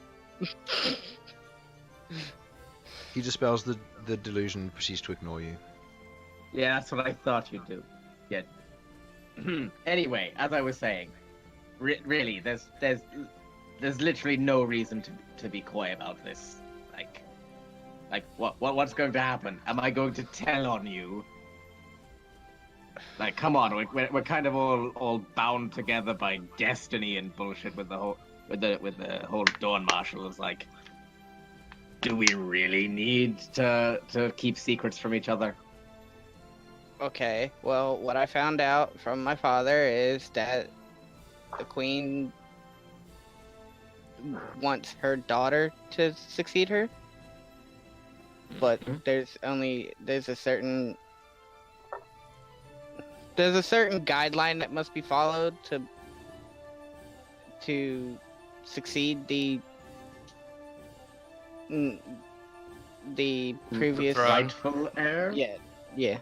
He dispels the delusion and proceeds to ignore you. Yeah, that's what I thought you'd do. Yeah. Anyway, as I was saying, really, there's literally no reason to be coy about this. Like what's going to happen? Am I going to tell on you? Like, come on, we're kind of all bound together by destiny and bullshit with the whole Dawn Marshal. Is like, do we really need to keep secrets from each other? Okay, well, what I found out from my father is that the queen wants her daughter to succeed her, but there's a certain guideline that must be followed to succeed the previous rightful heir. Yeah.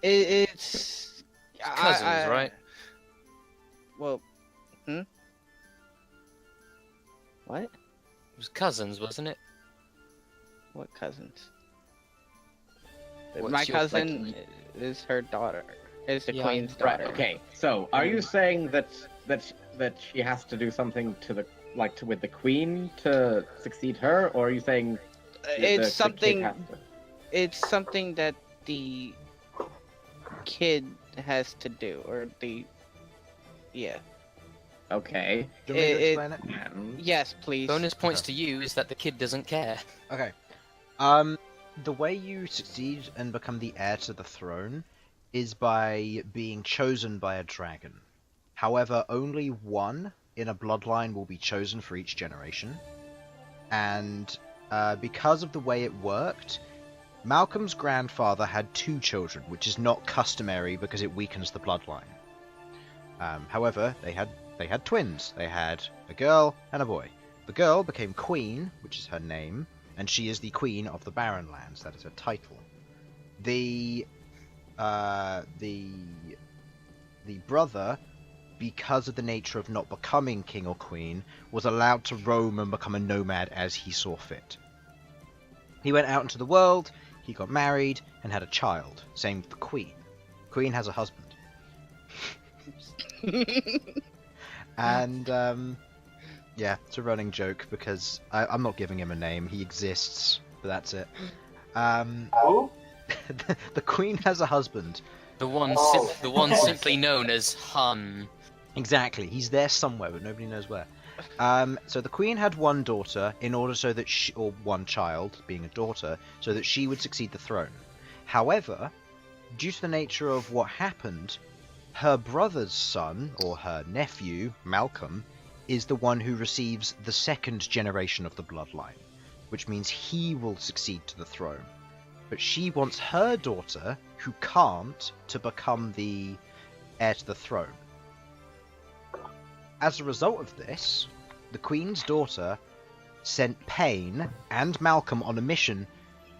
It's Cousins, right? Well, what? It was cousins, wasn't it? What cousins? What's My your- cousin is her daughter. Is the Yeah, queen's Right. daughter. Okay. So, are you saying that she has to do something with the queen to succeed her, or are you saying It's the something. kid has to? It's something that the kid has to do, or yeah. Okay. Do you want me to It- explain it? Yes, please. Bonus points to you is that the kid doesn't care. Okay. The way you succeed and become the heir to the throne is by being chosen by a dragon. However, only one in a bloodline will be chosen for each generation. And because of the way it worked, Malcolm's grandfather had 2 children, which is not customary because it weakens the bloodline. However, they had twins. They had a girl and a boy. The girl became queen, which is her name, and she is the queen of the Barren Lands. That is her title. The brother, because of the nature of not becoming king or queen, was allowed to roam and become a nomad as he saw fit. He went out into the world, he got married, and had a child. Same with the queen. Queen has a husband. And, yeah, it's a running joke because I'm not giving him a name. He exists, but that's it. Who? The queen has a husband. The one simply known as Hun. Exactly. He's there somewhere, but nobody knows where. So the queen had one daughter in order so that or one child, being a daughter, so that she would succeed the throne. However, due to the nature of what happened, her brother's son, or her nephew, Malcom, is the one who receives the second generation of the bloodline, which means he will succeed to the throne. But she wants her daughter, who can't, to become the heir to the throne. As a result of this, the Queen's daughter sent Pain and Malcolm on a mission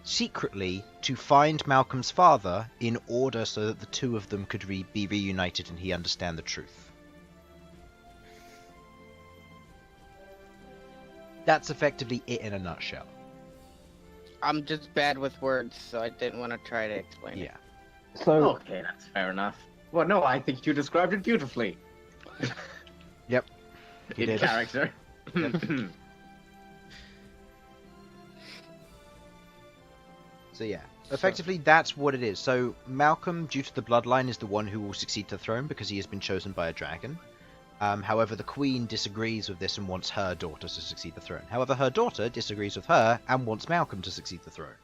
secretly to find Malcolm's father in order so that the two of them could be reunited and he understand the truth. That's effectively it in a nutshell. I'm just bad with words, so I didn't want to try to explain it. Yeah. So, Okay, that's fair enough. Well, no, I think you described it beautifully. Yep. You In did. character. So yeah. effectively, that's what it is. So Malcolm, due to the bloodline, is the one who will succeed to the throne because he has been chosen by a dragon. However, the Queen disagrees with this and wants her daughter to succeed the throne. However, her daughter disagrees with her and wants Malcolm to succeed the throne.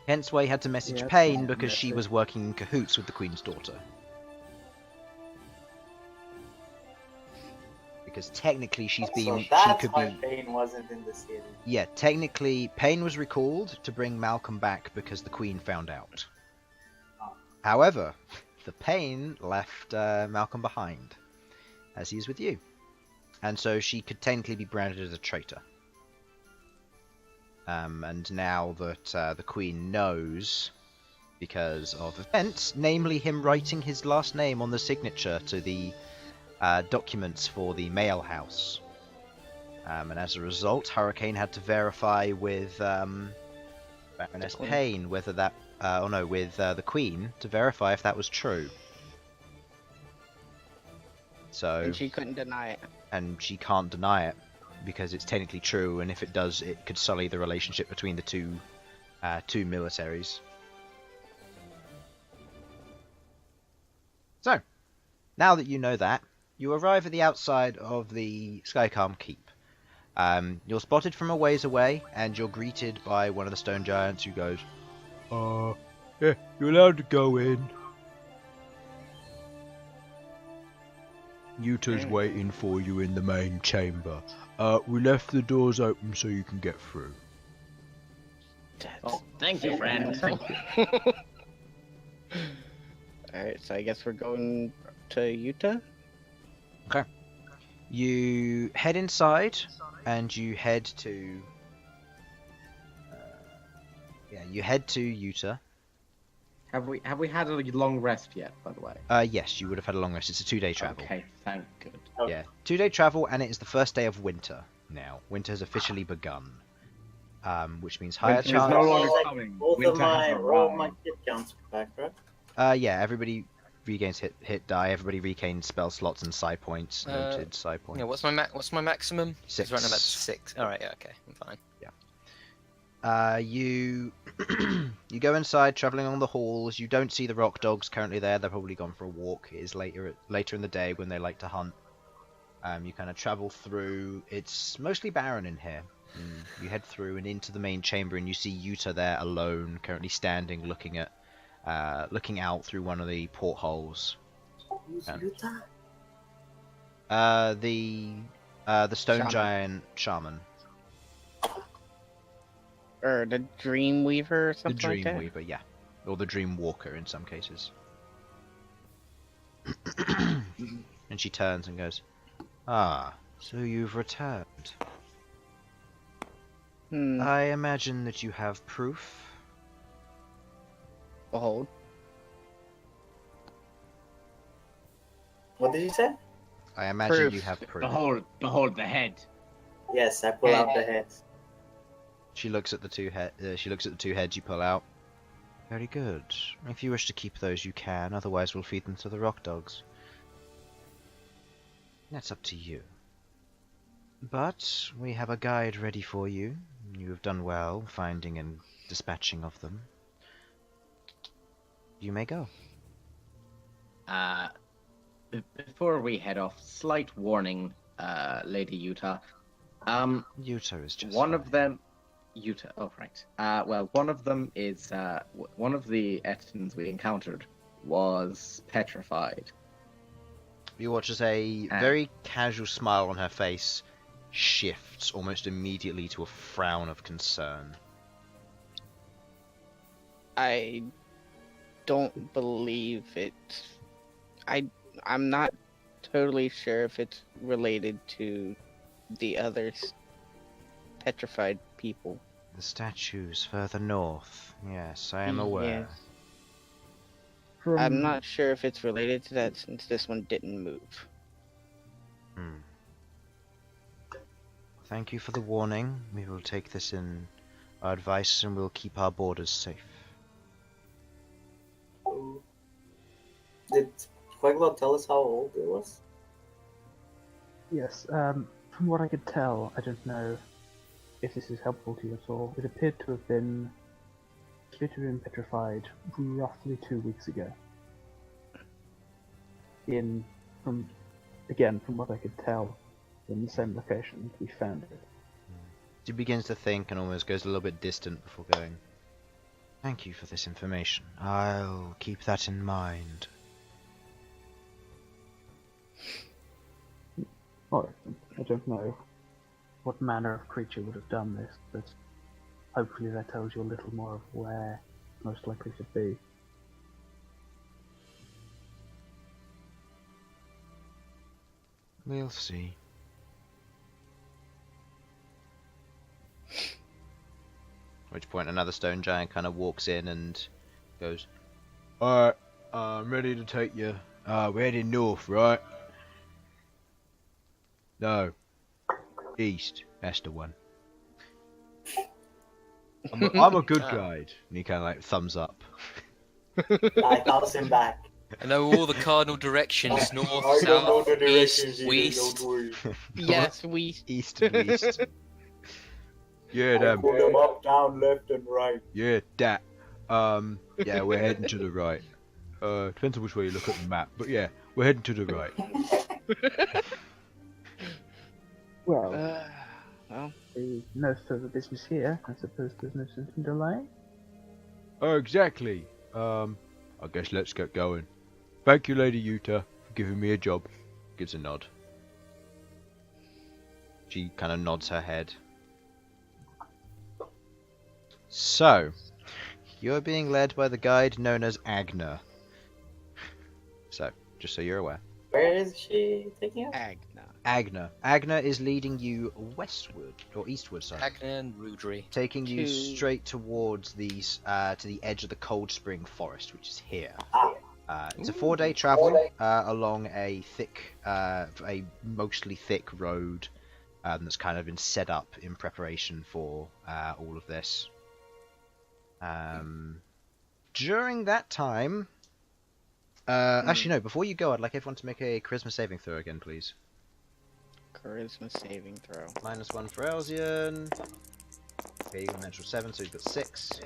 Hence why he had to message Yeah, Pain, that's because she messy. was working in cahoots with the Queen's daughter. Because technically she So that's could why be... Pain wasn't in the series. Yeah, technically Pain was recalled to bring Malcolm back because the Queen found out. However, the Pain left Malcolm behind, as he is with you. And so she could technically be branded as a traitor. And now that the Queen knows, because of events, namely him writing his last name on the signature to the documents for the mail house. And as a result, Hurricane had to verify with Baroness Payne whether that, with the Queen, to verify if that was true. So, And she couldn't deny it. and she can't deny it because it's technically true, and if it does, it could sully the relationship between the two militaries. So, now that you know that, you arrive at the outside of the Skycalm Keep. You're spotted from a ways away, and you're greeted by one of the stone giants who goes, yeah, you're allowed to go in. Yuta's waiting for you in the main chamber. We left the doors open so you can get through. Oh, thank you, friend. Thank you. Alright, so I guess we're going to Utah? You head inside, and you head to... you head to Utah. Have we had a long rest yet, by the way? Yes, you would have had a long rest. It's a 2-day travel. Okay, thank good. Yeah, 2-day travel, and it is the first day of winter now. Winter has officially begun, which means higher Winter is chance. no longer coming. Both Winter of my has all of my arrived. hit counts back, right? Yeah, everybody regains hit die. Everybody regains spell slots and psi points. Noted psi points. Yeah, what's my maximum? 6. It's right now that's 6. All right, yeah, okay, I'm fine. You you go inside, traveling along the halls. You don't see the rock dogs currently there. They're probably gone for a walk. It is later in the day when they like to hunt. You kind of travel through. It's mostly barren in here. You head through and into the main chamber, and you see Yuta there alone, currently standing, looking out through one of the portholes. Who's Um, Utah? The stone Shaman. giant shaman, Or the Dreamweaver or the something like that? Dreamweaver, yeah, or the Dream Walker in some cases. And she turns and goes, "Ah, so you've returned. I imagine that you have proof." Behold. What did you say? I imagine Proof. you have proof. Behold the head. Yes, I pull out the heads. She looks at the two heads you pull out. Very good. If you wish to keep those, you can. Otherwise, we'll feed them to the rock dogs. That's up to you. But we have a guide ready for you. You have done well finding and dispatching of them. You may go. Before we head off, slight warning, Lady Utah. Yuta is just One fine. of them, Utah. Oh, right. Well, one of them is one of the Ettins we encountered was petrified. You watch as a very casual smile on her face shifts almost immediately to a frown of concern. I don't believe it. I'm not totally sure if it's related to the others petrified people. The statues further north. Yes, I am aware. Yes. From, I'm not sure if it's related to that since this one didn't move. Thank you for the warning. We will take this in our advice and we'll keep our borders safe. Did Queglod tell us how old it was? Yes, from what I could tell, I don't know if this is helpful to you at all, it appeared to have been petrified roughly 2 weeks ago. From what I could tell, in the same location we found it. He begins to think and almost goes a little bit distant before going, "Thank you for this information. I'll keep that in mind." Well, I don't know what manner of creature would have done this, but hopefully that tells you a little more of where it's most likely to be. We'll see. At which point another stone giant kind of walks in and goes, "Alright, I'm ready to take you. We're heading north, right?" "No. East. That's the one. I'm a good guide." And he kind of like thumbs up. I toss him back. I know all the cardinal directions: north, I don't know south, the directions east, either, west. don't worry. Yes, we. East and west. Yeah, I damn. pull them up, down, left, and right. Yeah, that. Yeah, we're heading to the right. Depends on which way you look at the map, but yeah, we're heading to the right. Well, Well, there's no further business here. I suppose there's no sense in delaying. Oh, exactly. I guess let's get going. Thank you, Lady Yuta, for giving me a job. Gives a nod. She kind of nods her head. So, you're being led by the guide known as Agna. So, just so you're aware. Where is she taking us? Agna. Agna is leading you westward, or eastward, sorry. Agna and Rudry. Taking you To- straight towards these, to the edge of the Cold Spring Forest, which is here. It's a 4-day travel along a thick, a mostly thick road that's kind of been set up in preparation for all of this. During that time, actually no, before you go, I'd like everyone to make a charisma saving throw again, please. Charisma saving throw. -1 for Elsyan. Okay, you got a natural 7, so you've got 6.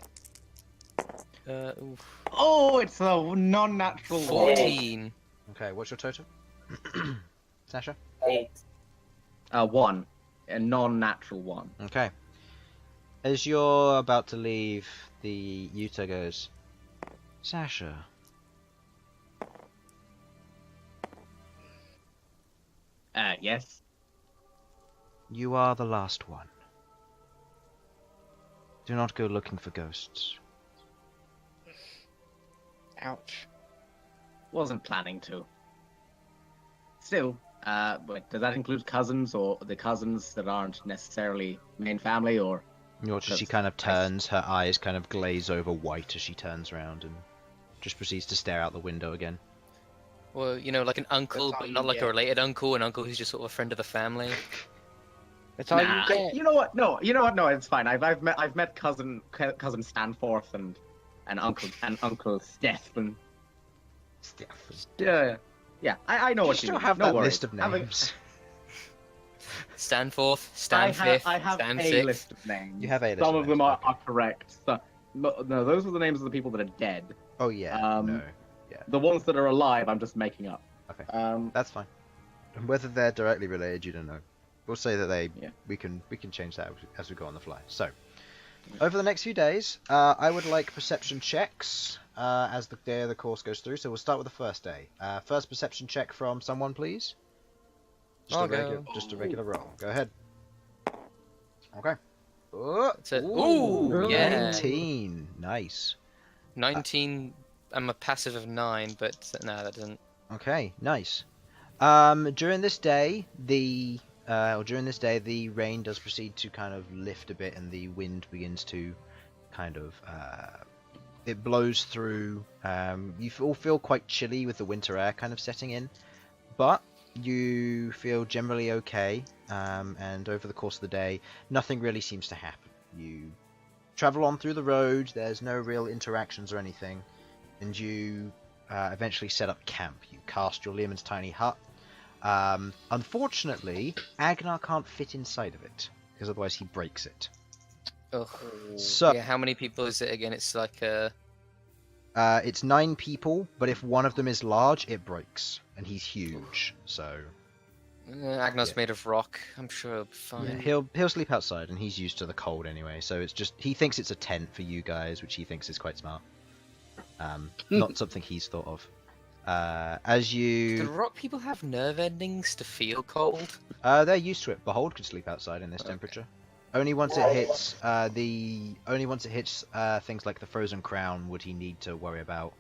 Oof. Oh, it's a non-natural one. 14. Okay, what's your total? Sasha? 8. 1. A non-natural one. Okay. As you're about to leave, the Yuta goes, "Sasha, Yes. you are the last one. Do not go looking for ghosts." Ouch. Wasn't planning to. Still, wait, does that include cousins or the cousins that aren't necessarily main family or? You watch as she That's kind of nice. turns, her eyes kind of glaze over white as she turns around and just proceeds to stare out the window again. Well, you know, like an uncle, That's all but you not like a get. related uncle, an uncle who's just sort of a friend of the family. That's all Nah, you get. you know what? No, you know what? No, it's fine. I've met cousin Stanforth and uncle Stefan. Yeah. I know You what you still mean. have no that worries. list of Having- names. Stanforth, I Stan have, Fifth, I have Stan a Sixth. list of names. You have a list Some of of them names, are, okay. are correct. So, no, those are the names of the people that are dead. Oh yeah, no. The ones that are alive, I'm just making up. Okay. That's fine. And whether they're directly related, you don't know. We'll say that they. Yeah. We can change that as we go on the fly. So, over the next few days, I would like perception checks as the day of the course goes through. So we'll start with the first day. First perception check from someone, please. I'll go. Just a regular roll. Go ahead. Okay. Oh, That's it. Ooh, yeah. 19. Nice. 19. I'm a passive of 9, but no, that doesn't. Okay, nice. During this day, the rain does proceed to kind of lift a bit, and the wind begins to kind of it blows through. You all feel quite chilly with the winter air kind of setting in, but you feel generally okay. And over the course of the day, nothing really seems to happen. You travel on through the road. There's no real interactions or anything, and you eventually set up camp. You cast your Learman's tiny hut. Unfortunately, Agnar can't fit inside of it. because otherwise he breaks it. Oh. So Yeah, how many people is it again? It's like it's 9 people, but if one of them is large, it breaks, and he's huge. So Agnar's Yeah. made of rock. I'm sure he'll be fine. yeah, he'll sleep outside, and he's used to the cold anyway. So it's just he thinks it's a tent for you guys, which he thinks is quite smart. Not something he's thought of. As Do you, rock people have nerve endings to feel cold? they're used to it. Behold could sleep outside in this Okay. temperature. Only once it hits things like the frozen crown would he need to worry about.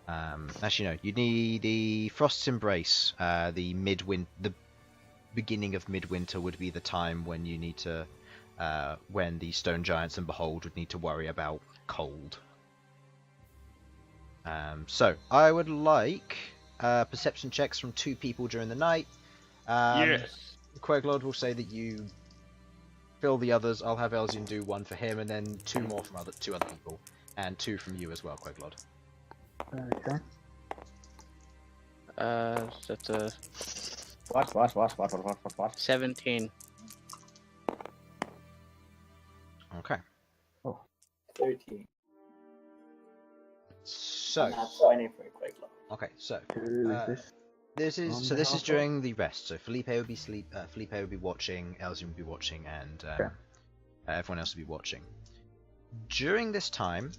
Actually, no. You need the Frost's Embrace. The beginning of midwinter would be the time when you need to, when the stone giants and Behold would need to worry about cold. So I would like perception checks from 2 people during the night. Yes. Queglod will say that you fill the others. I'll have Elsyan do 1 for him, and then 2 more from 2 other people, and 2 from you as well, Queglod. Okay. That's a What? 17. Okay. 13. So, Not 20 for Queglod. okay, so Who is this? this is On so this is behalf of- during the rest. So Felipe would be Felipe would be watching, Elsyan would be watching, and Okay. everyone else would be watching. During this time,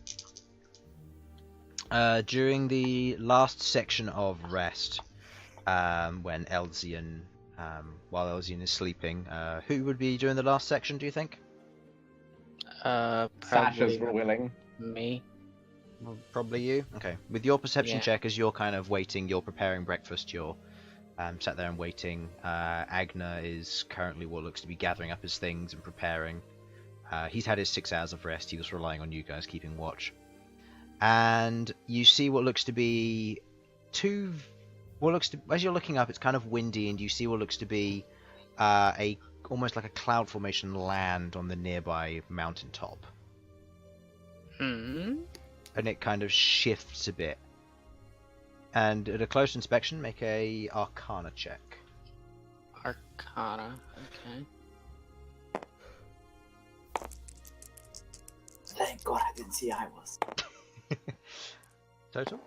during the last section of rest, when Elsyan, while Elsyan is sleeping, who would be doing the last section? Do you think? Sasha's Probably willing. me. Probably you. Okay. With your perception Yeah. check, as you're kind of waiting, you're preparing breakfast. You're sat there and waiting. Agner is currently what looks to be gathering up his things and preparing. He's had his 6 hours of rest. He was relying on you guys keeping watch. And you see what looks to be as you're looking up, it's kind of windy, and you see what looks to be almost like a cloud formation land on the nearby mountaintop. Hmm. And it kind of shifts a bit. And at a close inspection, make a Arcana check. Arcana. Okay. Thank God I didn't see I was. Total?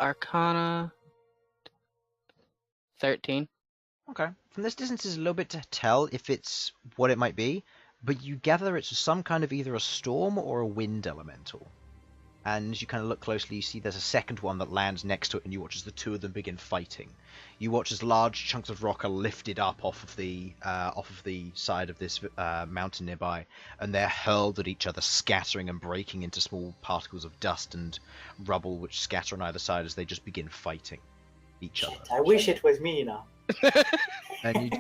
Arcana. 13. Okay. From this distance, there's a little bit to tell if it's what it might be, but you gather it's some kind of either a storm or a wind elemental. And as you kind of look closely, you see there's a second one that lands next to it, and you watch as the 2 of them begin fighting. You watch as large chunks of rock are lifted up off of the side of this mountain nearby, and they're hurled at each other, scattering and breaking into small particles of dust and rubble, which scatter on either side as they just begin fighting each other. I wish it was me now. And you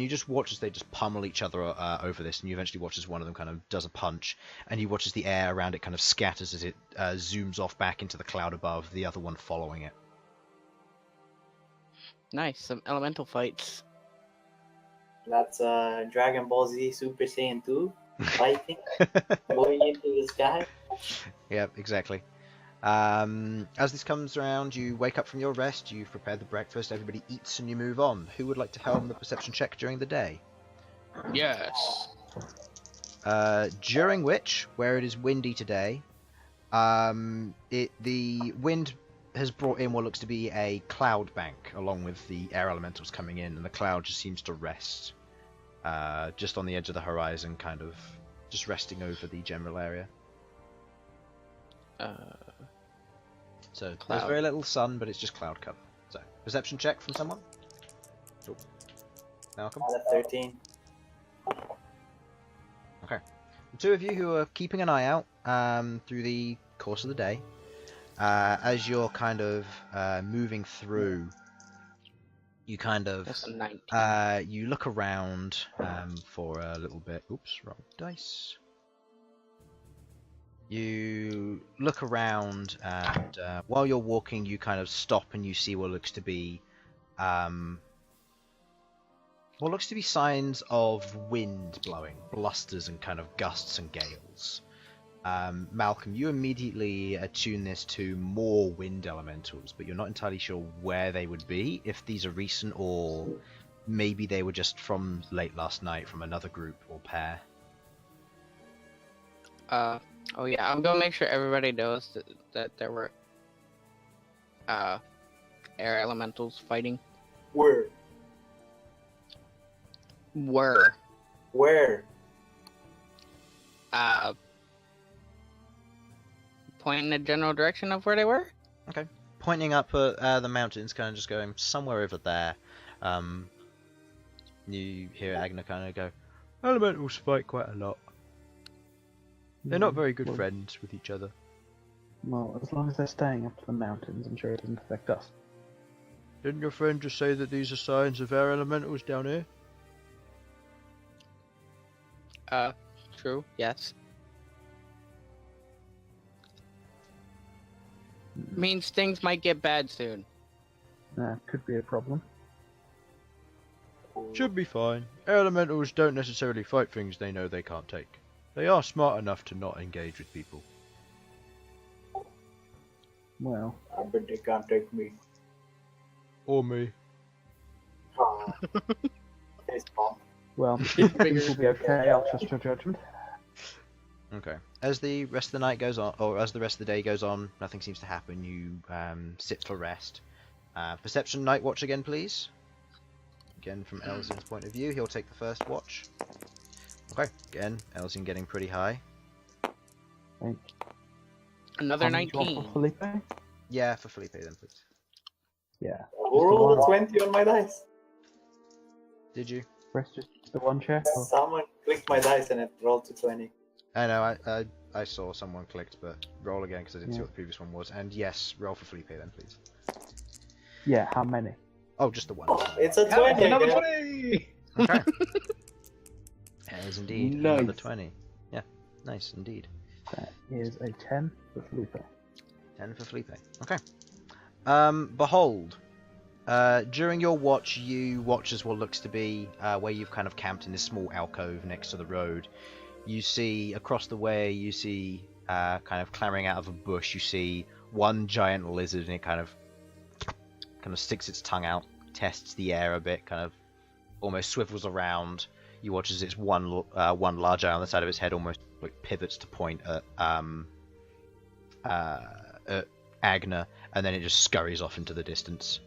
just watch as they just pummel each other over this, and you eventually watch as one of them kind of does a punch, and you watch as the air around it kind of scatters as it zooms off back into the cloud above, the other one following it. Nice. Some elemental fights. That's Dragon Ball Z Super Saiyan 2 fighting, going into the sky. Yeah, exactly. As this comes around, you wake up from your rest, you've prepared the breakfast, everybody eats, and you move on. Who would like to helm the perception check during the day? Yes. During which, where it is windy today, the wind has brought in what looks to be a cloud bank, along with the air elementals coming in, and the cloud just seems to rest just on the edge of the horizon, kind of just resting over the general area. So there's Cloud. very little sun, but it's just cloud cover. So perception check from someone. Cool. Malcom. Out of 13. Okay. The 2 of you who are keeping an eye out through the course of the day, as you're kind of moving through, you kind of That's a 19. you look around for a little bit. Oops, wrong dice. You look around, and while you're walking, you kind of stop and you see what looks to be signs of wind blowing, blusters and kind of gusts and gales. Malcom, you immediately attune this to more wind elementals, but you're not entirely sure where they would be, if these are recent or maybe they were just from late last night from another group or pair. Oh yeah, I'm gonna make sure everybody knows that there were air elementals fighting. Where? Were Where? point in the general direction of where they were. Okay. Pointing up at the mountains, kind of just going somewhere over there. You hear Agna kind of go, "Elementals fight quite a lot. They're not very good Well, friends with each other." Well, as long as they're staying up to the mountains, I'm sure it doesn't affect us. Didn't your friend just say that these are signs of air elementals down here? True. Yes. Means things might get bad soon. Could be a problem. Should be fine. Air elementals don't necessarily fight things they know they can't take. They are smart enough to not engage with people. Well, I bet they can't take me. Or me. Ah. Face bomb. well, things will be okay. I'll trust your judgment. Okay. As the rest of the night goes on, or as the rest of the day goes on, nothing seems to happen. You sit for rest. Perception night watch again, please. Again, from Elsyan's point of view, he'll take the first watch. Okay. Again, Elsyan getting pretty high. Thank Another How many do you want 19. for Felipe? Yeah, for Felipe then, please. Yeah. Who rolled a 20 on my dice? Did you? Press just the one check. Or... Someone clicked my dice and it rolled to 20. I know, I saw someone clicked, but roll again because I didn't see Yeah. what the previous one was. And yes, roll for Felipe then, please. Yeah, how many? Oh, just the one. It's a Yeah, 20 another again. 20! Okay. That is indeed Nice. another 20. Yeah, nice indeed. That is a 10 for Felipe. 10 for Felipe. Okay. Behold. During your watch, you watch as what looks to be where you've kind of camped in this small alcove next to the road. You see across the way, you see kind of clambering out of a bush, you see one giant lizard, and it kind of sticks its tongue out, tests the air a bit, kind of almost swivels around. You watch as its one large eye on the side of its head almost like pivots to point at Agna, and then it just scurries off into the distance.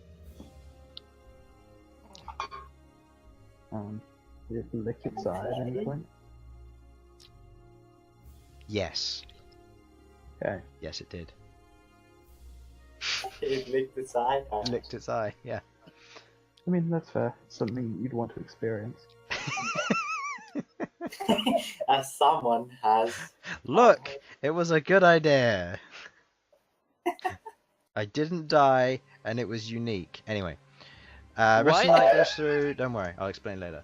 Did it lick its eye at any point? Yes. Okay. Yes, it did. It licked its eye. Licked its eye, yeah. I mean, that's fair. Something you'd want to experience. As someone has. Look, it was a good idea. I didn't die, and it was unique. Anyway, rest of the night goes through. Don't worry, I'll explain later.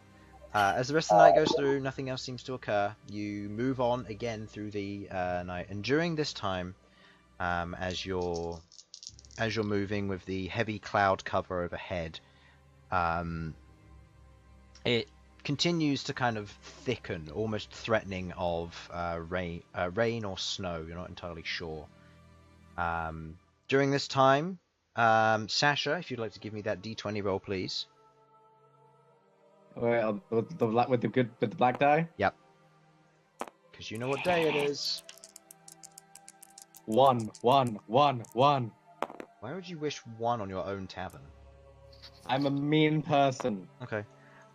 As the rest of the night goes through, nothing else seems to occur. You move on again through the night, and during this time, as you're moving with the heavy cloud cover overhead, it continues to kind of thicken, almost threatening of rain or snow. You're not entirely sure. During this time, Sasha, if you'd like to give me that D20 roll, please. Well, with the black die? Yep. Because you know what day it is. 1, 1, 1, 1. Why would you wish 1 on your own tavern? I'm a mean person. Okay.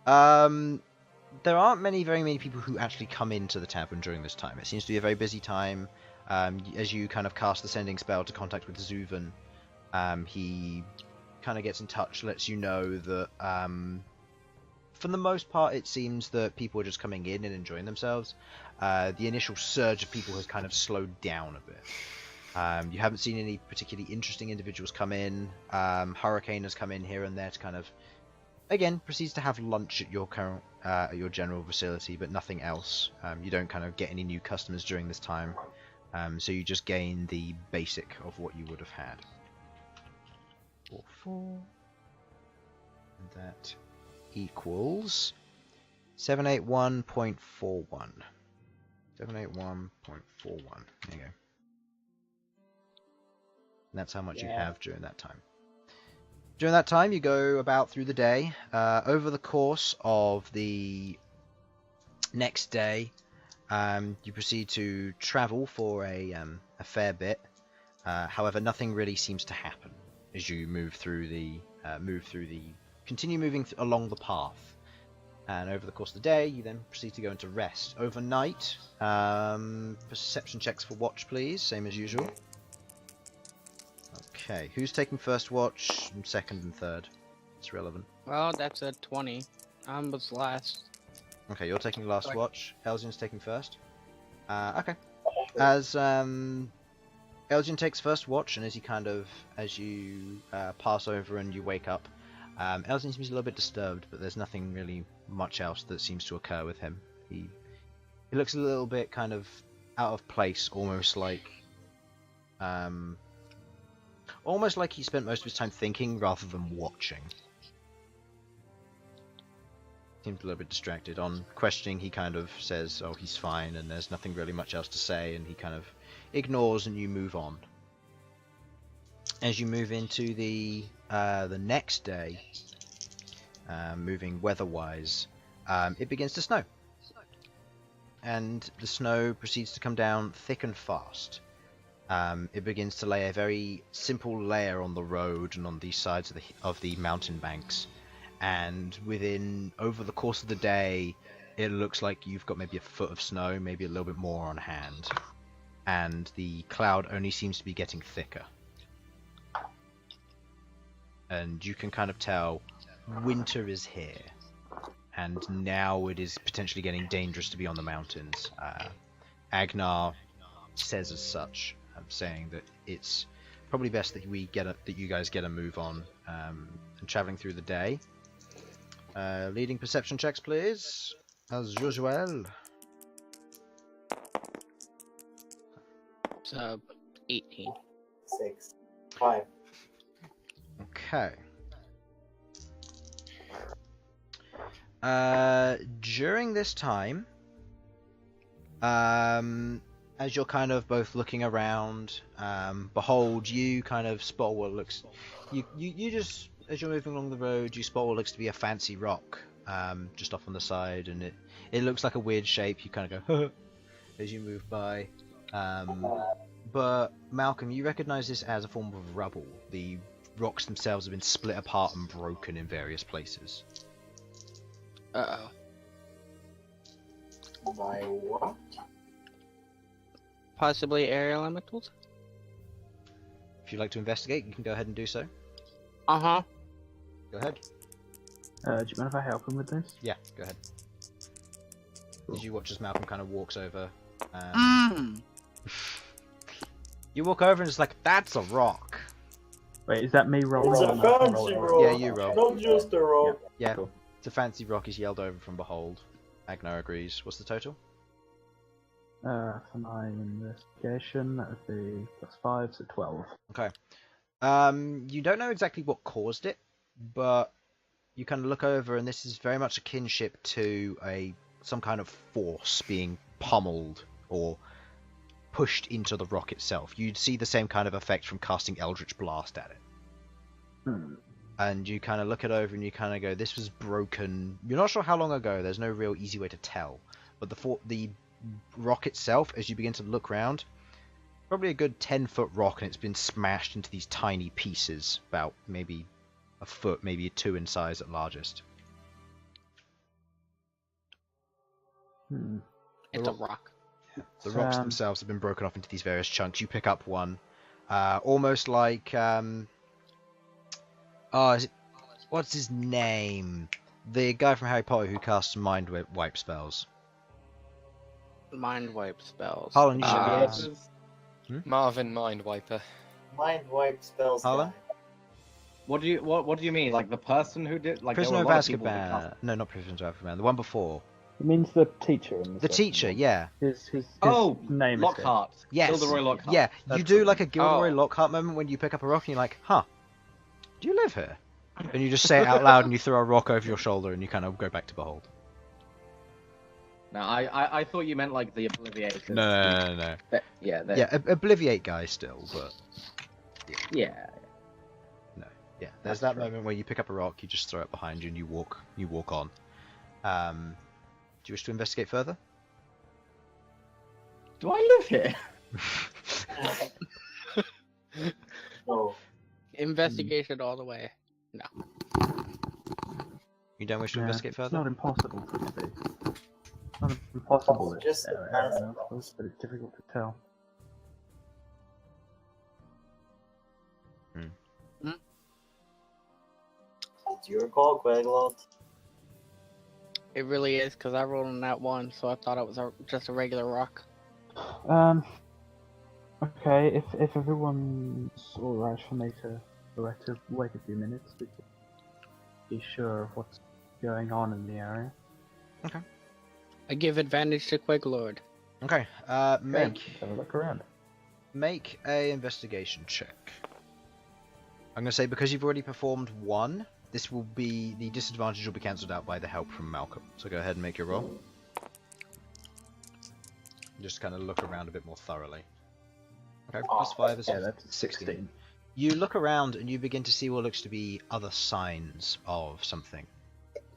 There aren't very many people who actually come into the tavern during this time. It seems to be a very busy time. As you kind of cast the sending spell to contact with Zuvan, he kind of gets in touch, lets you know that for the most part it seems that people are just coming in and enjoying themselves. The initial surge of people has kind of slowed down a bit. You haven't seen any particularly interesting individuals come in. Hurricane has come in here and there to kind of, again, proceeds to have lunch at your current, your general facility, but nothing else. You don't kind of get any new customers during this time, so you just gain the basic of what you would have had. 4. And that equals 781.41. 781.41. There you go. And that's how much you have during that time. During that time, you go about through the day. Over the course of the next day, you proceed to travel for a fair bit. However, nothing really seems to happen as you continue moving along the path. And over the course of the day, you then proceed to go into rest. Overnight, perception checks for watch, please, same as usual. Okay, who's taking first watch, and second and third? It's relevant. Well, that's a 20. I was last. Okay, you're taking last watch. Elsyan's taking first. Okay. As Elsyan takes first watch, and as you pass over and you wake up, Elsyan seems a little bit disturbed, but there's nothing really much else that seems to occur with him. He looks a little bit kind of out of place, almost like he spent most of his time thinking rather than watching. Seems a little bit distracted. On questioning, he kind of says, "Oh, he's fine," and there's nothing really much else to say, and he kind of ignores, and you move on. As you move into the next day, moving weather-wise, it begins to snow, and the snow proceeds to come down thick and fast. It begins to lay a very simple layer on the road and on the sides of the mountain banks. And over the course of the day, it looks like you've got maybe a foot of snow, maybe a little bit more on hand. And the cloud only seems to be getting thicker. And you can kind of tell winter is here. And now it is potentially getting dangerous to be on the mountains. Agnar says as such, saying that it's probably best that you guys get a move on and traveling through the day. Leading perception checks, please, as usual. So, 18. 6. 5. Okay. During this time, as you're kind of both looking around, Bhold, you kind of spot what looks... You just, as you're moving along the road, you spot what looks to be a fancy rock, just off on the side, and it looks like a weird shape. You kind of go, as you move by. But, Malcom, you recognize this as a form of rubble. The rocks themselves have been split apart and broken in various places. Uh-oh. By what? Possibly air elementals? If you'd like to investigate, you can go ahead and do so. Uh-huh. Go ahead. Do you mind if I help him with this? Yeah, go ahead. As you watch as Malcom kind of walks over. You walk over and it's like, that's a rock. Wait, is that me rolling? It's a fancy rock. Yeah, you roll. Not just a rock. Yeah, Cool. it's a fancy rock. He's yelled over from Bhold. Agnar agrees. What's the total? For my investigation, that would be +5, so 12. Okay. You don't know exactly what caused it, but you kind of look over, and this is very much a kinship to some kind of force being pummeled or pushed into the rock itself. You'd see the same kind of effect from casting Eldritch Blast at it. And you kind of look it over, and you kind of go, "This was broken." You're not sure how long ago. There's no real easy way to tell, but the rock itself, as you begin to look around, probably a good 10-foot rock, and it's been smashed into these tiny pieces, about maybe a foot, maybe a 2 in size at largest. It's a rock. The rocks themselves have been broken off into these various chunks. You pick up one, almost like what's his name? The guy from Harry Potter who casts mind wipe spells. Mind wipe spells. Harlan, you should be able to... Marvin Mindwiper. Mind wipe spells. Harlan? What do you mean? Like the person who did? Like Prisoner of there were a lot of people who cast- Azkaban. No, not Prisoner of Azkaban. The one before. It means the teacher. In The teacher, yeah. His name Lockhart. Yes. Gilderoy Lockhart. Yeah, you That's do cool. like a Gilderoy Oh. Lockhart moment when you pick up a rock and you're like, huh, do you live here? And you just say it out loud and you throw a rock over your shoulder and you kind of go back to Bhold. No, I thought you meant like the Obliviator. No. Yeah. Yeah, Obliviate guy still, but... Yeah. Yeah, there's that moment where you pick up a rock, you just throw it behind you, and you walk on. Do you wish to investigate further? Do I live here? No. Investigation all the way. No. You don't wish to investigate It's further? not impossible to see. Not impossible, It's just it's, a nice I suppose, but it's difficult to tell. It's your call, Queglod. It really is, because I rolled on that one, so I thought it was just a regular rock. Okay, if everyone's alright for me to wait a few minutes to be sure of what's going on in the area. I give advantage to Queglod. Okay, Let's have a look around. make a investigation check. I'm going to say because you've already performed one, this will be the disadvantage will be cancelled out by the help from Malcom. So go ahead and make your roll. Just kind of look around a bit more thoroughly. Okay, plus 5 is Yeah, that's 16. You look around and you begin to see what looks to be other signs of something.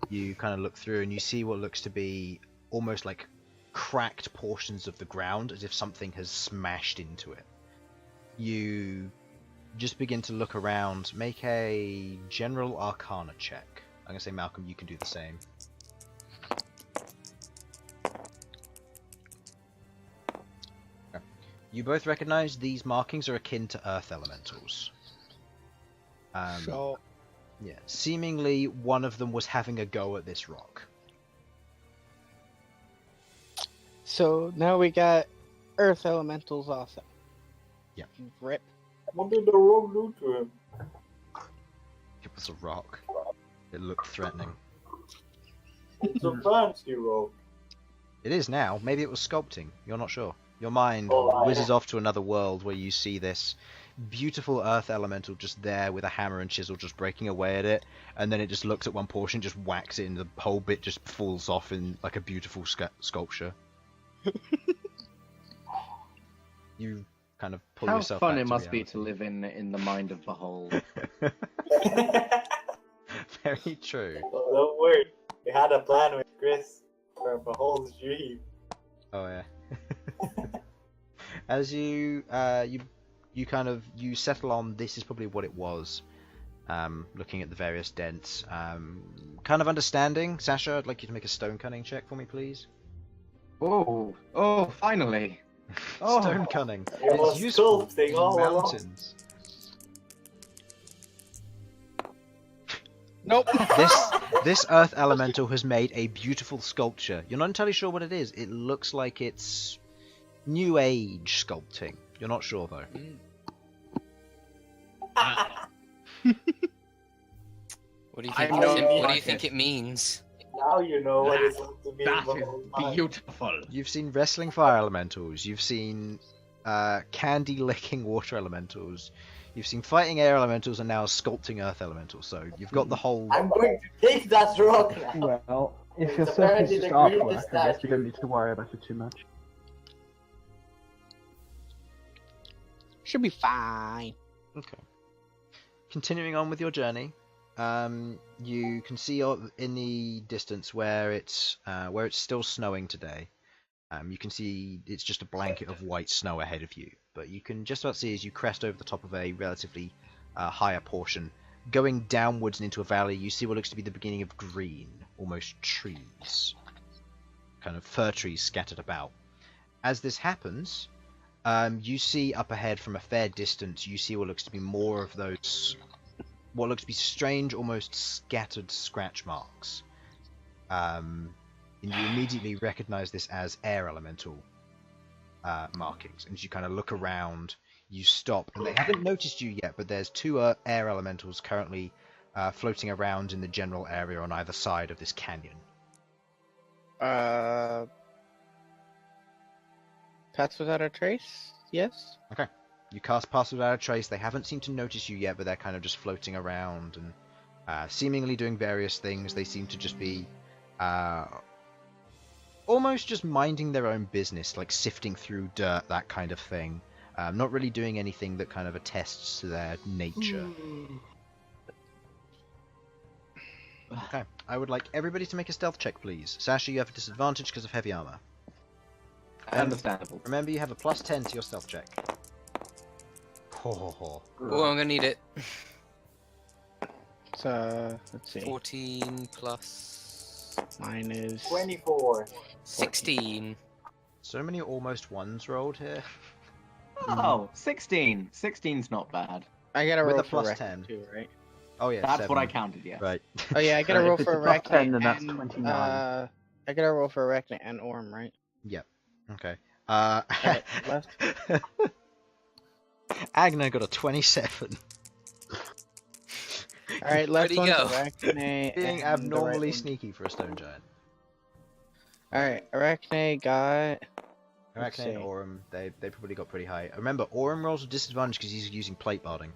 You kind of look through and you see what looks to be almost like cracked portions of the ground, as if something has smashed into it. You just begin to look around. Make a general arcana check. I'm going to say, Malcom, you can do the same. Okay. You both recognize these markings are akin to earth elementals. So, Yeah, seemingly one of them was having a go at this rock. so now we got earth elementals also. Yeah. Rip. What did the rogue do to him? It was a rock. It looked threatening. It's a fancy rogue. It is now. Maybe it was sculpting. You're not sure. Your mind whizzes off to another world where you see this beautiful earth elemental just there with a hammer and chisel just breaking away at it, and then it just looks at one portion, just whacks it, and the whole bit just falls off in like a beautiful sculpture. You kind of pull How yourself fun back it must be reality. to live in the mind of Bhold. Very true. Oh, don't worry. We had a plan with Chris for Behold's dream. Oh yeah. As you kind of settle on this is probably what it was. Looking at the various dents, kind of understanding. Sasha, I'd like you to make a stone cunning check for me, please. Oh, finally. Oh. Stone cunning. It was It's useful sculpting in all along. mountains. Nope. This earth elemental has made a beautiful sculpture. You're not entirely sure what it is. It looks like it's New Age sculpting. You're not sure though. What do you I think? know What do like you think it. it means? Now you know what it's like to be in That Behold's is mind. beautiful. You've seen wrestling fire elementals. You've seen candy licking water elementals. You've seen fighting air elementals, and now sculpting earth elementals. So you've got the whole. I'm going to take that rock now. Well, if It's your circle is apparently just the artwork, greatest I guess you statue. don't need to worry about it too much. Should be fine. Okay. Continuing on with your journey, you can see in the distance where it's still snowing today. You can see it's just a blanket of white snow ahead of you, but you can just about see as you crest over the top of a relatively higher portion, going downwards and into a valley. You see what looks to be the beginning of green, almost trees, kind of fir trees scattered about. As this happens, you see up ahead from a fair distance, you see what looks to be more of those, what looks to be strange, almost scattered scratch marks. And you immediately recognize this as air elemental markings. And as you kind of look around, you stop, and they haven't noticed you yet, but there's two air elementals currently floating around in the general area on either side of this canyon. Pass without a trace? Yes? Okay. You cast Pass Without a Trace. They haven't seemed to notice you yet, but they're kind of just floating around and seemingly doing various things. They seem to just be almost just minding their own business, like sifting through dirt, that kind of thing. Not really doing anything that kind of attests to their nature. Okay, I would like everybody to make a stealth check, please. Sasha, you have a disadvantage because of heavy armor. Understandable. Remember, you have a +10 to your stealth check. Oh, I'm gonna need it. So let's see. 14 plus Mine is 24. 16. So many almost ones rolled here. Oh, 16. 16's not bad. I gotta With roll a for +10. Arachne too, right? Oh yeah, That's 7. what I counted, yeah. Right. Oh yeah, I gotta roll If it's for a +10, Arachne. then that's and, 29. I gotta roll for Arachne and Orm, right? Okay. Alright, left. Agna got a 27. Alright, left Where'd he one's go? Arachne. Being and the abnormally right one- sneaky for a stone giant. Alright, Arachne got. Let's Arachne and see. Aurum, they probably got pretty high. Remember, Aurum rolls with disadvantage because he's using plate barding.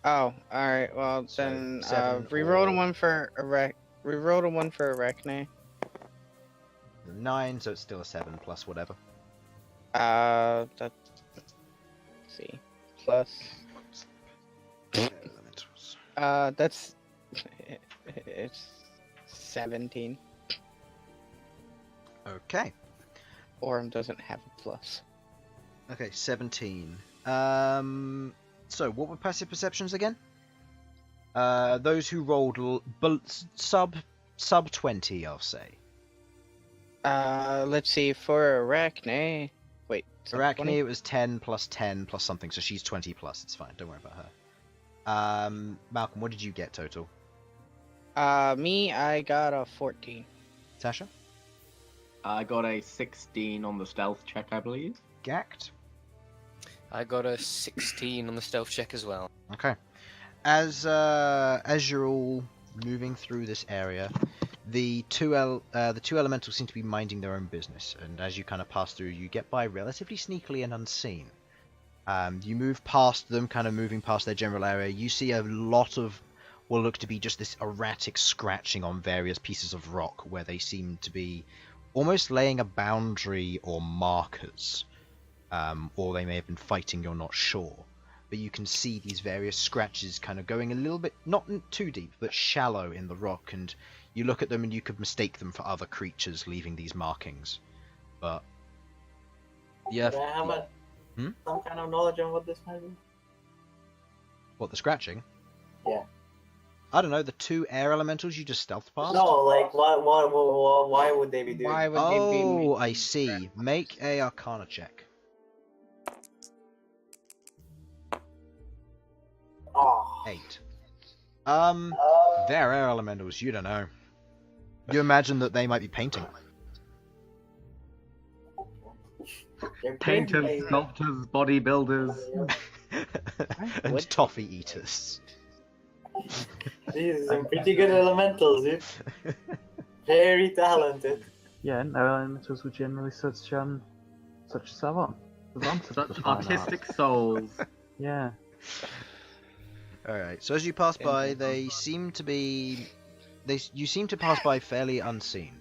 Oh, alright, well So, then 7 reroll or- a one for reroll a one for Arachne. 9, so it's still a 7 plus whatever. That's let's see. Plus Elementals. that's it's 17. Okay. Orm doesn't have a plus. Okay, 17. So what were passive perceptions again? Those who rolled sub 20, I'll say. Let's see, for Arachne. Wait, is that Arachne, 20? it was 10 plus 10 plus something, so she's 20 plus. It's fine. Don't worry about her. Malcolm, what did you get total? Me, I got a 14. Sasha? I got a 16 on the stealth check, I believe. Ghaakt? I got a 16 on the stealth check as well. Okay. As you're all moving through this area, the two elementals seem to be minding their own business, and as you kind of pass through, you get by relatively sneakily and unseen. You move past them, kind of moving past their general area. You see a lot of what look to be just this erratic scratching on various pieces of rock, where they seem to be almost laying a boundary or markers, or they may have been fighting, you're not sure. But you can see these various scratches kind of going a little bit, not too deep, but shallow in the rock, and you look at them and you could mistake them for other creatures leaving these markings. But yeah, Do I have some kind of knowledge on what this might be? what, the scratching? Yeah. I don't know, the 2 air elementals you just stealthed past? No, like why would they be doing? Why would they be? Oh, I see. Make a Arcana check. Oh. 8. They're air elementals, you don't know. You imagine that they might be painting. They're Painters, pretty- sculptors, bodybuilders. And What? toffee eaters. These are some pretty good elementals, dude. Very talented. Yeah, no elementals were generally such savant. Such artistic souls. Yeah. Alright, so as you pass by, they seem to be... You seem to pass by fairly unseen.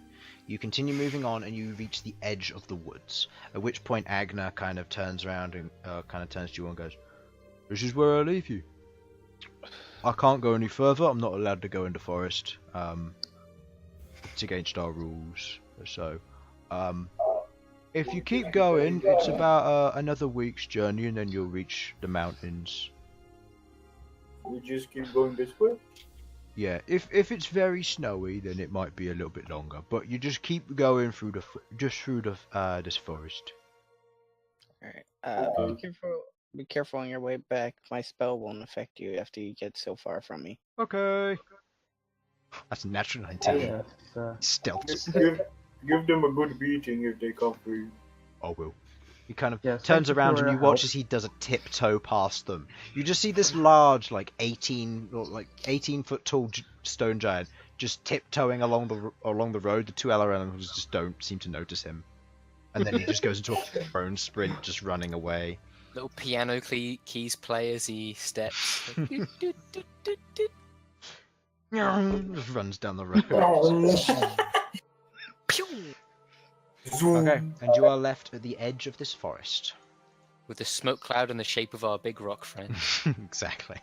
You continue moving on and you reach the edge of the woods, at which point Agna kind of turns around and kind of turns to you and goes, "This is where I leave you. I can't go any further, I'm not allowed to go into forest. It's against our rules, so... if you keep going, it's about another week's journey and then you'll reach the mountains. We just keep going this way. Yeah, if it's very snowy, then it might be a little bit longer. But you just keep going through this forest." Alright. Be careful on your way back. My spell won't affect you after you get so far from me. Okay. That's a natural 19. Yeah. So, Stealth. Give them a good beating if they come for you. I will. He kind of Yeah, turns thank you around for and you your watch help. as he does a tiptoe past them. You just see this large, 18 foot tall stone giant just tiptoeing along the road. The 2 elementals just don't seem to notice him, and then he just goes into a prone sprint, just running away. Little piano keys play as he steps. Just runs down the road. Pew! Okay, and you are left at the edge of this forest. With the smoke cloud in the shape of our big rock friend. Exactly.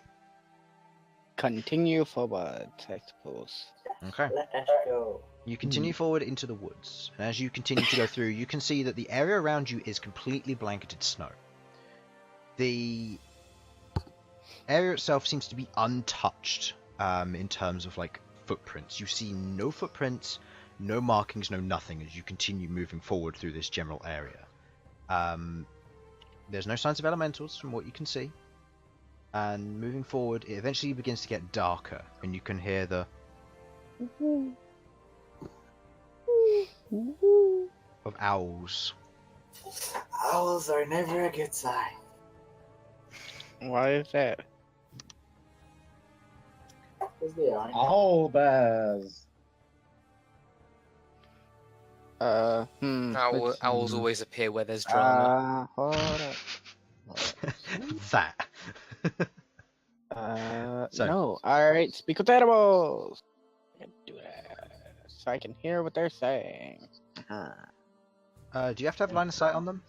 continue forward, I suppose. Okay. Let us go. You continue forward into the woods, and as you continue to go through, you can see that the area around you is completely blanketed snow. The area itself seems to be untouched in terms of like footprints. You see no footprints, no markings, no nothing as you continue moving forward through this general area. There's no signs of elementals from what you can see. And moving forward, it eventually begins to get darker, and you can hear the of owls. Owls are never a good sign. Why is that? Because they are. Owl bears. Owls always appear where there's drama. Hold up. That. So- No. Alright, speak with animals! I can do that. So I can hear what they're saying. Do you have to have line of sight on them?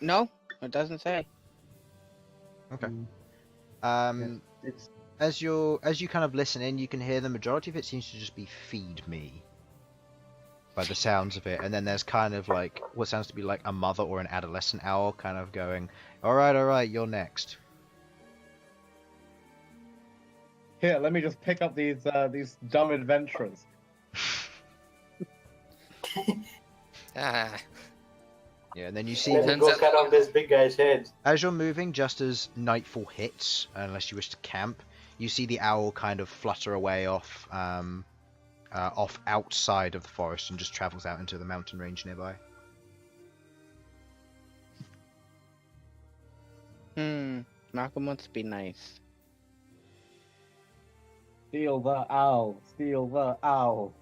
No, it doesn't say. Okay. It's As you kind of listen in, you can hear the majority of it seems to just be "feed me," by the sounds of it, and then there's kind of like what sounds to be like a mother or an adolescent owl kind of going, all right, you're next." Here, let me just pick up these dumb adventurers. Ah, Yeah, and then you see Let me Turns go out- cut off this big guy's head. as you're moving, just as nightfall hits, unless you wish to camp, you see the owl kind of flutter away off outside of the forest and just travels out into the mountain range nearby. Malcolm wants to be nice. Steal the owl. Steal the owl.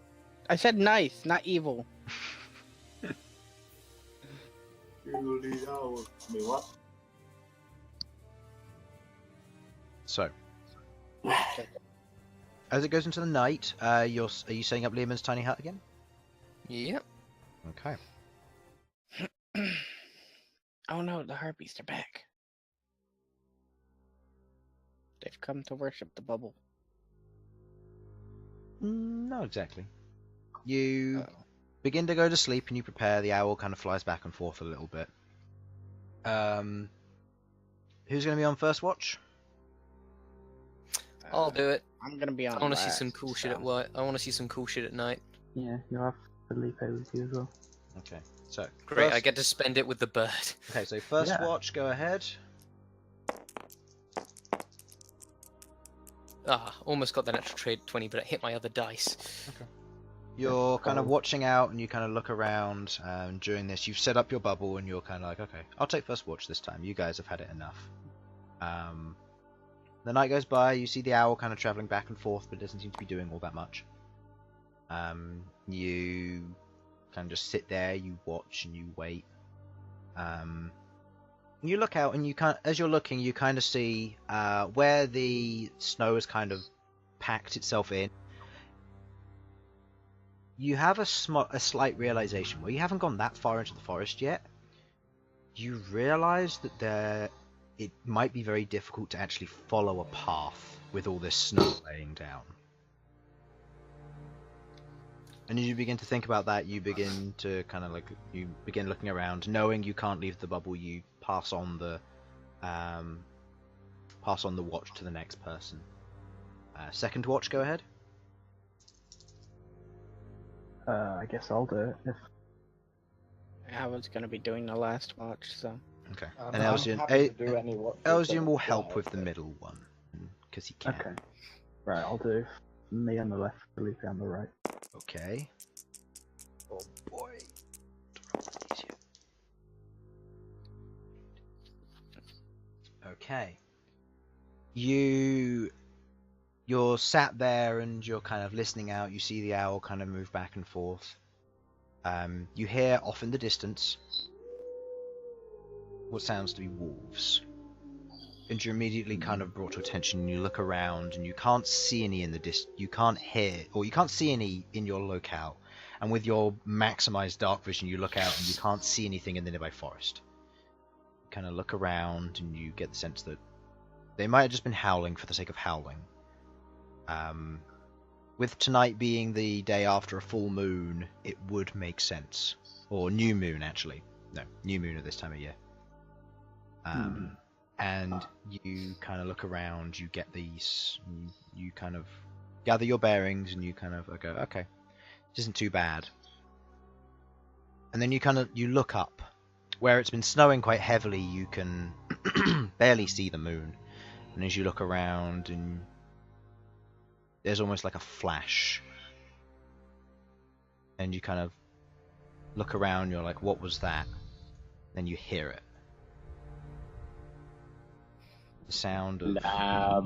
I said nice, not evil. You lead owl. I mean, what? So, as it goes into the night, are you setting up Lehman's tiny hut again? yep. Okay. Oh no, the harpies are back. They've come to worship the bubble. Not exactly. You Uh-oh. begin to go to sleep and you prepare. The owl kind of flies back and forth a little bit. Who's going to be on first watch? I'll do it. I'm gonna be on. I want to see last, some cool shit at so- work. I want to see some cool shit at night. yeah, you'll have Felipe with you as well. Okay. So Great, first- I get to spend it with the bird. Okay, so first Yeah. watch, go ahead. Ah, almost got that extra trade 20, but it hit my other dice. You're kind of cool. watching out and you kind of look around during this. You've set up your bubble and you're kind of like, okay, I'll take first watch this time. You guys have had it enough. The night goes by. You see the owl kind of traveling back and forth, but it doesn't seem to be doing all that much. You kind of just sit there, you watch and you wait. You look out and as you're looking, you kind of see where the snow has kind of packed itself in. You have a slight realization where you haven't gone that far into the forest yet. You realize that it might be very difficult to actually follow a path with all this snow laying down. And as you begin to think about that, you begin to you begin looking around, knowing you can't leave the bubble. You pass on the watch to the next person. Second watch, go ahead. I guess I'll do it. If I was gonna be doing the last watch, so. Okay. I'm And Elsyan, happy to do any watches Elsyan that will help fly, with the but- middle one because he can. okay, right, I'll do me on the left, Felipe on the right. Okay. Oh boy. Okay. You're sat there and you're kind of listening out. You see the owl kind of move back and forth. You hear off in the distance what sounds to be wolves. And you're immediately kind of brought to attention, and you look around and you can't see any in the you can't hear, or you can't see any in your locale. And with your maximized dark vision, you look out and you can't see anything in the nearby forest. kind of look around and you get the sense that they might have just been howling for the sake of howling. With tonight being the day after a full moon, it would make sense. Or new moon, actually. No, new moon at this time of year. And you kind of look around, you get these, you kind of gather your bearings, and you kind of go, okay, this isn't too bad. And then you look up. Where it's been snowing quite heavily, you can barely see the moon. And as you look around, and there's almost like a flash. And you kind of look around, you're like, what was that? Then you hear it. The sound of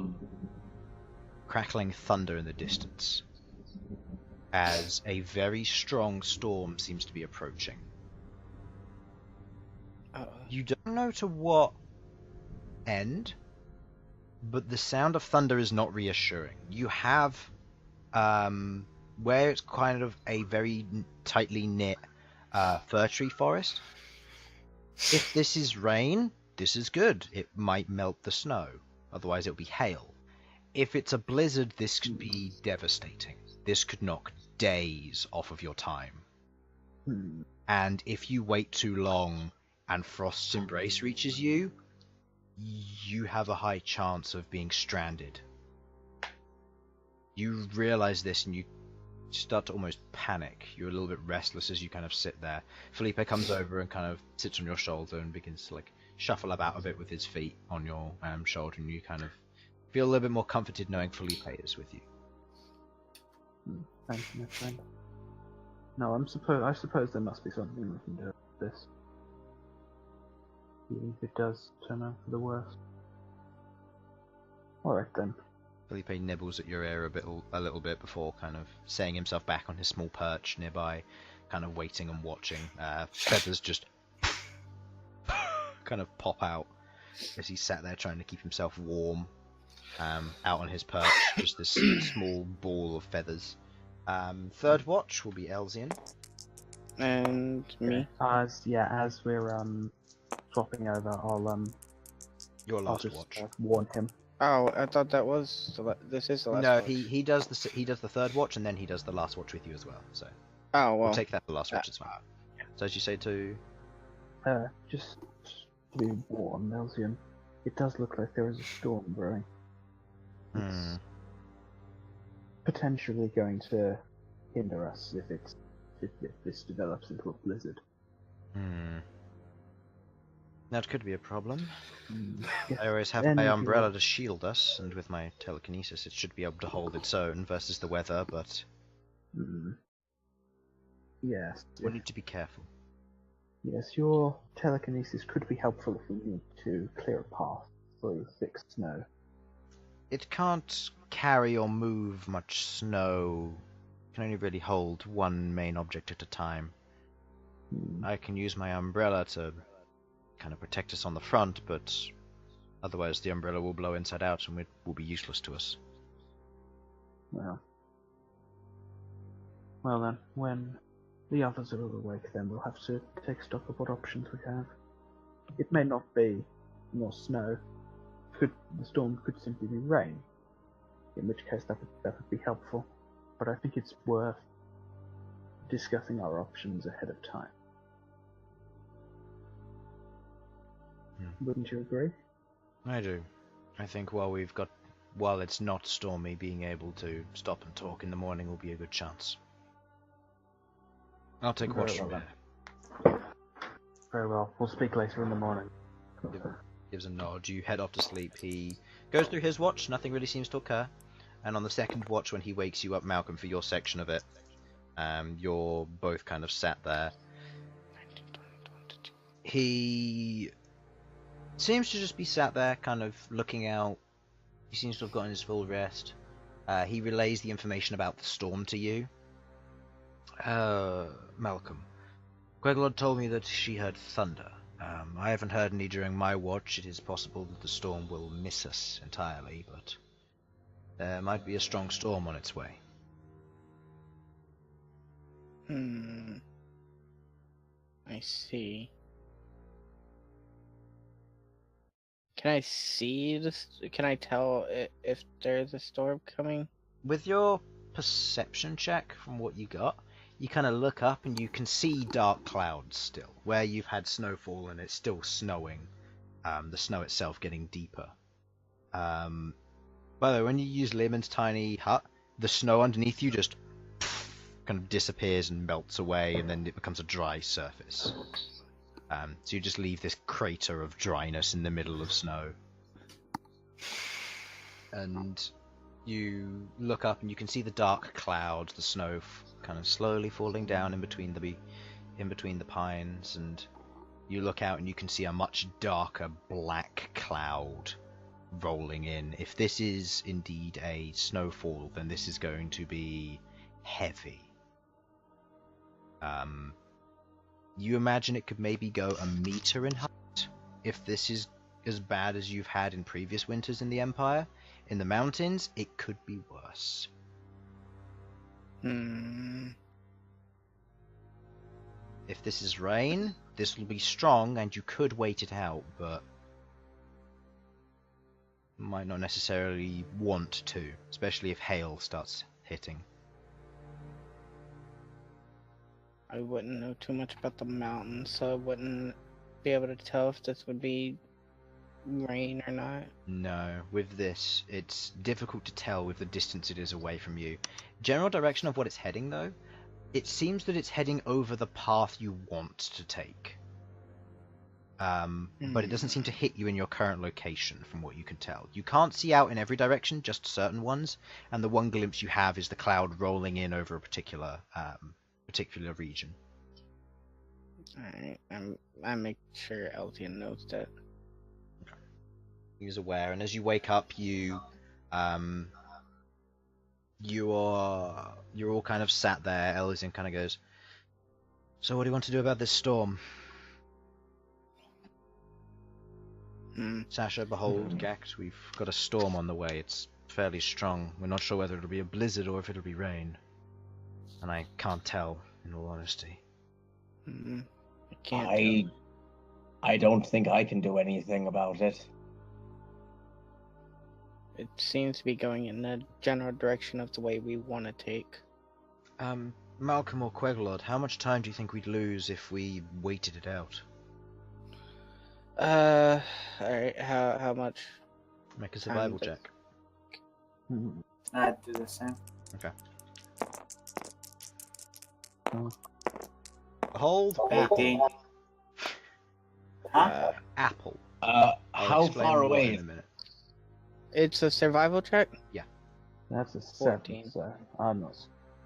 crackling thunder in the distance. As a very strong storm seems to be approaching. You don't know to what end, but the sound of thunder is not reassuring. You have, where it's kind of a very tightly knit fir tree forest, if this is rain, this is good. It might melt the snow, otherwise it'll be hail. If it's a blizzard, this could be devastating. This could knock days off of your time. And if you wait too long and Frost's embrace reaches you, you have a high chance of being stranded. You realize this and you start to almost panic. You're a little bit restless as you kind of sit there. Felipe comes over and kind of sits on your shoulder and begins to like shuffle about a bit with his feet on your shoulder, and you kind of feel a little bit more comforted knowing Felipe is with you. Thank you, my friend. No, I suppose there must be something we can do with this. Even if it does turn out for the worst. Alright then. Felipe nibbles at your ear a little bit before kind of setting himself back on his small perch nearby, kind of waiting and watching. Feathers just kind of pop out as he's sat there trying to keep himself warm, out on his perch, just this small ball of feathers. Third watch will be Elsyan. And me. As we're swapping over, Your I'll last just watch. warn him. Oh, I thought that was this is the last. No, watch. he does the third watch, and then he does the last watch with you as well. So Oh well. we'll take that the last watch as well. So as you say to Just to be warned, Elsyan, it does look like there is a storm brewing. It's potentially going to hinder us if this develops into a blizzard. That could be a problem. Yes, I always have then my you umbrella to shield us, and with my telekinesis it should be able to hold its own versus the weather, but Yes. we need to be careful. Yes, your telekinesis could be helpful if we need to clear a path through thick snow. It can't carry or move much snow. It can only really hold one main object at a time. I can use my umbrella to kind of protect us on the front, but otherwise the umbrella will blow inside out and it will be useless to us. Well then, when the others are awake, then we'll have to take stock of what options we have. It may not be more snow. The storm could simply be rain, in which case that would be helpful. But I think it's worth discussing our options ahead of time. Wouldn't you agree? I do. I think while it's not stormy, being able to stop and talk in the morning will be a good chance. I'll take Very watch well, from then. here. Very well. We'll speak later in the morning. Gives a nod. You head off to sleep. He goes through his watch. Nothing really seems to occur. And on the second watch, when he wakes you up, Malcom, for your section of it, you're both kind of sat there. He seems to just be sat there, kind of looking out. He seems to have gotten his full rest. He relays the information about the storm to you. Malcom, Queglod told me that she heard thunder. I haven't heard any during my watch. It is possible that the storm will miss us entirely, but there might be a strong storm on its way. I see. Can I see this? Can I tell if there's a storm coming? With your perception check from what you got, you kind of look up and you can see dark clouds still, where you've had snowfall and it's still snowing. The snow itself getting deeper. By the way, when you use Lemon's tiny hut, the snow underneath you just kind of disappears and melts away, and then it becomes a dry surface. So you just leave this crater of dryness in the middle of snow. And you look up and you can see the dark clouds, the snow kind of slowly falling down in between the pines, and you look out and you can see a much darker black cloud rolling in. If this is indeed a snowfall, then this is going to be heavy. You imagine it could maybe go a meter in height if this is as bad as you've had in previous winters in the Empire. In the mountains, it could be worse. If this is rain, this will be strong and you could wait it out, but might not necessarily want to, especially if hail starts hitting. I wouldn't know too much about the mountains, so I wouldn't be able to tell if this would be rain or not. No, with this, it's difficult to tell with the distance it is away from you. General direction of what it's heading, though, it seems that it's heading over the path you want to take. But it doesn't seem to hit you in your current location, from what you can tell. You can't see out in every direction, just certain ones, and the one glimpse you have is the cloud rolling in over a particular region. Alright, I make sure Elsyan knows that. Okay. He's aware, and as you wake up, you're all kind of sat there. Elsyan kind of goes, "So what do you want to do about this storm?" Sasha, Bhold, Ghaakt, we've got a storm on the way. It's fairly strong. We're not sure whether it'll be a blizzard or if it'll be rain. And I can't tell, in all honesty. I can't. I don't think I can do anything about it. It seems to be going in the general direction of the way we want to take. Malcom or Queglod, how much time do you think we'd lose if we waited it out? Alright, how much? Make a survival check. I'd do the same. Okay. Hold 18. apple. Huh? Apple. How explain far more away? in a minute. It's a survival check? That's a 14. 7, so I'm not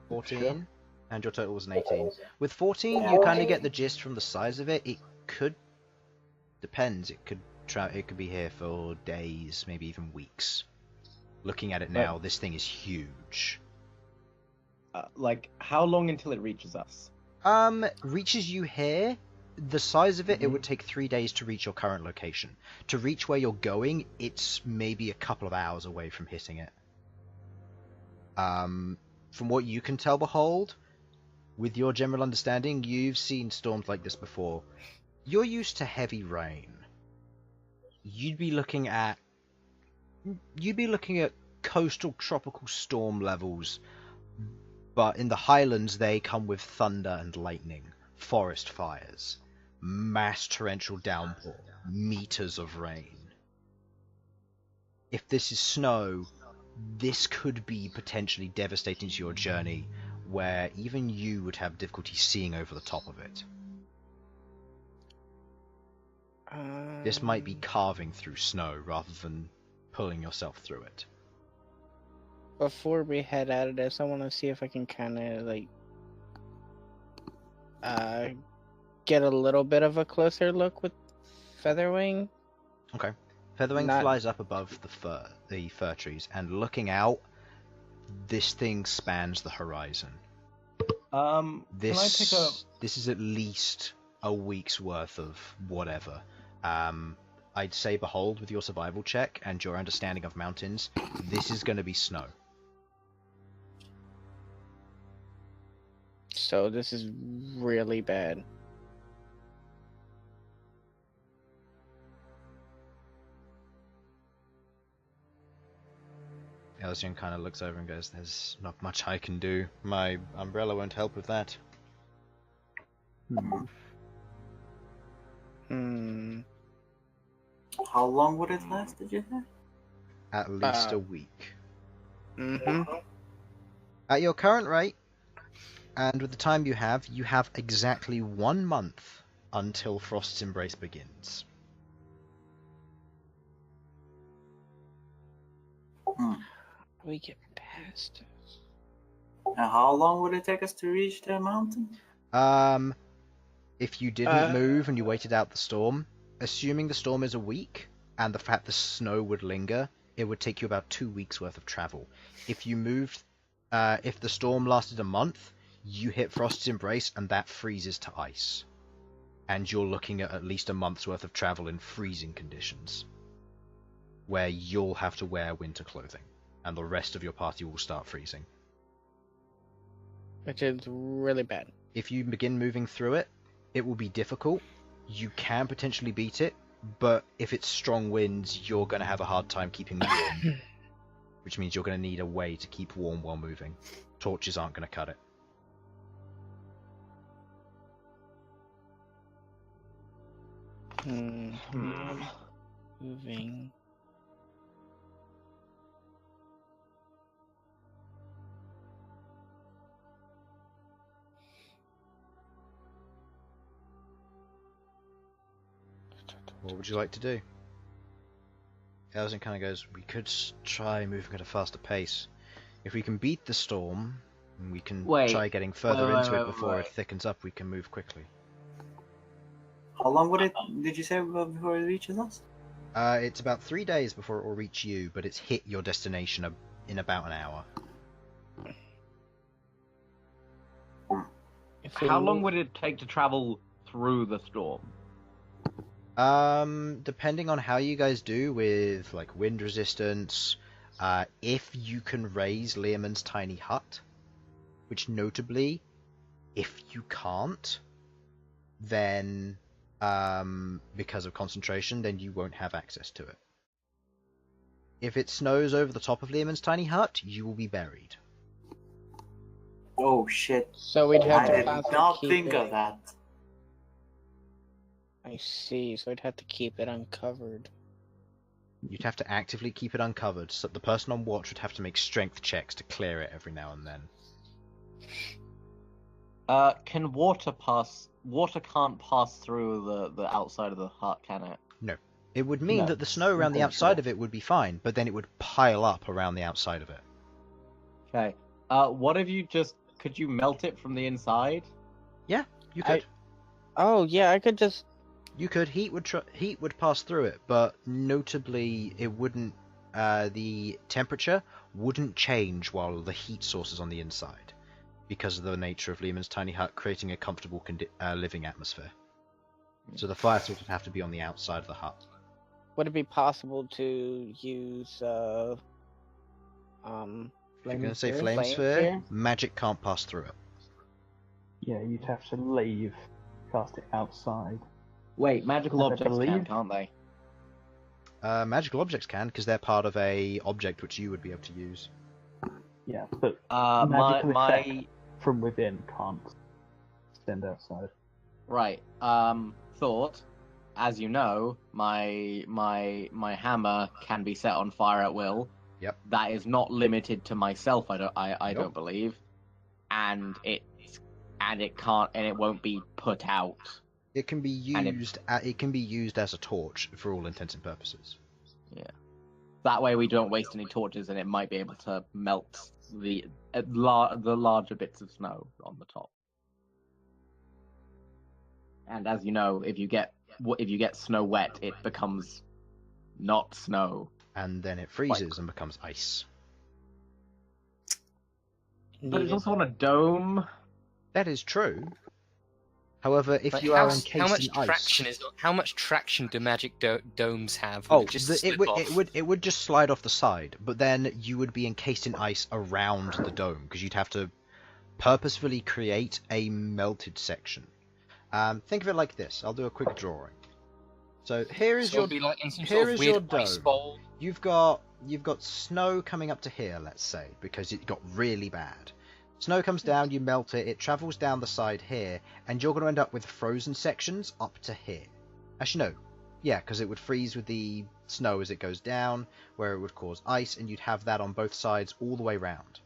14, sure. and your total was an 18. With 14, you kind of get the gist from the size of it. It could depends. It could be here for days, maybe even weeks. Looking at it now, this thing is huge. Like, how long until it reaches us? Reaches you here. The size of it, it would take 3 days to reach your current location. To reach where you're going, it's maybe a couple of hours away from hitting it. From what you can tell, Bhold, with your general understanding, you've seen storms like this before. You're used to heavy rain. You'd be looking at coastal tropical storm levels, but in the highlands they come with thunder and lightning, forest fires, mass torrential downpour, meters of rain. If this is snow, this could be potentially devastating to your journey, where even you would have difficulty seeing over the top of it. This might be carving through snow rather than pulling yourself through it. Before we head out of this, I want to see if I can kind of get a little bit of a closer look with Featherwing. Okay. Featherwing flies up above the fir trees, and looking out, this thing spans the horizon. Can I pick up? This is at least a week's worth of whatever. I'd say, Bhold, with your survival check and your understanding of mountains, this is going to be snow. So this is really bad. Elsyan kind of looks over and goes, "There's not much I can do. My umbrella won't help with that." How long would it last, did you say? At least a week. Mm-hmm. At your current rate, and with the time you have exactly 1 month until Frost's Embrace begins. We get past this. And how long would it take us to reach the mountain? If you didn't move and you waited out the storm, assuming the storm is a week, and the fact the snow would linger, it would take you about 2 weeks worth of travel. If you moved, if the storm lasted a month, you hit Frost's Embrace and that freezes to ice. And you're looking at least a month's worth of travel in freezing conditions, where you'll have to wear winter clothing, and the rest of your party will start freezing. Which is really bad. If you begin moving through it, it will be difficult. You can potentially beat it, but if it's strong winds, you're going to have a hard time keeping warm. Which means you're going to need a way to keep warm while moving. Torches aren't going to cut it. Moving. What would you like to do? Elsyan kind of goes, "We could try moving at a faster pace. If we can beat the storm, and we can try getting further into it before it thickens up, we can move quickly." How long would it, did you say, before it reaches us? It's about 3 days before it will reach you, but it's hit your destination in about an hour. How long would it take to travel through the storm? Depending on how you guys do with like wind resistance, if you can raise Leomund's tiny hut, which notably, if you can't, then because of concentration, then you won't have access to it. If it snows over the top of Leomund's tiny hut, you will be buried. Oh shit. So we'd have I to did not think of that. I see, so I'd have to keep it uncovered. You'd have to actively keep it uncovered, so the person on watch would have to make strength checks to clear it every now and then. Can water pass? Water can't pass through the outside of the hut, can it? No. It would mean that the snow around the outside of it would be fine, but then it would pile up around the outside of it. Okay. What if you just... Could you melt it from the inside? Yeah, you could. Oh, yeah, I could just... You could. Heat would pass through it, but notably it wouldn't... the temperature wouldn't change while the heat source is on the inside, because of the nature of Leomund's tiny hut creating a comfortable living atmosphere. So the fire source would have to be on the outside of the hut. Would it be possible to use, If you're going to say Flame flame Sphere? sphere, magic can't pass through it. Yeah, you'd have to leave, cast it outside. Wait, magical I objects believe- can, can't they? Magical objects can, because they're part of a object which you would be able to use. Yeah, but My effect from within can't extend outside. right. Thought. As you know, my hammer can be set on fire at will. Yep. That is not limited to myself. I Nope. don't believe, and it won't be put out. It can be And it- used. It can be used as a torch for all intents and purposes. That way we don't waste any torches, and it might be able to melt the larger bits of snow on the top. And as you know, if you get snow wet, it becomes not snow. And then it freezes and becomes ice. But it's also on a dome. That is true. However, if Like, you are how encased in ice, how much traction do magic domes have? oh, Would it just it slip would off? it would just slide off the side, but then you would be encased in ice around the dome because you'd have to purposefully create a melted section. Think of it like this. I'll do a quick drawing. So here is So your it'd be like in some here sort of is weird your ice dome. bowl. You've got you've got snow coming up to here, let's say, because it got really bad. Snow comes down, you melt it, it travels down the side here, and you're going to end up with frozen sections up to here. Actually, no. Yeah, because it would freeze with the snow as it goes down, where it would cause ice, and you'd have that on both sides all the way round.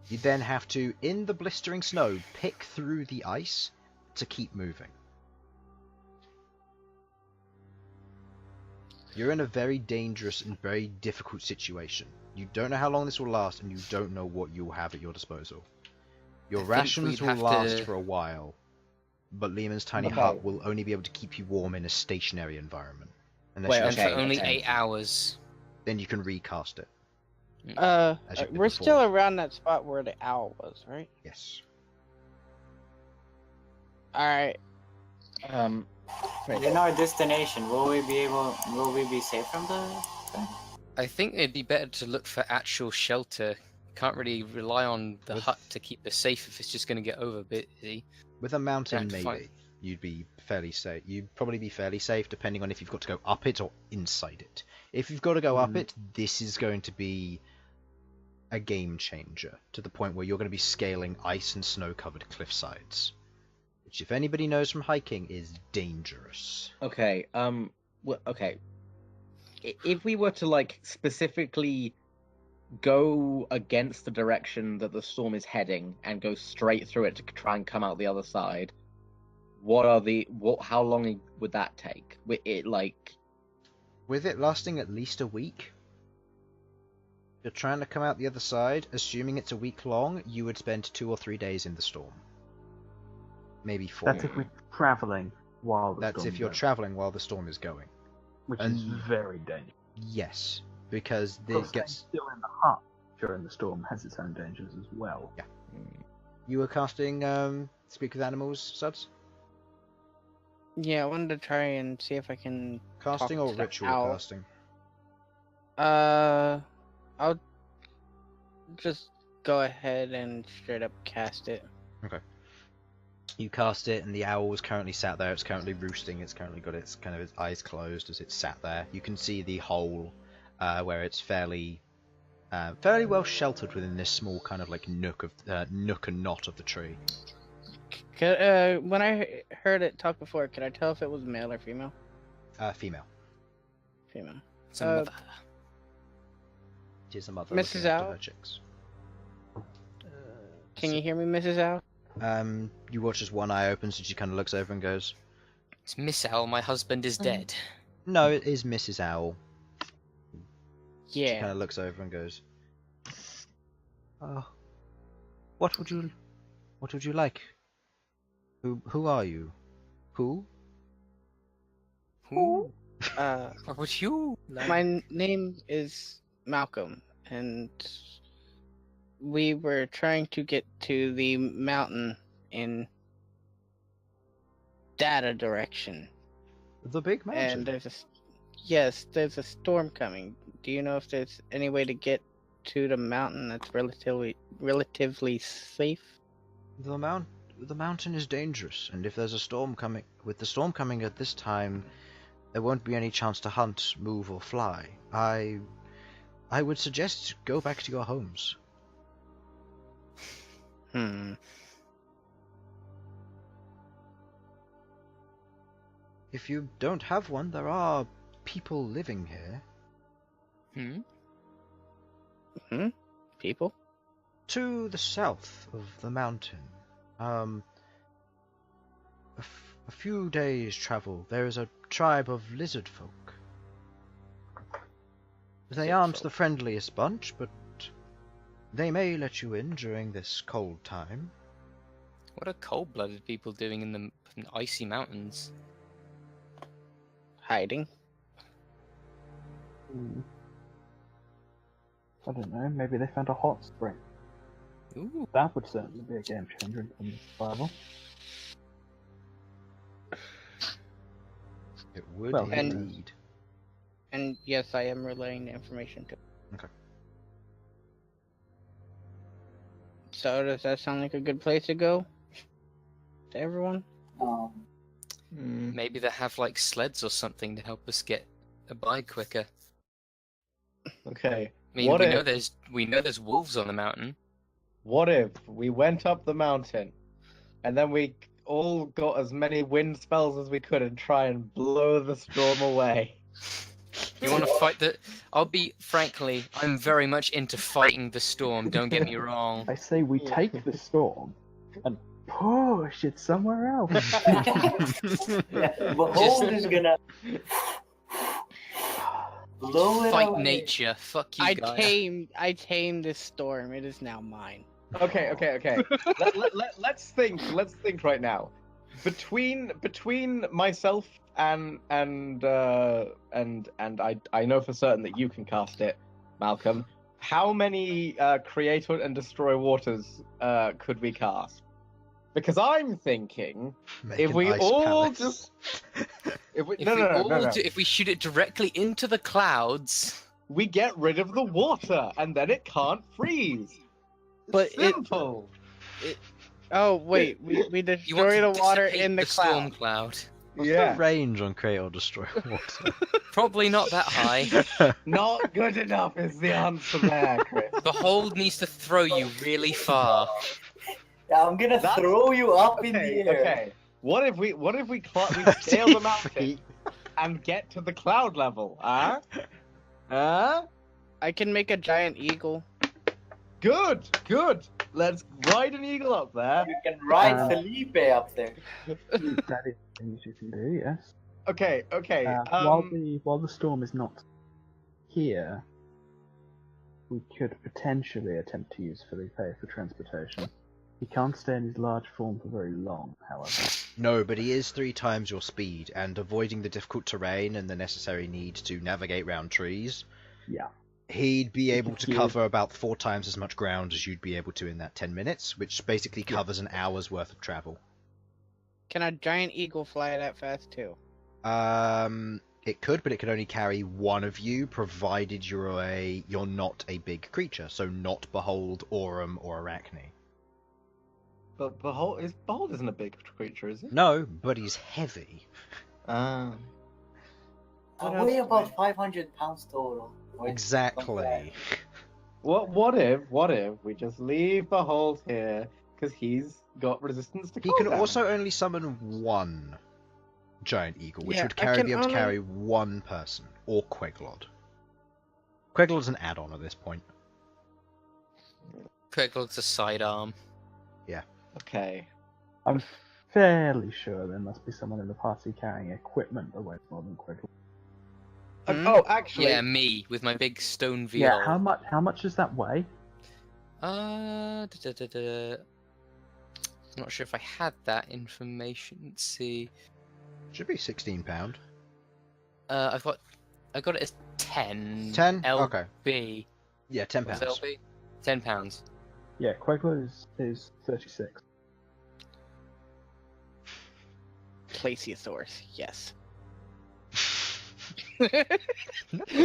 You'd then have to, in the blistering snow, pick through the ice to keep moving. You're in a very dangerous and very difficult situation. You don't know how long this will last, and you don't know what you'll have at your disposal. Your rations will last for a while, but Lehman's tiny hut will only be able to keep you warm in a stationary environment. And for only 8 hours. Then you can recast it. We're still around that spot where the owl was, right? Yes. Alright. In our destination, will we be safe from the thing? I think it'd be better to look for actual shelter. Can't really rely on the hut to keep us safe if it's just going to get over busy. With a mountain, maybe you'd be fairly safe. You'd probably be fairly safe, depending on if you've got to go up it or inside it. If you've got to go up it, this is going to be a game changer to the point where you're going to be scaling ice and snow-covered cliff sides, which, if anybody knows from hiking, is dangerous. Okay. Okay. If we were to like specifically go against the direction that the storm is heading and go straight through it to try and come out the other side, how long would that take? With it lasting at least a week. You're trying to come out the other side, assuming it's a week long, you would spend 2 or 3 days in the storm. Maybe 4. That's if we're travelling while the storm is going. That's if you're travelling while the storm is going. Which is very dangerous. Yes, because it gets still in the hut during the storm has its own dangers as well. Yeah. You were casting Speak with Animals, Sudz? Yeah, I wanted to try and see if I can casting or ritual casting. I'll just go ahead and straight up cast it. Okay. You cast it, and the owl is currently sat there. It's currently roosting. It's currently got its its eyes closed as it's sat there. You can see the hole where it's fairly well sheltered within this small kind of like nook and knot of the tree. When I heard it talk before, could I tell if it was male or female? Female. Female. It's a mother. It is a mother. Mrs. Owl. Can you hear me, Mrs. Owl? You watch as one eye opens and she kind of looks over and goes, "It's Miss Owl, my husband is dead." No, it is Mrs. Owl. Yeah. She kind of looks over and goes, "Oh, what would you like? Who are you? Who? What would you like? My name is Malcom, and we were trying to get to the mountain in that direction. The big mountain? And there's a storm coming. Do you know if there's any way to get to the mountain that's relatively safe? The mountain is dangerous, and if there's a storm coming, with the storm coming at this time, there won't be any chance to hunt, move, or fly. I would suggest go back to your homes. If you don't have one, there are people living here. People? To the south of the mountain. A few days' travel, there is a tribe of lizard folk. They aren't the friendliest bunch, but they may let you in during this cold time. What are cold-blooded people doing in the icy mountains? Hiding. I don't know, maybe they found a hot spring. Ooh. That would certainly be a game changer in survival. It would Well, indeed. And yes, I am relaying the information to. Okay. So does that sound like a good place to go? To everyone? Maybe they have like sleds or something to help us get by quicker. Okay. I mean, What we if- know there's wolves on the mountain. What if we went up the mountain, and then we all got as many wind spells as we could and try and blow the storm away? You want to fight the? Frankly, I'm very much into fighting the storm. Don't get me wrong. I say we take the storm and push it somewhere else. Yeah, Bhold is gonna blow it Fight away. nature. Fuck you, I guy. tamed this storm. It is now mine. Okay. Let's think right now. Between myself and I know for certain that you can cast it, Malcolm. How many create and destroy waters could we cast? Because I'm thinking Make if an we ice all palace. just no, If we shoot it directly into the clouds, we get rid of the water and then it can't freeze. But it- Simple. Oh wait, we you want destroy to the water dissipate in the storm cloud. cloud. What's Yeah. the range on create or destroy water? Probably not that high. Not good enough is the answer there, Chris. Behold needs to throw you really far. Yeah, I'm gonna That's- throw you up in the Okay, air. okay. What if we scale the mountain and get to the cloud level? Huh? I can make a giant eagle. Good. Let's ride an eagle up there. You can ride Felipe up there. That is things you can do, yes. Okay. While the storm is not here, we could potentially attempt to use Felipe for transportation. He can't stay in his large form for very long, however. No, but he is 3 times your speed, and avoiding the difficult terrain and the necessary need to navigate round trees, Yeah. he'd be able to Yeah. cover about 4 times as much ground as you'd be able to in that 10 minutes, which basically covers an hour's worth of travel. Can a giant eagle fly that fast too? It could, but it could only carry one of you, provided you're not a big creature, so not Bhold, Aurum, or Arachne. But Bhold isn't a big creature, is it? No, but he's heavy. I What weigh else about do 500 pounds total. Or Exactly. What if we just leave Bhold here because he's got resistance to He cold can damage? also only summon one giant eagle, which Yeah, would I can be able to only- carry one person, or Queglod. Queglod's an add-on at this point. Queglod's a sidearm. Okay. I'm fairly sure there must be someone in the party carrying equipment that weighs more than Queglod. Hmm? Oh, actually, Yeah, me with my big stone viol. Yeah, how much does that weigh? I'm not sure if I had that information. Let's see. Should be £16. I got it as 10. 10? LB. Okay. Yeah, £10. Was it LB? £10. Yeah, Queglod is 36. Plesiosaurus, yes.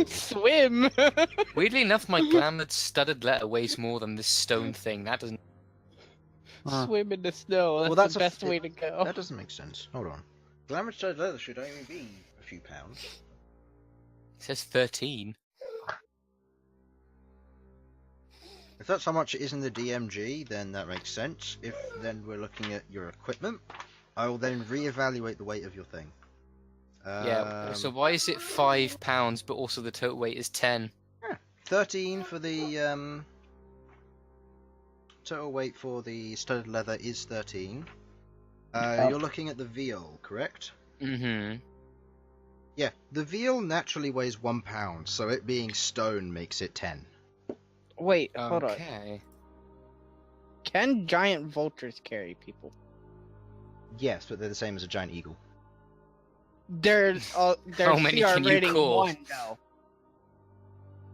Swim! Weirdly enough, my glamored studded letter weighs more than this stone thing. That doesn't. Swim in the snow. That's, Well, that's the a best f- way to go. That doesn't make sense. Hold on. Glamour studded leather should only be a few pounds. It says 13. If that's how much it is in the DMG, then that makes sense. If then we're looking at your equipment, I will then reevaluate the weight of your thing. Yeah. So why is it £5, but also the total weight is 10? 13 for the total weight for the studded leather is 13. You're looking at the veal, correct? Mm-hmm. Yeah, the veal naturally weighs 1 pound, so it being stone makes it 10. Wait, hold on. Okay. Can giant vultures carry people? Yes, but they're the same as a giant eagle. They're How many CR can you rating call? 1 though.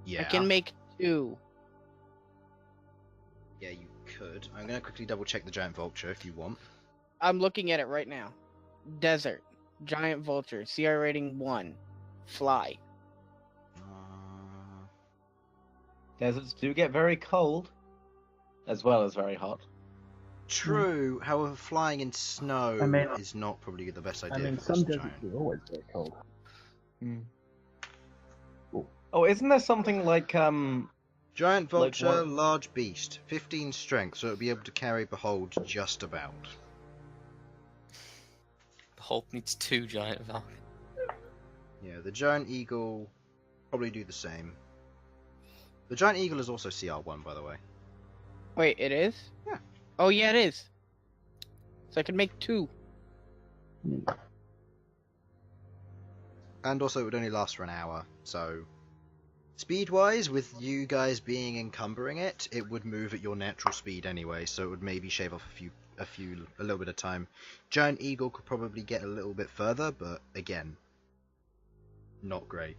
Yeah. I can make 2. Yeah, you could. I'm gonna quickly double check the giant vulture if you want. I'm looking at it right now. Desert, giant vulture, CR rating 1, fly. deserts do get very cold, as well as very hot. True. However, flying in snow I mean- is not probably the best idea. I mean, for some this deserts giant. are always very cold. Oh, isn't there something like Giant Like vulture, what? large beast, 15 strength, so it'll be able to carry Bhold just about. Bhold needs 2 giant valk. Yeah, the giant eagle probably do the same. The giant eagle is also CR1, by the way. Wait, it is? Yeah. Oh yeah, it is. So I could make 2. And also, it would only last for an hour, so speed-wise, with you guys being encumbering it, it would move at your natural speed anyway, so it would maybe shave off a little bit of time. Giant eagle could probably get a little bit further, but again, not great.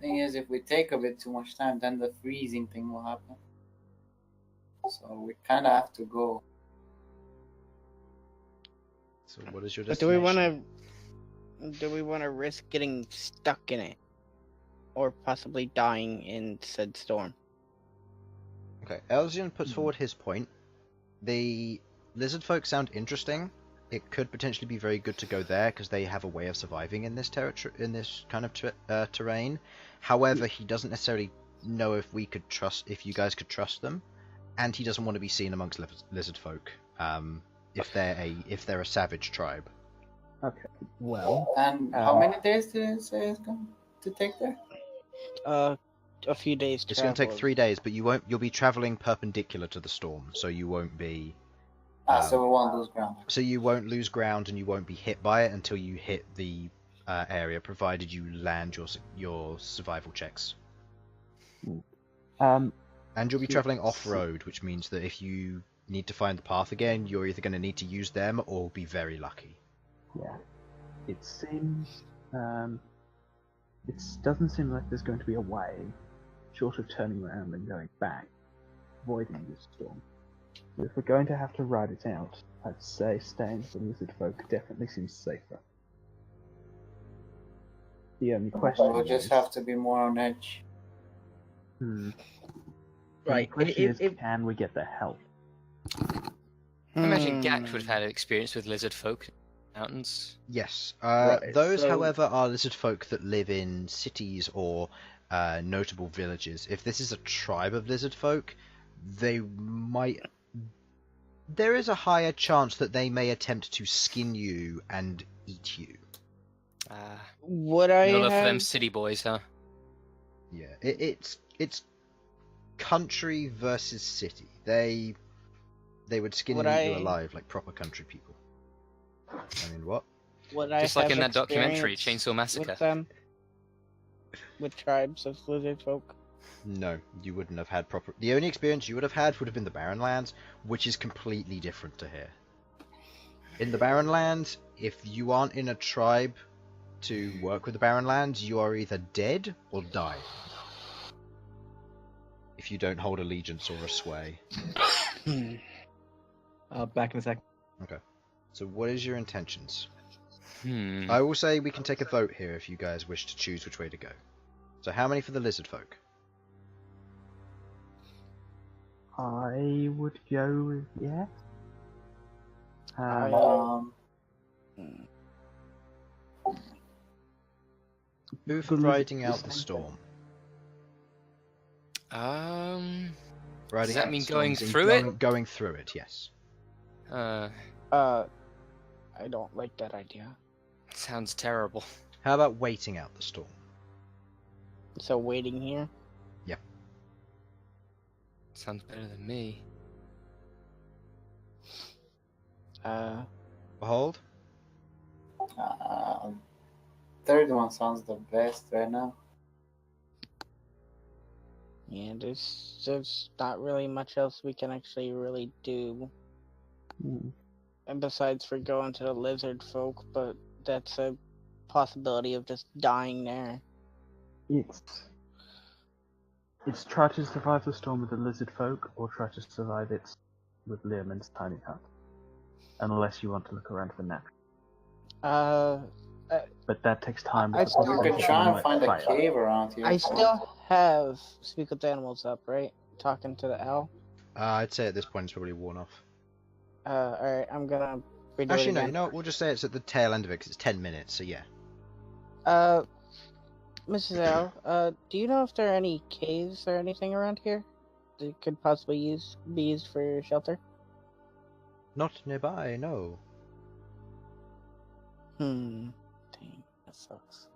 Thing is, if we take a bit too much time, then the freezing thing will happen. So we kind of have to go. So what is your But destination? do we want to risk getting stuck in it, or possibly dying in said storm? Okay, Elsyan puts forward his point. The lizard folk sound interesting. It could potentially be very good to go there because they have a way of surviving in this territory, in this kind of terrain. However, he doesn't necessarily know if you guys could trust them, and he doesn't want to be seen amongst lizard folk. If they're a savage tribe. Okay, well, And how many days did it say it's going to take there? A few days. It's going to take 3 days, but you'll be traveling perpendicular to the storm, so you won't be. So we won't lose ground. So you won't lose ground, and you won't be hit by it until you hit the area, provided you land your survival checks. And you'll be traveling off-road, which means that if you need to find the path again, you're either going to need to use them or be very lucky. yeah. It seems, it doesn't seem like there's going to be a way, short of turning around and going back, avoiding this storm. But if we're going to have to ride it out, I'd say staying with the lizard folk definitely seems safer. The only question We'll just is, have to be more on edge. the Right. question is, can we get the help? I imagine Ghaakt would have had experience with lizard folk in the mountains. Yes. Right, Those, so- however, are lizard folk that live in cities or notable villages. If this is a tribe of lizard folk, they might. There is a higher chance that they may attempt to skin you and eat you. Would I No love for have? them city boys, huh? Yeah, it's country versus city. They would skin Would and eat you I- alive like proper country people. I mean, what? Would I Just like have in that documentary, experience Chainsaw Massacre. with them? With tribes of lizard folk? No, you wouldn't have had proper. The only experience you would have been the Barren Lands, which is completely different to here. In the Barren Lands, if you aren't in a tribe to work with the Barren Lands, you are either dead or die. If you don't hold allegiance or a sway. Back in a second. So, what is your intentions? Hmm. I will say we can take a vote here if you guys wish to choose which way to go. So, how many for the lizard folk? I would go with yes. Who for riding out the storm? Riding Riding Does that out mean the storm going is in through it? Going through it, yes. I don't like that idea. Sounds terrible. How about waiting out the storm? So waiting here? Sounds better than me. Behold? Third one sounds the best right now. Yeah, there's not really much else we can actually really do. And besides for going to the lizard folk, but that's a possibility of just dying there. It's try to survive the storm with the lizard folk, or try to survive it with Learman's tiny hut. Unless you want to look around for natural. But that takes time. I with the still- You possibility could that try you and might find a fail. cave around here. I still have Speak with Animals up, right? Talking to the owl. I'd say at this point it's probably worn off. Alright, I'm gonna redo Actually, it no, again. you know what? We'll just say it's at the tail end of it because it's 10 minutes, so yeah. Mrs. Al, do you know if there are any caves or anything around here that could possibly be used for shelter? Not nearby, no. Dang, that sucks.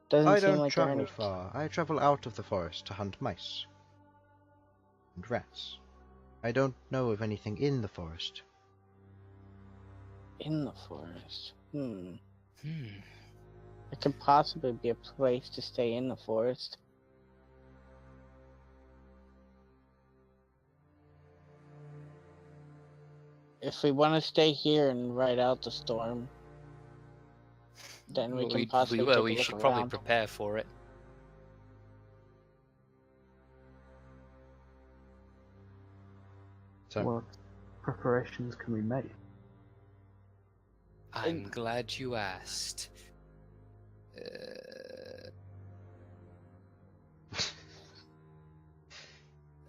Doesn't I seem don't like there are travel any far. I travel out of the forest to hunt mice and rats. I don't know of anything in the forest. in the forest. Hmm. It could possibly be a place to stay in the forest. If we want to stay here and ride out the storm, then we can possibly take a we look should probably around. prepare for it. So, What preparations can we make? I'm glad you asked.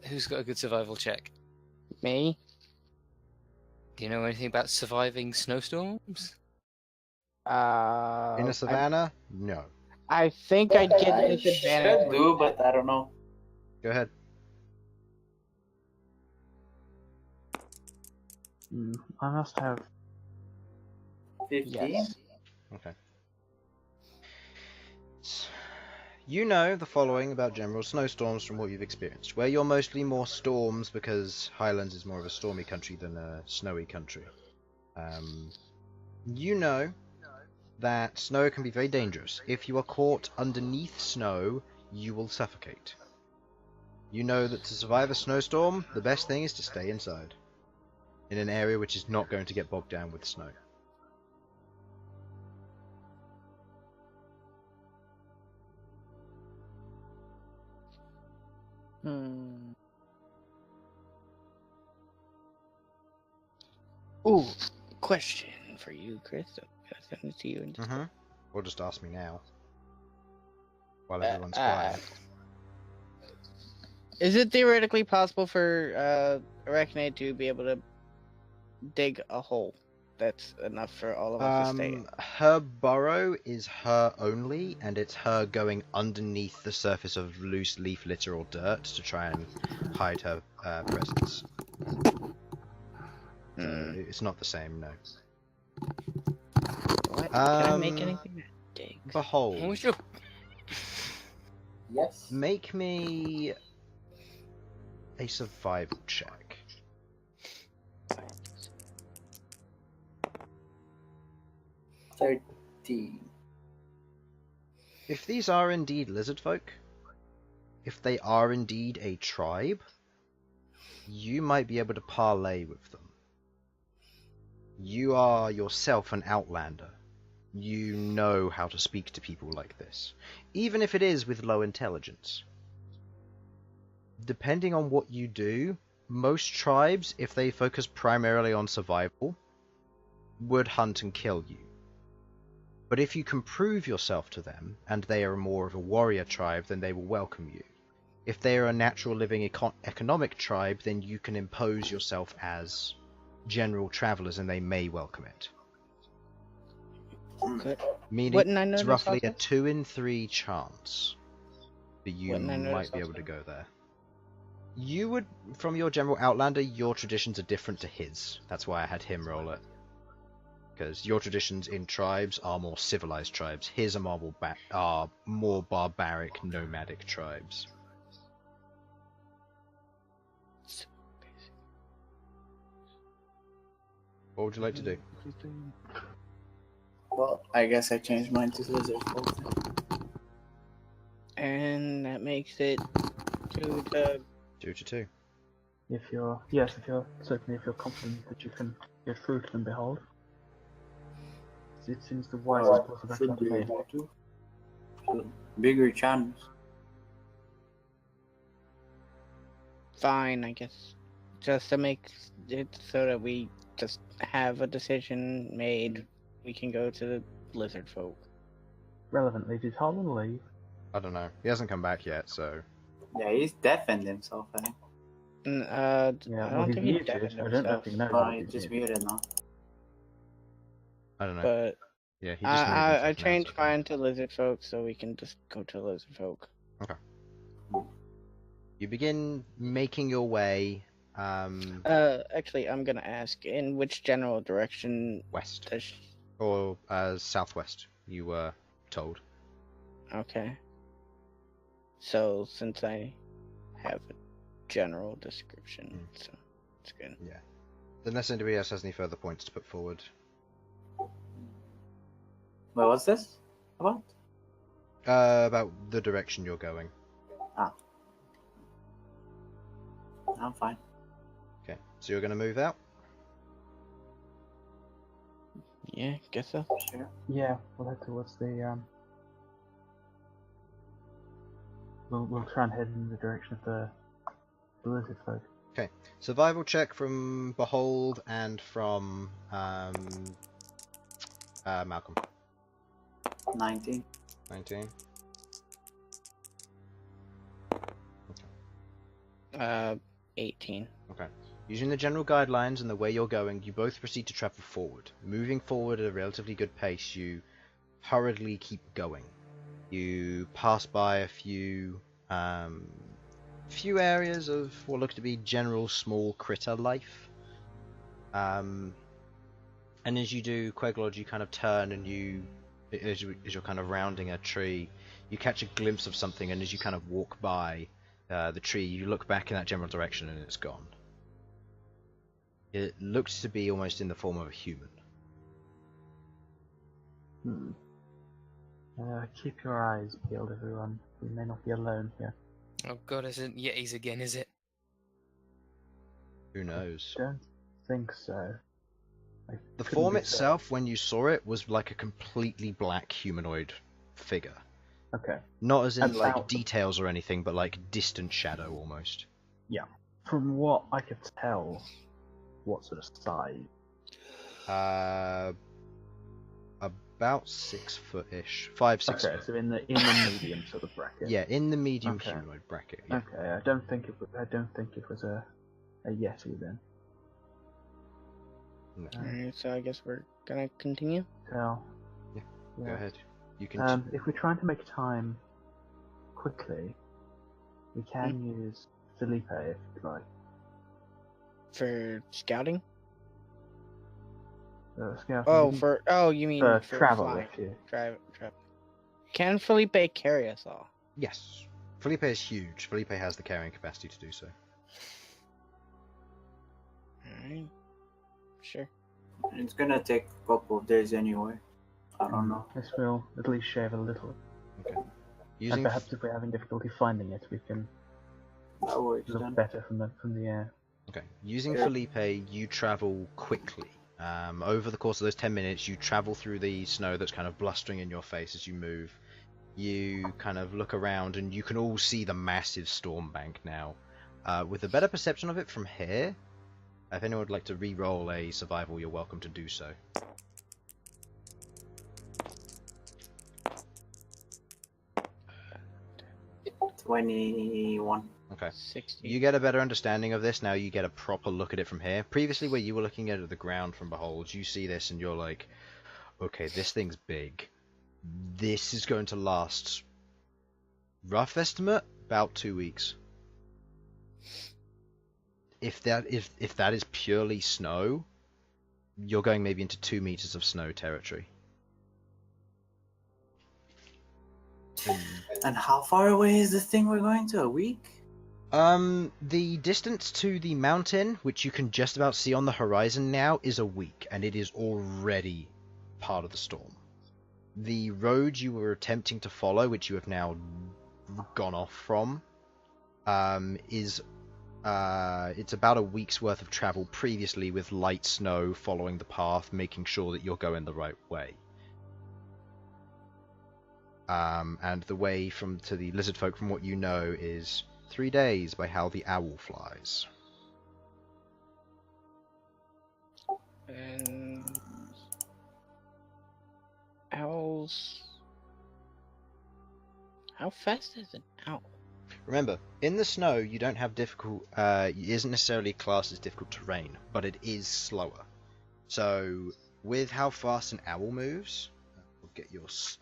Who's got a good survival check? Me? Do you know anything about surviving snowstorms? in a savannah? No. I think I'd get I disadvantage. should do, but I don't know. Go ahead. I must have. 15? Yes. Okay. You know the following about general snowstorms from what you've experienced, where you're mostly more storms because Highlands is more of a stormy country than a snowy country. You know that snow can be very dangerous. If you are caught underneath snow, you will suffocate. You know that to survive a snowstorm, the best thing is to stay inside, in an area which is not going to get bogged down with snow. Ooh, question for you, Chris. I'll send it to you in just Or just ask me now, while everyone's quiet. Is it theoretically possible for Arachnid to be able to dig a hole that's enough for all of us to stay in? Her burrow is her only, and it's her going underneath the surface of loose leaf litter or dirt to try and hide her presence. So it's not the same, no. What? Can I make anything that digs? Behold. What was your... Yes. Make me a survival check. If these are indeed lizard folk, if they are indeed a tribe, you might be able to parlay with them. You are yourself an outlander. You know how to speak to people like this, even if it is with low intelligence. Depending on what you do, most tribes, if they focus primarily on survival, would hunt and kill you. But if you can prove yourself to them, and they are more of a warrior tribe, then they will welcome you. If they are a natural living economic tribe, then you can impose yourself as general travelers and they may welcome it. Okay. Meaning Wouldn't I know it's this roughly a also? 2 in 3 chance that you Wouldn't I know might this be able also? to go there. You would, from your general outlander, your traditions are different to his. That's why I had him roll it. Because your traditions in tribes are more civilized tribes. His are more barbaric, nomadic tribes. What would you like to do? Well, I guess I changed mine to lizard folk. And that makes it 2 to... 2 to 2. If you're confident that you can get through to them, Behold. It seems the wisest course of action Should to be make. able to. Bigger chance. Fine, I guess. Just to make it so that we just have a decision made, we can go to the lizard folk. Relevantly, did Harlan leave? I don't know. He hasn't come back yet, so... Yeah, he's deafened himself, I think. I Yeah, don't well, he's think he's muted. deafened I don't know himself, if he knows. Oh, if he's he's just muted. muted now. I don't know. but Yeah, he just moved into I his now, changed so- mine to lizard folk, so we can just go to lizard folk. You begin making your way Actually, I'm gonna ask, in which general direction west, does? or southwest, you were told. Okay. So since I have a general description, so it's good. Unless anybody else has any further points to put forward. Wait, what's this about? About the direction you're going. I'm fine. Okay, so you're going to move out? Yeah, guess so. Sure. Yeah, we'll head towards the We'll try and head in the direction of the lizard folk. Survival check from Bhold and from Malcom. 19. 19. 18. Okay. Using the general guidelines and the way you're going, you both proceed to travel forward. Moving forward at a relatively good pace, you hurriedly keep going. You pass by a few areas of what look to be general small critter life. And as you do, Queglod, you kind of turn and as you're kind of rounding a tree, you catch a glimpse of something, and as you kind of walk by the tree, you look back in that general direction and it's gone. It looks to be almost in the form of a human. Keep your eyes peeled, everyone. We may not be alone here. Oh god, isn't Yetis again, is it? Who knows? Don't think so. The Couldn't form be itself, when you saw it, was like a completely black humanoid figure. Okay. Not as in And like out- details or anything, but like distant shadow almost. From what I could tell, what sort of size? About 6 foot-ish, 5, 6 Okay, foot. so in the medium sort of bracket. Yeah, in the medium Okay. humanoid bracket. Yeah. Okay, I don't think it was a yeti then. No. Alright, so I guess we're gonna continue. So. Yeah, yeah. Go ahead. You can. If we're trying to make time quickly, we can use Felipe if you'd like. For scouting? Scout. You mean for for travel flying. if you. Travel. Can Felipe carry us all? Yes. Felipe is huge. Felipe has the carrying capacity to do so. Alright. Sure. It's gonna take a couple of days anyway. I don't know. This will at least shave a little. Okay. And Using perhaps if we're having difficulty finding it, we can That works look then. better from the air. Okay. Using Yeah. Felipe, you travel quickly. Over the course of those 10 minutes, you travel through the snow that's kind of blustering in your face as you move. You kind of look around, and you can all see the massive storm bank now. With a better perception of it from here, if anyone would like to re-roll a survival, you're welcome to do so. 21. Okay. 60. You get a better understanding of this now. You get a proper look at it from here. Previously, where you were looking at the ground from Behold, you see this and you're like, okay, this thing's big. This is going to last, rough estimate, about 2 weeks. If that is purely snow, you're going maybe into 2 meters of snow territory. And how far away is the thing we're going to? A week? The distance to the mountain, which you can just about see on the horizon now, is a week, and it is already part of the storm. The road you were attempting to follow, which you have now gone off from, it's about a week's worth of travel previously with light snow following the path, making sure that you're going the right way. And the way to the lizard folk, from what you know, is 3 days by how the owl flies. And owls. How fast is an owl? Remember, in the snow, you don't have it isn't necessarily classed as difficult terrain, but it is slower. So, with how fast an owl moves,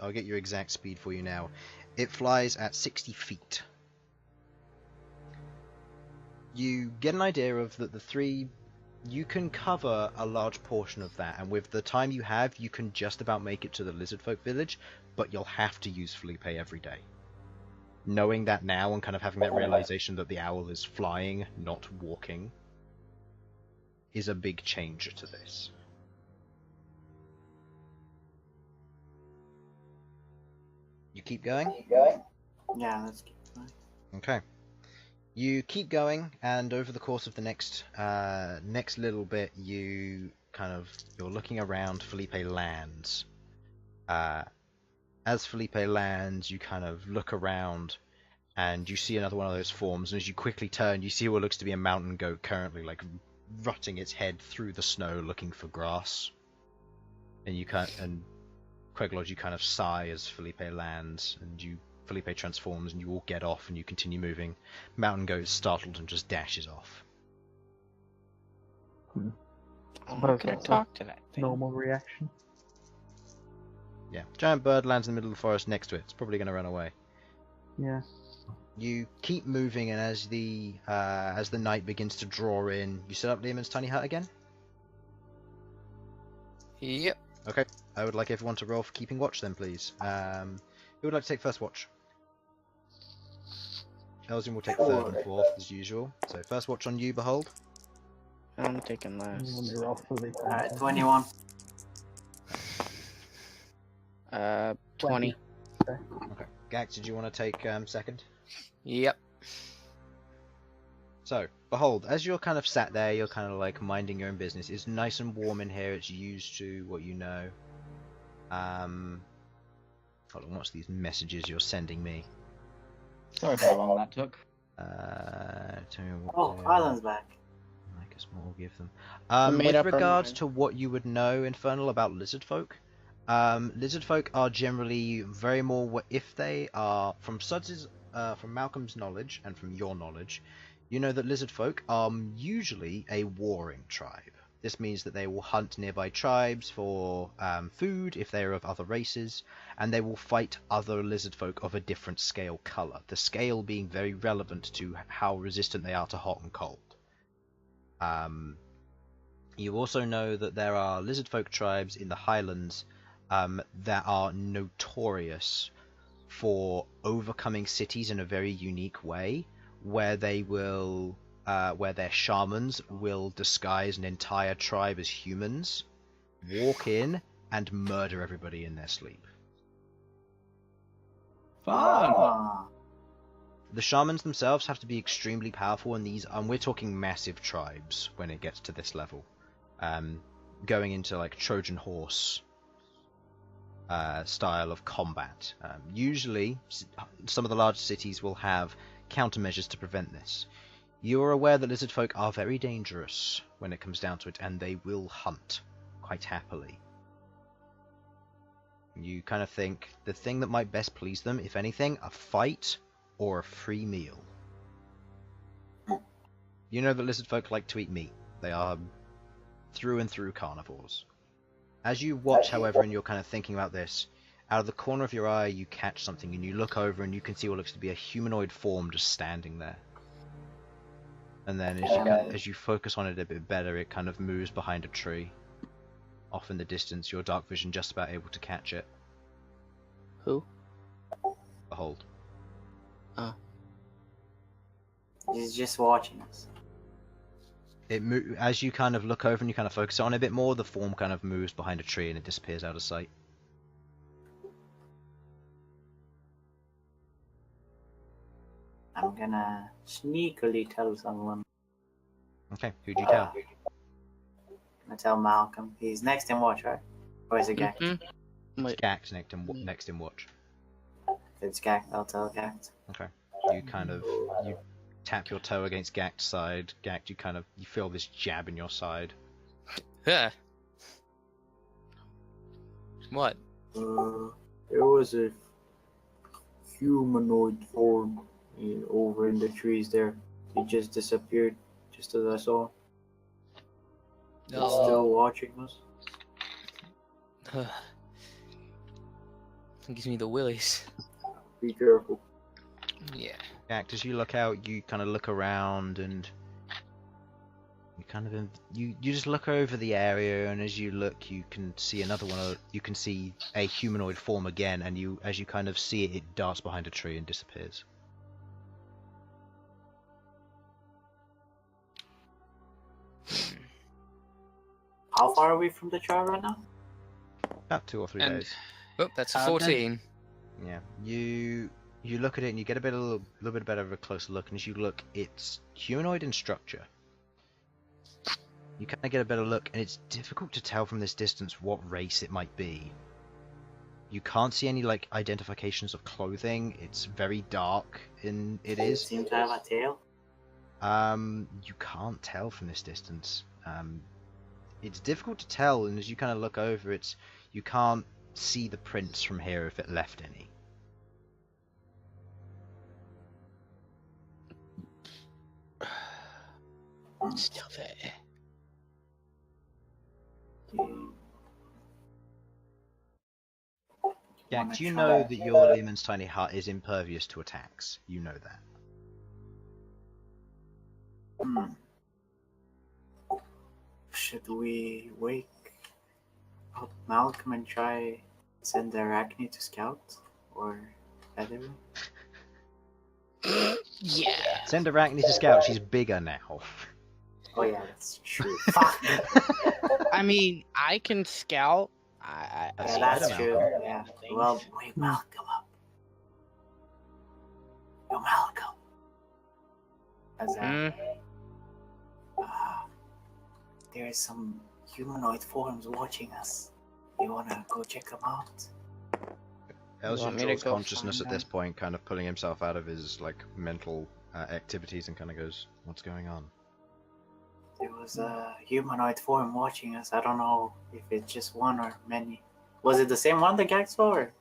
I'll get your exact speed for you now. It flies at 60 feet. You get an idea of that the three. You can cover a large portion of that, and with the time you have, you can just about make it to the Lizardfolk village, but you'll have to use Felipe every day. Knowing that now and kind of having that realization that the owl is flying, not walking, is a big change to this. You keep going? Yeah, let's keep going. Okay. You keep going, and over the course of the next little bit, you're looking around. Felipe lands. As Felipe lands, you kind of look around, and you see another one of those forms. And as you quickly turn, you see what looks to be a mountain goat currently, like rutting its head through the snow, looking for grass. And Queglod, you kind of sigh as Felipe lands, and Felipe transforms, and you all get off, and you continue moving. Mountain goat is startled and just dashes off. I'm Suppose gonna that's talk to that thing. Normal reaction. Yeah, giant bird lands in the middle of the forest next to it. It's probably going to run away. Yeah. You keep moving, and as the night begins to draw in, you set up Lehman's tiny hut again? Yep. Okay. I would like everyone to roll for keeping watch then, please. Who would like to take first watch? Elsyan will take third and fourth, as usual. So first watch on you, Bhold. I'm taking Let me last. roll for the. Alright, 21. 20. Okay. Ghaakt, did you want to take second? Yep. So, Bhold, as you're kind of sat there, you're kind of like minding your own business. It's nice and warm in here. It's used to what you know. Hold on, what's these messages you're sending me? Sorry for how long that took. Tell me what. Oh, Harlan's back. I guess what we'll give them. Made With up our regards mind. to what you would know, Infernal, about lizard folk, are generally very more. If they are from Sudz's, from Malcolm's knowledge and from your knowledge, you know that lizard folk are usually a warring tribe. This means that they will hunt nearby tribes for food if they are of other races, and they will fight other lizard folk of a different scale color. The scale being very relevant to how resistant they are to hot and cold. You also know that there are lizard folk tribes in the Highlands that are notorious for overcoming cities in a very unique way, where they will, where their shamans will disguise an entire tribe as humans, walk in, and murder everybody in their sleep. Fun! Ah. The shamans themselves have to be extremely powerful, and we're talking massive tribes when it gets to this level. Going into like Trojan horse style of combat. Usually, some of the large cities will have countermeasures to prevent this. You are aware that lizard folk are very dangerous when it comes down to it, and they will hunt quite happily. You kind of think the thing that might best please them, if anything, a fight or a free meal. You know that lizard folk like to eat meat. They are through and through carnivores. As you watch, however, and you're kind of thinking about this, out of the corner of your eye you catch something, and you look over and you can see what looks to be a humanoid form just standing there. And then as you focus on it a bit better, it kind of moves behind a tree. Off in the distance, your dark vision just about able to catch it. Who? Behold. Oh. He's just watching us. As you kind of look over and you kind of focus on it a bit more, the form kind of moves behind a tree and it disappears out of sight. I'm gonna sneakily tell someone. Okay, who'd you tell? I tell Malcom. He's next in watch, right? Or is it Ghaakt? Mm-hmm. It's Ghaakt next in watch. If it's Ghaakt, I'll tell Ghaakt. Okay. You tap your toe against Ghaakt's side. Ghaakt, you feel this jab in your side. Yeah. What? There was a humanoid form over in the trees there. He just disappeared, just as I saw. He's still watching us. It gives me the willies. Be careful. Yeah. Ghaakt, as you look out, you kind of look around and you kind of you just look over the area, and as you look, you can see another one. You can see a humanoid form again, and as you kind of see it, it darts behind a tree and disappears. How far are we from the trial right now? About 2 or 3 And- days. Oh, that's a Okay. 14. Yeah, you look at it and you get a little bit better of a closer look, and as you look, it's humanoid in structure. You kind of get a better look, and it's difficult to tell from this distance what race it might be. You can't see any like identifications of clothing. It's very dark, and it Does it is. seem to have a tail? You can't tell from this distance. It's difficult to tell, and as you kind of look over, you can't see the prints from here if it left any. Still there. Ghaakt, you know that your Leomund's tiny hut is impervious to attacks. You know that. Should we wake up Malcom and try send Arachne to scout? Or either? Yeah. Send Arachne to scout. She's bigger now. Oh yeah, that's true. Fuck! I mean, I can scout. That's Yeah, that's better, true. Malcolm. Yeah. Well, wake Malcom up. Yo, Malcom. As there's some humanoid forms watching us. You wanna go check them out? Elsyan want me to draws go consciousness find at this point, kind of pulling himself out of his like mental activities, and kind of goes, "What's going on?" There was a humanoid form watching us. I don't know if it's just one or many. Was it the same one the Ghaakt saw? Or?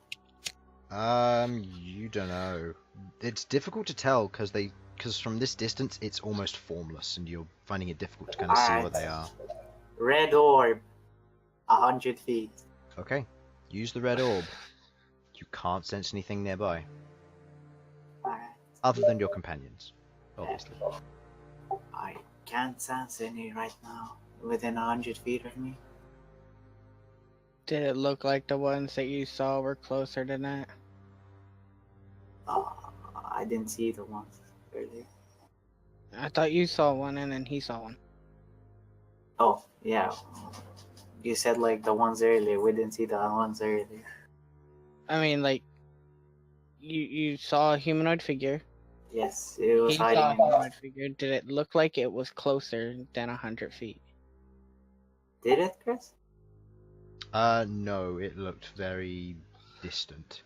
You don't know. It's difficult to tell because from this distance it's almost formless, and you're finding it difficult to kind of see what they are. Red orb, 100 feet. Okay, use the red orb. You can't sense anything nearby, Alright. other than your companions, obviously. I can't sense any right now within 100 feet of me. Did it look like the ones that you saw were closer than that? I didn't see the ones earlier. I thought you saw one and then he saw one. Oh, yeah. You said like the ones earlier. We didn't see the ones earlier. I mean, like, you saw a humanoid figure. Yes, it was He saw a hiding. humanoid figure. Did it look like it was closer than 100 feet? Did it, Chris? No, it looked very distant.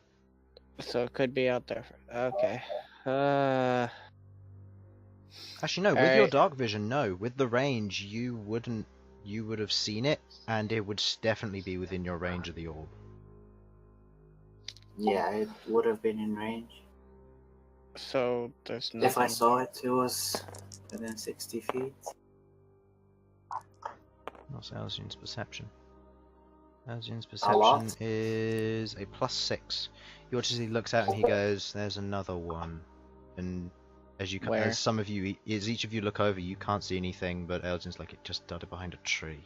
So it could be out there. Okay. Actually, no. With your Alright. dark vision, no. With the range, you would have seen it, and it would definitely be within your range of the orb. Yeah, it would have been in range. So there's nothing. If I saw it, it was within 60 feet. What's Elsyan's perception? Elsyan's lot. perception is a +6. He watches, he looks out, and he goes, "There's another one." And as Where? as each of you look over, you can't see anything, but Elsyan's like, it just darted behind a tree.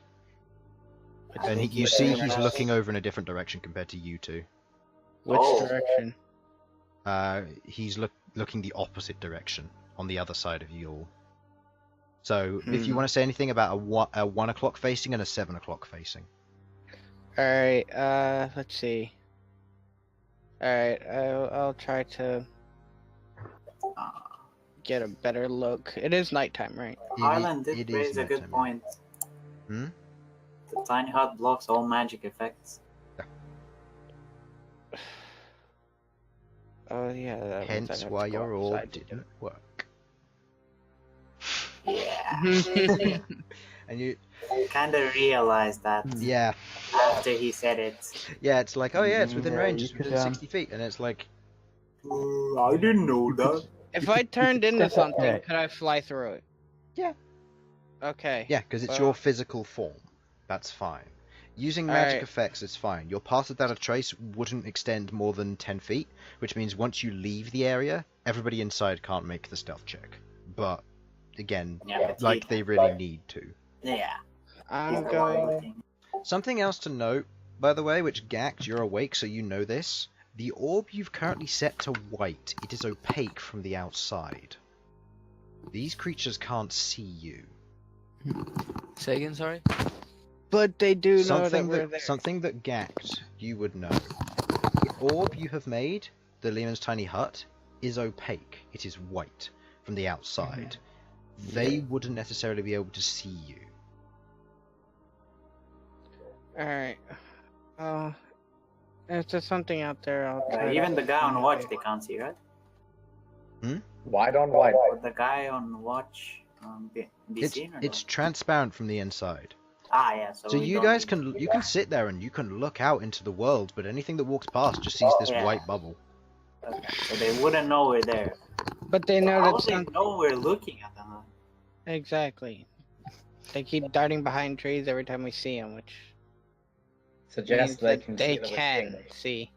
And you see he's looking over in a different direction compared to you two. Which Oh. direction? He's looking the opposite direction on the other side of you all. So if you want to say anything about a 1 o'clock facing and a 7 o'clock facing. Alright, let's see. Alright, I'll try to get a better look. It is nighttime, right? Harlan did it is raise a good nighttime, point. Hmm? The tiny hut blocks all magic effects. Oh yeah. That means Hence I'd have why to go your orb outside to do didn't work. Yeah. it. And you, I kind of realized that yeah, after he said it. yeah, it's like, oh yeah, it's within Yeah, range, you it's could, within 60 feet, and it's like, I didn't know that. If I turned into something, Okay. could I fly through it? Yeah. Okay. yeah, because it's Well- your physical form. That's fine. Using magic Alright. effects is fine. Your path without a trace wouldn't extend more than 10 feet, which means once you leave the area, everybody inside can't make the stealth check. But, again, Yeah, but like he- they really need to. Yeah. I'm He's going. looking. Something else to note, by the way, which Ghaakt, you're awake so you know this. The orb you've currently set to white, it is opaque from the outside. These creatures can't see you. Say again, sorry? But they do know that we're there. Something that Ghaakt, you would know. The orb you have made, the Lemon's tiny hut, is opaque. It is white from the outside. They wouldn't necessarily be able to see you. Alright. If there's something out there, I'll try. Even to the guy on find watch, it. they can't see, right? Wide on wide. Or the guy on watch be seen or It's no? transparent from the inside. Ah, yeah. So, So we you don't guys need- can sit there and you can look out into the world, but anything that walks past just sees this Yeah. white bubble. Okay, so they wouldn't know we're there. But they know How that would they something. know we're looking at them? Exactly. They keep darting behind trees every time we see them, which Suggest means they that can they see that we're can seeing them. see.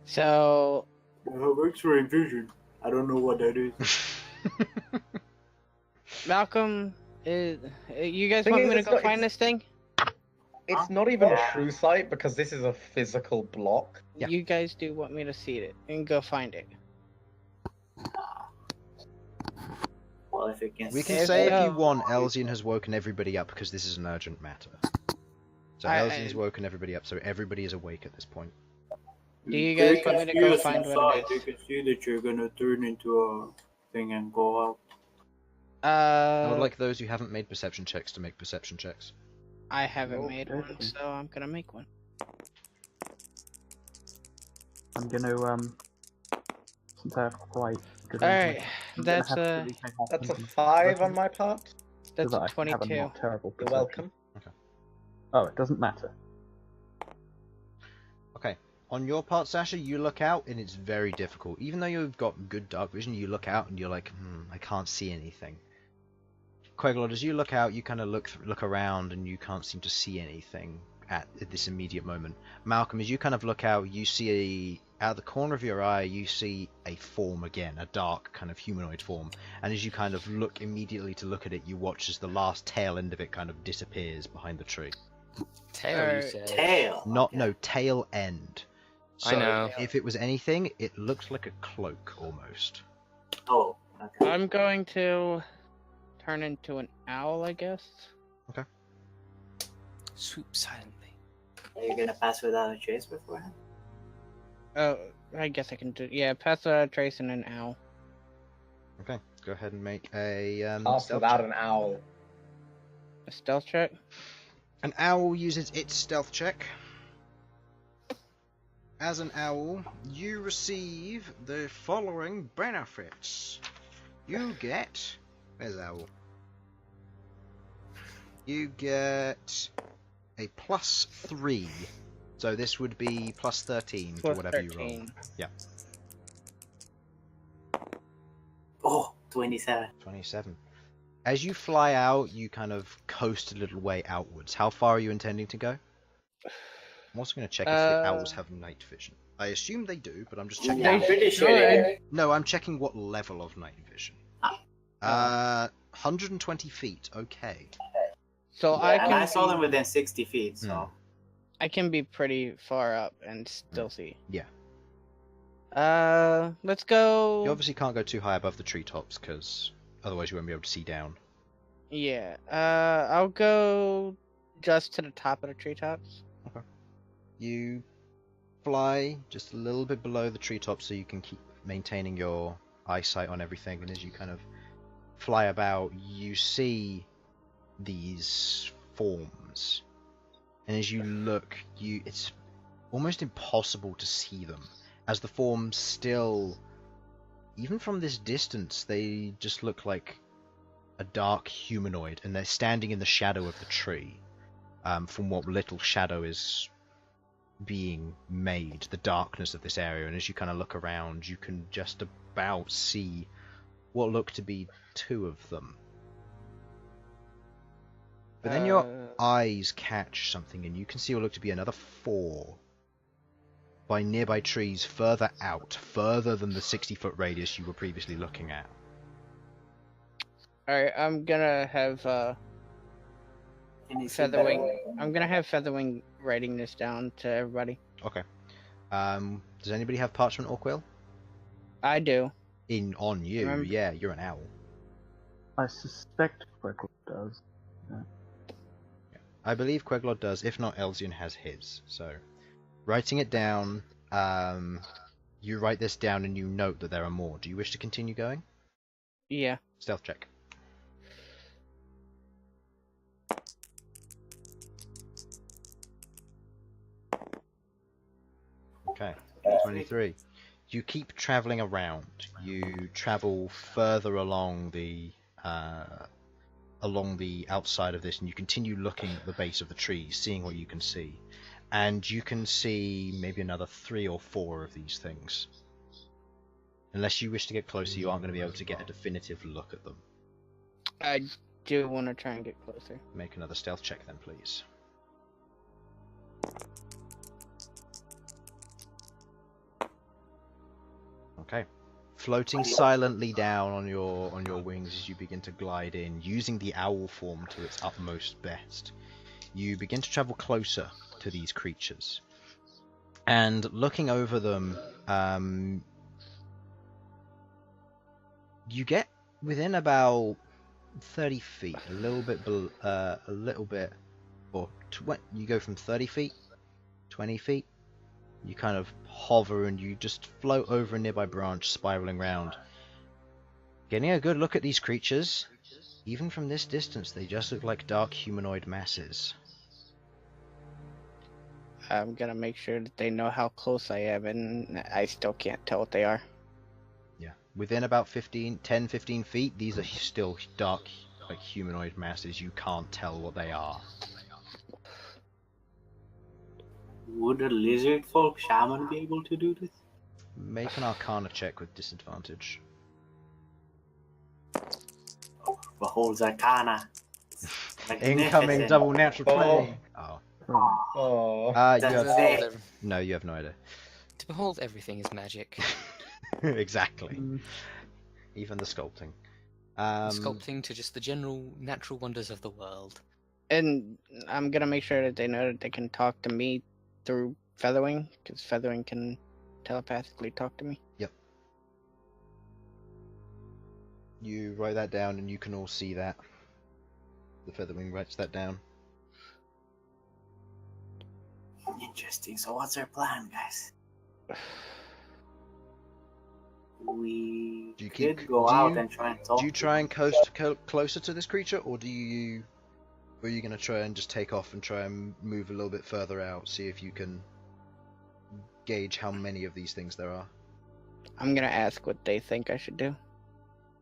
So I have X-ray vision. I don't know what that is. Malcolm, you guys Thing want is, me to it's go not- find it's- this thing? It's not even a true sight because this is a physical block. Yeah. You guys do want me to see it and go find it. Well, if it can. We can If say if you so- want, Elsyan has woken everybody up because this is an urgent matter. So Elsyan's woken everybody up, so everybody is awake at this point. Do you guys want me to go find what it They is? can see that you're gonna turn into a thing and go out. I would like those who haven't made perception checks to make perception checks. I haven't made one, Okay. so I'm gonna make one. I'm gonna since I have quite good Alright, insight, I'm gonna that's have a to really pay That's a attention 5 to on my part. so that's that a I can have a 22. not terrible You're perception. welcome. Oh, it doesn't matter. Okay, on your part, Sasha, you look out and it's very difficult. Even though you've got good dark vision, you look out and you're like, I can't see anything. Queglod, as you look out, you kind of look around and you can't seem to see anything at this immediate moment. Malcom, as you kind of look out, you see out of the corner of your eye, you see a form again, a dark kind of humanoid form. And as you kind of look immediately to look at it, you watch as the last tail end of it kind of disappears behind the tree. Tail, you said. Tail. No, tail end. So I know. if it was anything, it looked like a cloak almost. Oh. Okay. I'm going to turn into an owl, I guess. Swoop silently. Are you gonna pass without a trace beforehand? Oh, I guess I can do. Yeah, pass without a trace and an owl. Okay, go ahead and make a Pass stealth without check. an owl. A stealth check. An owl uses its stealth check. As an owl, you receive the following benefits. You get... Where's owl? You get a +3. So this would be +13 to Plus whatever you roll. 13. Oh, 27. 27. As you fly out, you kind of coast a little way outwards. How far are you intending to go? I'm also going to check if the owls have night vision. I assume they do, but I'm just checking. Yeah, I'm pretty sure. should. No, I'm checking what level of night vision. 120 feet. Okay. So Yeah, I and can. I saw be- them within 60 feet, so. Hmm. I can be pretty far up and still see. Yeah. Let's go. You obviously can't go too high above the treetops, because otherwise you won't be able to see down. Yeah. I'll go just to the top of the treetops. You fly just a little bit below the treetops so you can keep maintaining your eyesight on everything, and as you kind of fly about, you see these forms. And as you look, it's almost impossible to see them, as the forms still, even from this distance, they just look like a dark humanoid, and they're standing in the shadow of the tree. From what little shadow is being made, the darkness of this area, and as you kind of look around, you can just about see what look to be two of them. But then your eyes catch something, and you can see what look to be another 4 by nearby trees further out, further than the 60-foot radius you were previously looking at. Alright, I'm gonna have Featherwing. I'm gonna have Featherwing writing this down to everybody. Okay. Does anybody have parchment or quill? I do. On you, Remember- yeah, you're an owl. I suspect Queglod does. I believe Queglod does, if not Elsyan has his. So, writing it down, you write this down and you note that there are more. Do you wish to continue going? Yeah. Stealth check. Okay, 23. You keep traveling around. You travel further along the outside of this, and you continue looking at the base of the trees, seeing what you can see. And you can see maybe another 3 or 4 of these things. Unless you wish to get closer, you aren't going to be able to get a definitive look at them. I do want to try and get closer. Make another stealth check then, please. Okay. Floating silently down on your wings as you begin to glide in, using the owl form to its utmost best, you begin to travel closer to these creatures. And looking over them, you get within about 30 feet, a little bit, or you go from 30 feet, 20 feet. You kind of hover and you just float over a nearby branch, spiraling round. Getting a good look at these creatures. Even from this distance, they just look like dark humanoid masses. I'm gonna make sure that they know how close I am, and I still can't tell what they are. Yeah. Within about 10-15 feet, these are still dark, like humanoid masses. You can't tell what they are. Would a lizard folk shaman be able to do this? Make an Arcana check with disadvantage. Behold's Arcana. Incoming double natural 20. Oh. Oh. You have... Say. No, you have no idea. To behold, everything is magic. Exactly. Even the sculpting. Sculpting to just the general natural wonders of the world. And I'm gonna make sure that they know that they can talk to me through Featherwing, because Featherwing can telepathically talk to me. Yep. You write that down and you can all see that. The Featherwing writes that down. Interesting. So what's our plan, guys? We could go out and try and talk. Do you try and coast closer to this creature, or are you going to try and just take off and try and move a little bit further out, see if you can gauge how many of these things there are? I'm gonna ask what they think I should do.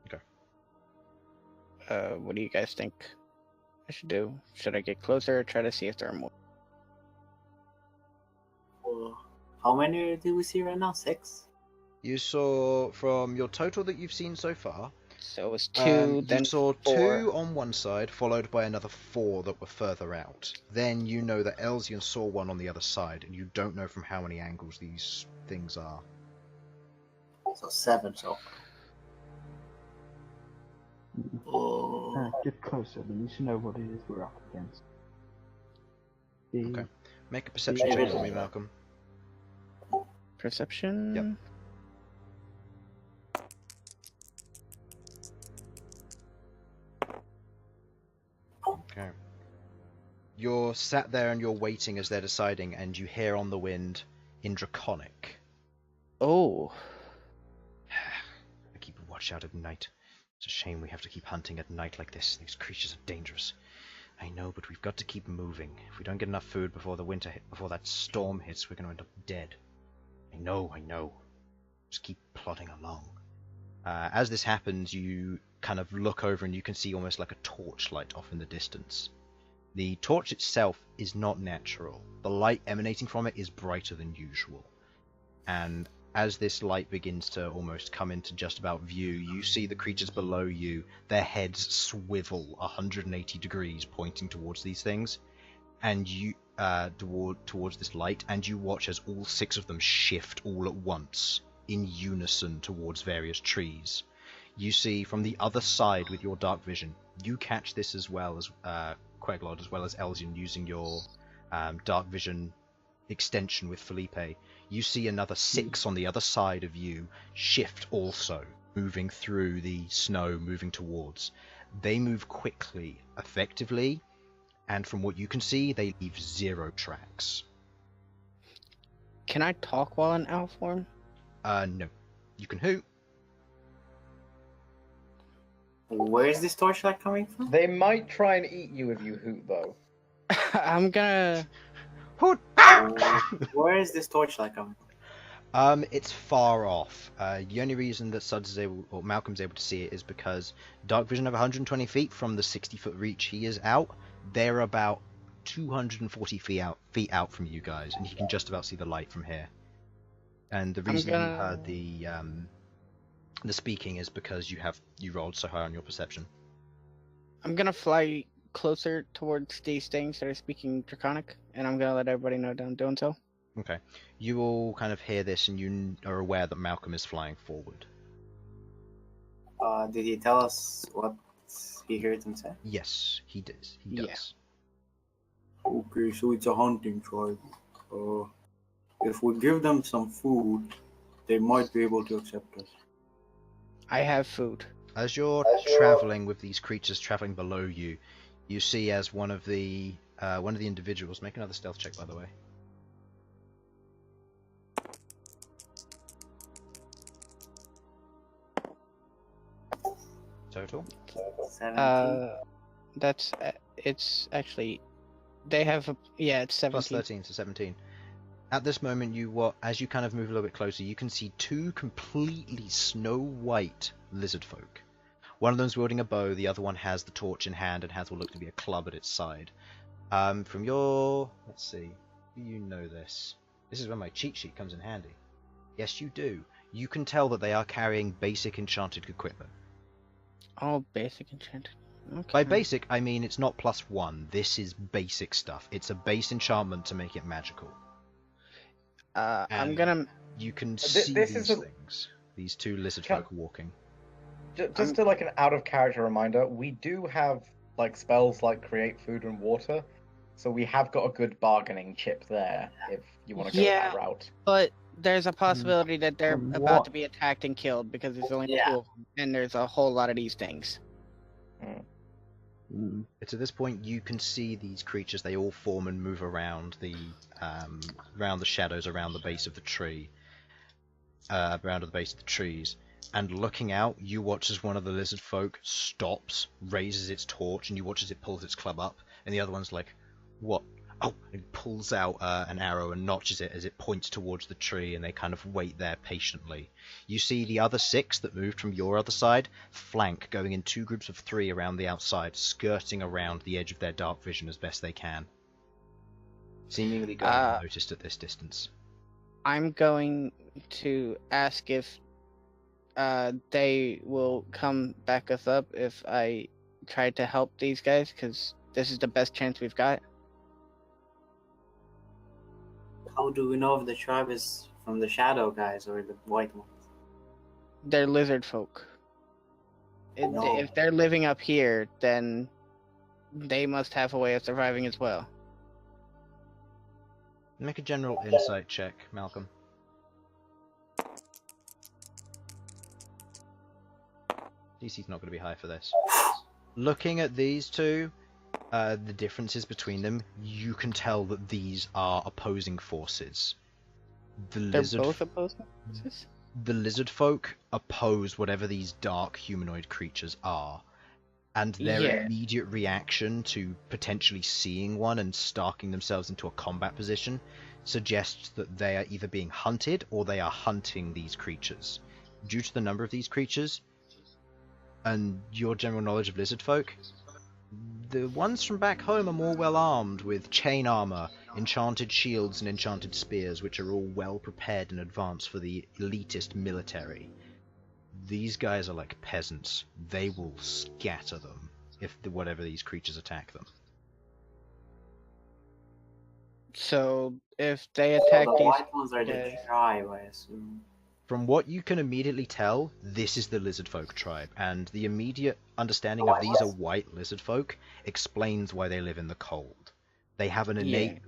Okay. What do you guys think I should do? Should I get closer or try to see if there are more? Well, how many do we see right now? 6? You saw, from your total that you've seen so far, So it was 2, then you saw 4. 2 on one side, followed by another 4 that were further out. Then you know that Elsyan saw 1 on the other side, and you don't know from how many angles these things are. So 7 so far. Get closer, then you should know what it is we're up against. Okay. Make a perception check for me, Malcom. Perception? Yep. Okay. You're sat there and you're waiting as they're deciding, and you hear on the wind in Draconic. Oh. I keep a watch out at night. It's a shame we have to keep hunting at night like this. These creatures are dangerous. I know, but we've got to keep moving. If we don't get enough food before before that storm hits, we're going to end up dead. I know. Just keep plodding along. As this happens, you kind of look over and you can see almost like a torchlight off in the distance. The torch itself is not natural. The light emanating from it is brighter than usual. And as this light begins to almost come into just about view, you see the creatures below you, their heads swivel 180 degrees pointing towards these things, and you towards this light, and you watch as all 6 of them shift all at once in unison towards various trees. You see from the other side with your dark vision, you catch this as well as Queglod, as well as Elsyan using your dark vision extension with Felipe. You see another 6 on the other side of you shift also, moving through the snow, moving towards. They move quickly, effectively, and from what you can see, they leave 0 tracks. Can I talk while in owl form? No. You can hoot. Where is this torchlight coming from? They might try and eat you if you hoot, though. I'm gonna. Hoot! Where is this torchlight coming from? It's far off. The only reason that Sudz is able, or Malcolm's able to see it, is because dark vision of 120 feet from the 60-foot reach he is out. They're about 240 feet out from you guys, and he can just about see the light from here. And the reason you heard the speaking is because you rolled so high on your perception. I'm gonna fly closer towards these things that are speaking Draconic, and I'm gonna let everybody know that I'm doing so. Okay. You all kind of hear this, and you are aware that Malcom is flying forward. Did he tell us what he heard him say? Yes, he does. He does. Okay, so it's a hunting tribe. If we give them some food, they might be able to accept us. I have food. As you're traveling with these creatures traveling below you, you see as one of the individuals. Make another stealth check, by the way. Total? 17. That's it's actually they have it's 17. Plus 13, so 17. At this moment, as you kind of move a little bit closer, you can see 2 completely snow white lizard folk. One of them's wielding a bow, the other one has the torch in hand and has what look to be a club at its side. From your... let's see. Do you know this? This is where my cheat sheet comes in handy. Yes, you do. You can tell that they are carrying basic enchanted equipment. Oh, basic enchanted. Okay. By basic, I mean it's not +1. This is basic stuff. It's a base enchantment to make it magical. I'm gonna... You can see these things. These 2 lizard folk walking. Just to like an out of character reminder, we do have like spells like create food and water, so we have got a good bargaining chip there if you want to go that route. But there's a possibility that they're about to be attacked and killed because there's only 2 of them, and there's a whole lot of these things. It's at this point you can see these creatures. They all form and move around the shadows around the base of the tree, around the base of the trees. And looking out, you watch as one of the lizard folk stops, raises its torch, and you watch as it pulls its club up, and the other one's like, "What?" Oh, and pulls out an arrow and notches it as it points towards the tree, and they kind of wait there patiently. You see the other 6 that moved from your other side flank, going in 2 groups of 3 around the outside, skirting around the edge of their dark vision as best they can. Seemingly going unnoticed at this distance. I'm going to ask if they will come back us up if I try to help these guys, because this is the best chance we've got. How do we know if the tribe is from the shadow guys or the white ones? They're lizard folk. If they're living up here, then they must have a way of surviving as well. Make a general insight check, Malcom. DC's not going to be high for this. Looking at these 2, the differences between them, you can tell that these are opposing forces. They're both opposing forces? The lizard folk oppose whatever these dark humanoid creatures are. And their immediate reaction to potentially seeing one and stalking themselves into a combat position suggests that they are either being hunted or they are hunting these creatures. Due to the number of these creatures, and your general knowledge of lizard folk, the ones from back home are more well armed with chain armor, enchanted shields and enchanted spears, which are all well prepared in advance for the elitist military. These guys are like peasants. They will scatter them if whatever these creatures attack them. So if they So attack the these white ones are the guys, tribe, I assume. From what you can immediately tell, this is the lizard folk tribe, and the immediate understanding of these are white lizard folk explains why they live in the cold. They have an innate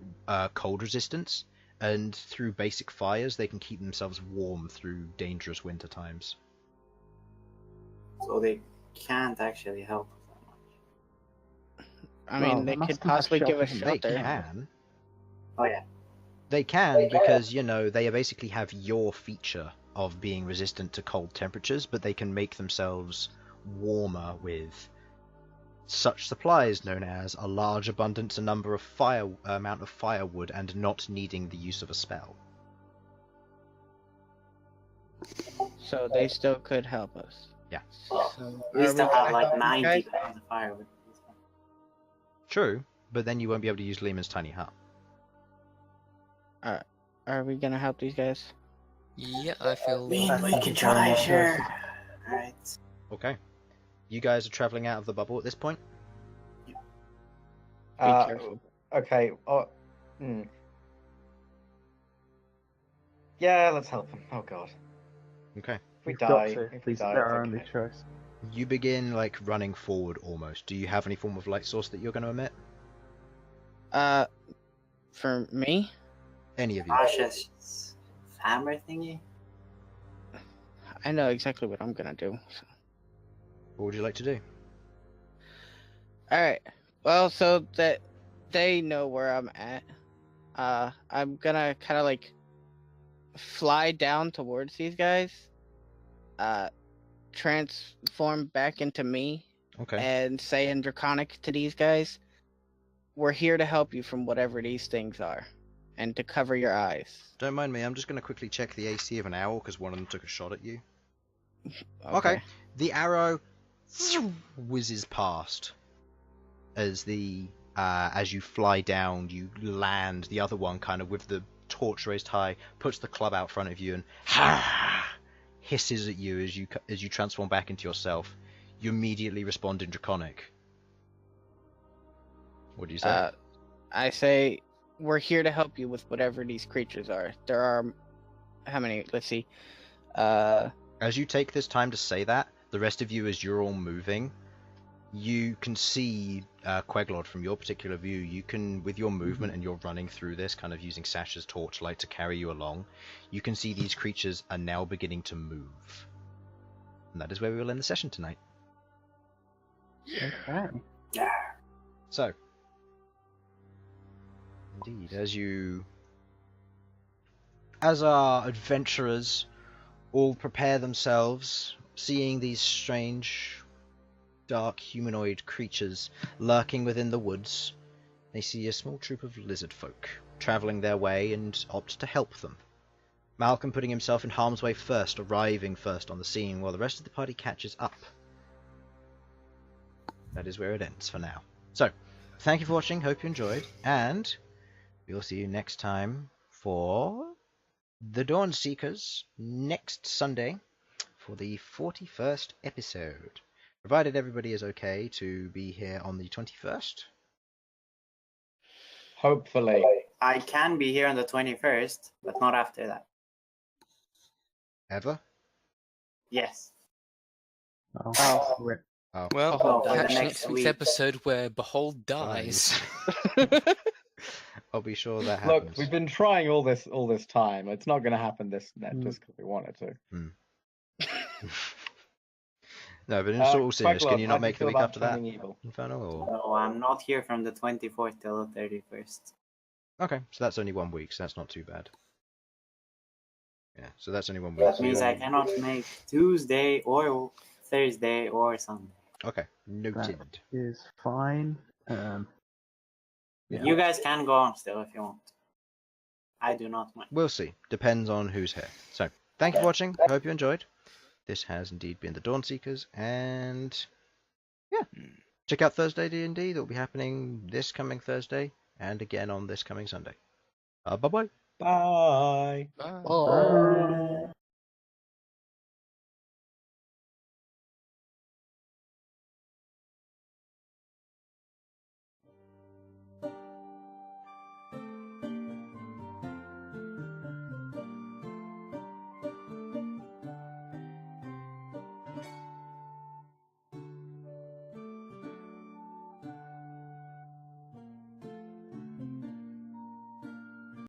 cold resistance, and through basic fires they can keep themselves warm through dangerous winter times. So they can't actually help that much. I mean, they could possibly give us They shelter. can. Oh yeah. They can, because, they basically have your feature of being resistant to cold temperatures, but they can make themselves warmer with such supplies known as a large abundance and amount of firewood and not needing the use of a spell. So they still could help us. Yeah. So We still have like help 90 these guys? pounds of firewood. True, but then you won't be able to use Lehman's tiny hut. Are we gonna help these guys? Yeah, I feel. We can try, sure. Alright. Okay. You guys are traveling out of the bubble at this point? Be careful. Okay. Yeah, let's help him. Oh god. Okay. If we You've got die, to. if we These die, are our it's only okay. choice. You begin, running forward almost. Do you have any form of light source that you're going to emit? For me, Any of you? Sasha's hammer thingy? I know exactly what I'm gonna do. So. What would you like to do? All right. Well, so that they know where I'm at, I'm gonna kind of fly down towards these guys, transform back into me, Okay. and say in Draconic to these guys, "We're here to help you from whatever these things are, and to cover your eyes." Don't mind me, I'm just going to quickly check the AC of an owl, because one of them took a shot at you. Okay. The arrow whizzes past as as you fly down, you land. The other one, kind of with the torch raised high, puts the club out front of you and hisses at you as you transform back into yourself. You immediately respond in Draconic. What do you say? I say, "We're here to help you with whatever these creatures are." There are, how many? Let's see. As you take this time to say that, the rest of you, as you're all moving, you can see Queglod from your particular view. You can, with your movement and you're running through this, kind of using Sasha's torchlight to carry you along, you can see these creatures are now beginning to move. And that is where we will end the session tonight. Okay. So, indeed, as our adventurers all prepare themselves, seeing these strange, dark humanoid creatures lurking within the woods, they see a small troop of lizard folk travelling their way and opt to help them. Malcom putting himself in harm's way first, arriving first on the scene, while the rest of the party catches up. That is where it ends for now. So, thank you for watching, hope you enjoyed, and we'll see you next time for the Dawn Seekers next Sunday for the 41st episode. Provided everybody is okay to be here on the 21st. Hopefully. I can be here on the 21st, but not after that. Ever? Yes. Oh, rip. Oh. Well, for the catch next next week's week. episode where Bhold dies. I'll be sure that Look, happens. we've been trying all this time. It's not going to happen just because we want it to. No, but in all seriousness, can you not make the week after that? Evil? Infernal? Or... No, I'm not here from the 24th till the 31st. Okay, so that's only 1 week, so that's not too bad. Yeah, so that's only 1 week. That means I cannot make Tuesday or Thursday or Sunday. Okay, noted. That is fine. Yeah. You guys can go on still if you want. I do not mind. We'll see. Depends on who's here. So, thank you for watching. Hope you enjoyed. This has indeed been the Dawn Seekers, and yeah, check out Thursday D&D. That will be happening this coming Thursday. and again on this coming Sunday. Bye-bye. Bye. Bye. Oh.